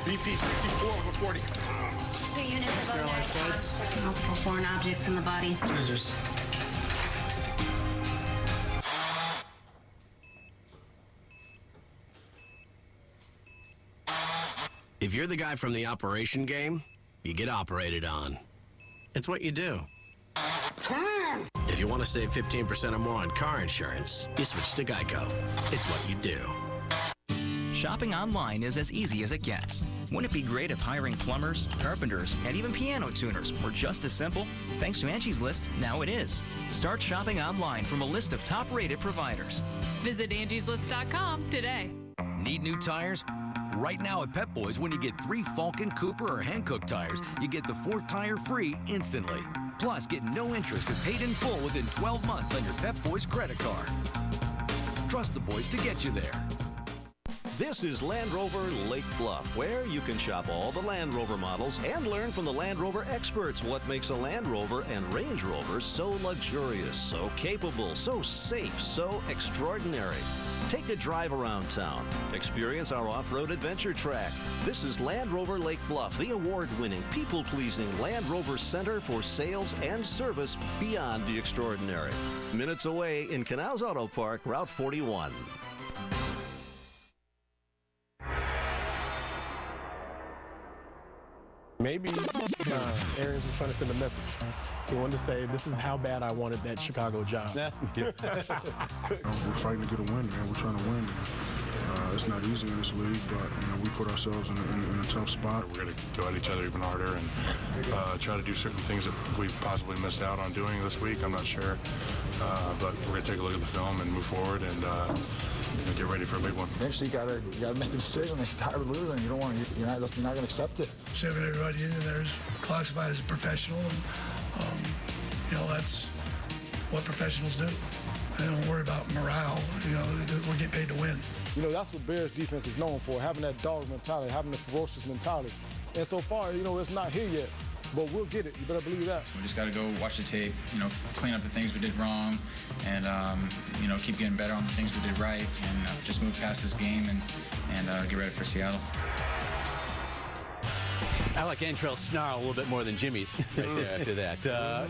[SPEAKER 2] BP 64 over 40.
[SPEAKER 3] 2 units of ONET. Multiple foreign objects in the body.
[SPEAKER 2] Cruisers.
[SPEAKER 4] If you're the guy from the operation game, you get operated on. It's what you do. If you want to save 15% or more on car insurance, you switch to Geico. It's what you do.
[SPEAKER 6] Shopping online is as easy as it gets. Wouldn't it be great if hiring plumbers, carpenters, and even piano tuners were just as simple? Thanks to Angie's List, now it is. Start shopping online from a list of top-rated providers.
[SPEAKER 22] Visit Angie'sList.com today.
[SPEAKER 24] Need new tires? Right now at Pep Boys, when you get 3 Falcon, Cooper, or Hankook tires, you get the 4th tire free instantly. Plus, get no interest and paid in full within 12 months on your Pep Boys credit card. Trust the boys to get you there.
[SPEAKER 25] This is Land Rover Lake Bluff, where you can shop all the Land Rover models and learn from the Land Rover experts what makes a Land Rover and Range Rover so luxurious, so capable, so safe, so extraordinary. Take a drive around town. Experience our off-road adventure track. This is Land Rover Lake Bluff, the award-winning, people-pleasing Land Rover Center for sales and service beyond the extraordinary. Minutes away in Canals Auto Park, Route 41.
[SPEAKER 30] Maybe Arians was trying to send a message. He wanted to say, this is how bad I wanted that Chicago job.
[SPEAKER 26] We're fighting to get a win, man. We're trying to win. It's not easy in this league, but we put ourselves in a tough spot.
[SPEAKER 18] We're going to go at each other even harder and try to do certain things that we possibly missed out on doing this week. I'm not sure, but we're going to take a look at the film and move forward and get ready for a big one.
[SPEAKER 13] Eventually, you gotta make the decision. If you're tired of losing, you don't want to. You're not going to accept it.
[SPEAKER 28] Everybody in there is classified as a professional, and that's what professionals do. They don't worry about morale. We're getting paid to win.
[SPEAKER 30] That's what Bears defense is known for, having that dog mentality, having the ferocious mentality. And so far, it's not here yet, but we'll get it. You better believe that.
[SPEAKER 29] We just got to go watch the tape, clean up the things we did wrong, and, keep getting better on the things we did right, and just move past this game and get ready for Seattle.
[SPEAKER 23] I like Antrell's snarl a little bit more than Jimmy's right there after that.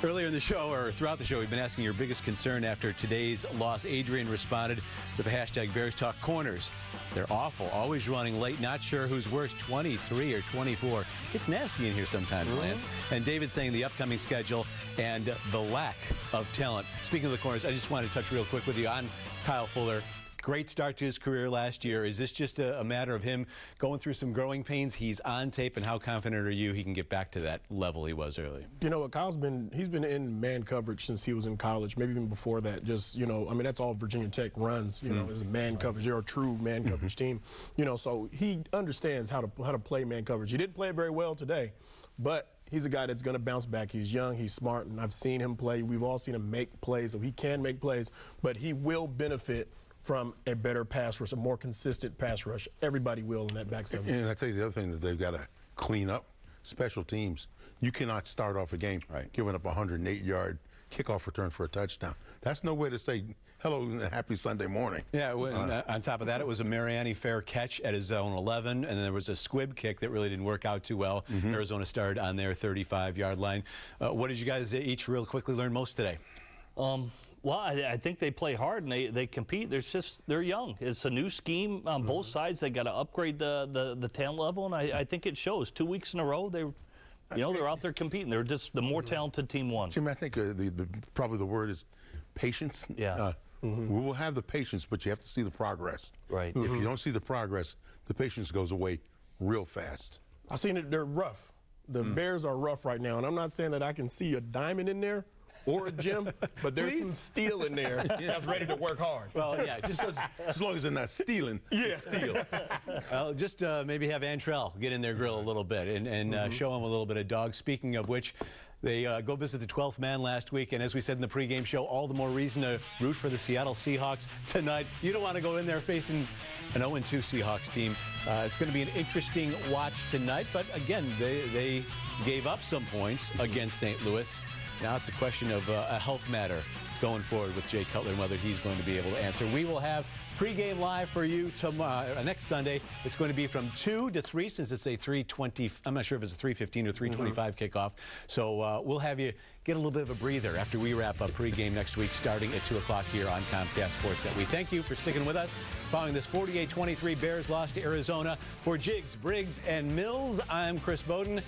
[SPEAKER 23] Earlier in the show, or throughout the show, we've been asking your biggest concern after today's loss. Adrian responded with the hashtag Bears Talk Corners. They're awful, always running late, not sure who's worse, 23 or 24. It's nasty in here sometimes, Lance. And David saying the upcoming schedule and the lack of talent. Speaking of the corners, I just wanted to touch real quick with you on Kyle Fuller. Great start to his career last year. Is this just a matter of him going through some growing pains? He's on tape, and how confident are you he can get back to that level he was earlier?
[SPEAKER 30] Kyle's he's been in man coverage since he was in college, maybe even before that. Just, that's all Virginia Tech runs, is man coverage. They're a true man coverage team. So he understands how to play man coverage. He didn't play it very well today, but he's a guy that's going to bounce back. He's young, he's smart, and I've seen him play. We've all seen him make plays, so he can make plays, but he will benefit from a better pass rush, a more consistent pass rush. Everybody will in that back seven.
[SPEAKER 14] And I tell you the other thing that they've got to clean up, special teams. You cannot start off a game giving up a 108-yard kickoff return for a touchdown. That's no way to say hello and happy Sunday morning.
[SPEAKER 23] Yeah, on top of that, it was a Mariani fair catch at his own 11, and then there was a squib kick that really didn't work out too well. Arizona started on their 35-yard line. What did you guys each real quickly learn most today?
[SPEAKER 10] Well, I think they play hard and they compete. They're young. It's a new scheme on both sides. They got to upgrade the talent level, and I think it shows. 2 weeks in a row, they're out there competing. They're just the more talented team won.
[SPEAKER 14] Jim, I think probably the word is patience.
[SPEAKER 10] Yeah.
[SPEAKER 14] We will have the patience, but you have to see the progress.
[SPEAKER 10] Right.
[SPEAKER 14] If you don't see the progress, the patience goes away real fast.
[SPEAKER 30] I've seen it. They're rough. The Bears are rough right now, and I'm not saying that I can see a diamond in there or a gem, but there's some steel in there that's ready to work hard.
[SPEAKER 23] Well, yeah, just
[SPEAKER 14] as long as they're not stealing.
[SPEAKER 30] Yeah,
[SPEAKER 14] steal.
[SPEAKER 23] Well, just maybe have Antrell get in their grill a little bit and show them a little bit of dog. Speaking of which, they go visit the 12th man last week, and as we said in the pregame show, all the more reason to root for the Seattle Seahawks tonight. You don't want to go in there facing an 0-2 Seahawks team. It's going to be an interesting watch tonight, but again, they gave up some points against St. Louis. Now it's a question of a health matter going forward with Jay Cutler and whether he's going to be able to answer. We will have pregame live for you tomorrow, next Sunday. It's going to be from 2 to 3 since it's a 3:20. I'm not sure if it's a 3:15 or 3:25 kickoff. So we'll have you get a little bit of a breather after we wrap up pregame next week, starting at 2 o'clock here on Comcast Sportsnet. We thank you for sticking with us. Following this 48-23 Bears loss to Arizona, for Jiggs, Briggs, and Mills, I'm Chris Bowden.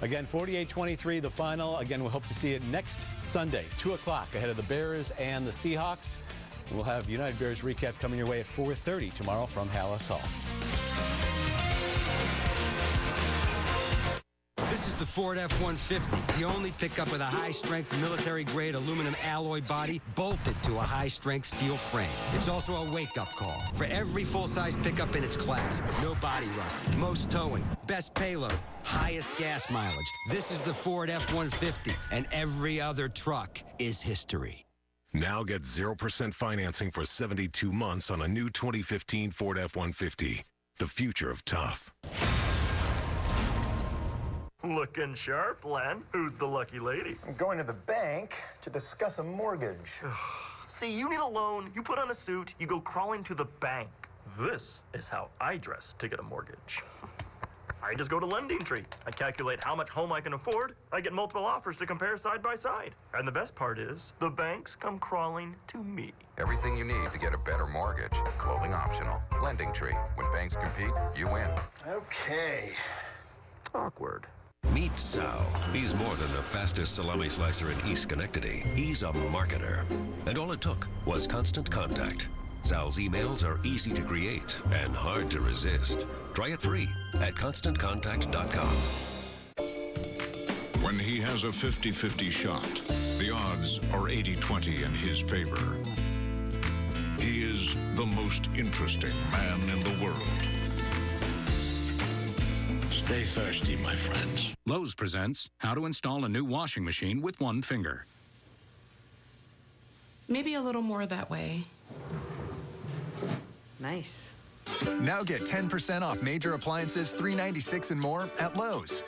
[SPEAKER 23] Again, 48-23, the final. Again, we hope to see it next Sunday, 2 o'clock, ahead of the Bears and the Seahawks. We'll have United Bears recap coming your way at 4:30 tomorrow from Hallis Hall.
[SPEAKER 7] This is the Ford F-150, the only pickup with a high-strength military-grade aluminum alloy body bolted to a high-strength steel frame. It's also a wake-up call for every full-size pickup in its class. No body rust, most towing, best payload, highest gas mileage. This is the Ford F-150, and every other truck is history.
[SPEAKER 8] Now get 0% financing for 72 months on a new 2015 Ford F-150. The future of tough.
[SPEAKER 9] Looking sharp, Len. Who's the lucky lady?
[SPEAKER 11] I'm going to the bank to discuss a mortgage.
[SPEAKER 9] See, you need a loan, you put on a suit, you go crawling to the bank. This is how I dress to get a mortgage. I just go to LendingTree. I calculate how much home I can afford. I get multiple offers to compare side by side. And the best part is, the banks come crawling to me.
[SPEAKER 12] Everything you need to get a better mortgage. Clothing optional. LendingTree. When banks compete, you win.
[SPEAKER 11] Okay.
[SPEAKER 9] Awkward.
[SPEAKER 15] Meet Sal. He's more than the fastest salami slicer in East Schenectady. He's a marketer. And all it took was constant contact. Sal's emails are easy to create and hard to resist. Try it free at ConstantContact.com.
[SPEAKER 16] When he has a 50-50 shot, the odds are 80-20 in his favor. He is the most interesting man in the world.
[SPEAKER 17] Stay thirsty, my friends.
[SPEAKER 19] Lowe's presents how to install a new washing machine with one finger.
[SPEAKER 20] Maybe a little more that way.
[SPEAKER 31] Nice.
[SPEAKER 32] Now get 10% off major appliances, $396 and more at Lowe's.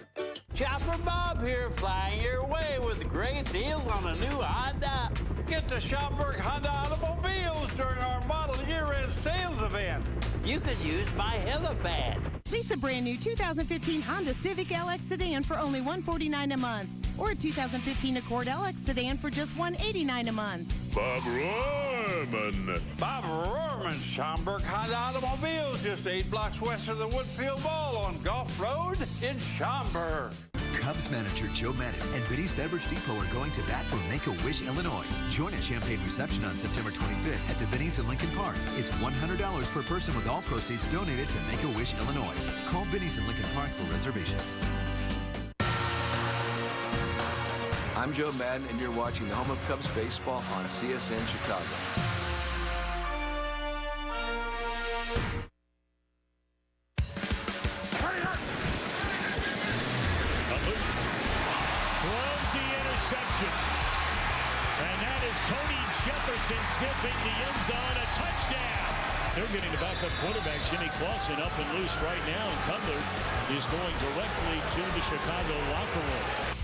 [SPEAKER 33] Chopper Bob here, flying your way with great deals on a new Honda. Get to Schaumburg Honda Automobiles during our model year-end sales event. You could use my helipad.
[SPEAKER 34] Lease a brand new 2015 Honda Civic LX sedan for only $149 a month, or a 2015 Accord LX sedan for just $189 a month.
[SPEAKER 33] Bob Rohrman. Bob Rohrman, Schaumburg Honda Automobiles, just 8 blocks west of the Woodfield Mall on Gulf Road in Schaumburg.
[SPEAKER 35] Cubs manager Joe Madden and Biddy's Beverage Depot are going to bat for Make-A-Wish, Illinois. Join a champagne reception on September 25th at the Binny's in Lincoln Park. It's $100 per person with all proceeds donated to Make-A-Wish, Illinois. Call Binny's in Lincoln Park for reservations.
[SPEAKER 36] I'm Joe Madden, and you're watching the home of Cubs baseball on CSN Chicago.
[SPEAKER 37] Throws the interception. And that is Tony Jefferson sniffing the end zone. A touchdown. They're getting the backup quarterback, Jimmy Clausen, up and loose right now. And Cutler is going directly to the Chicago locker room.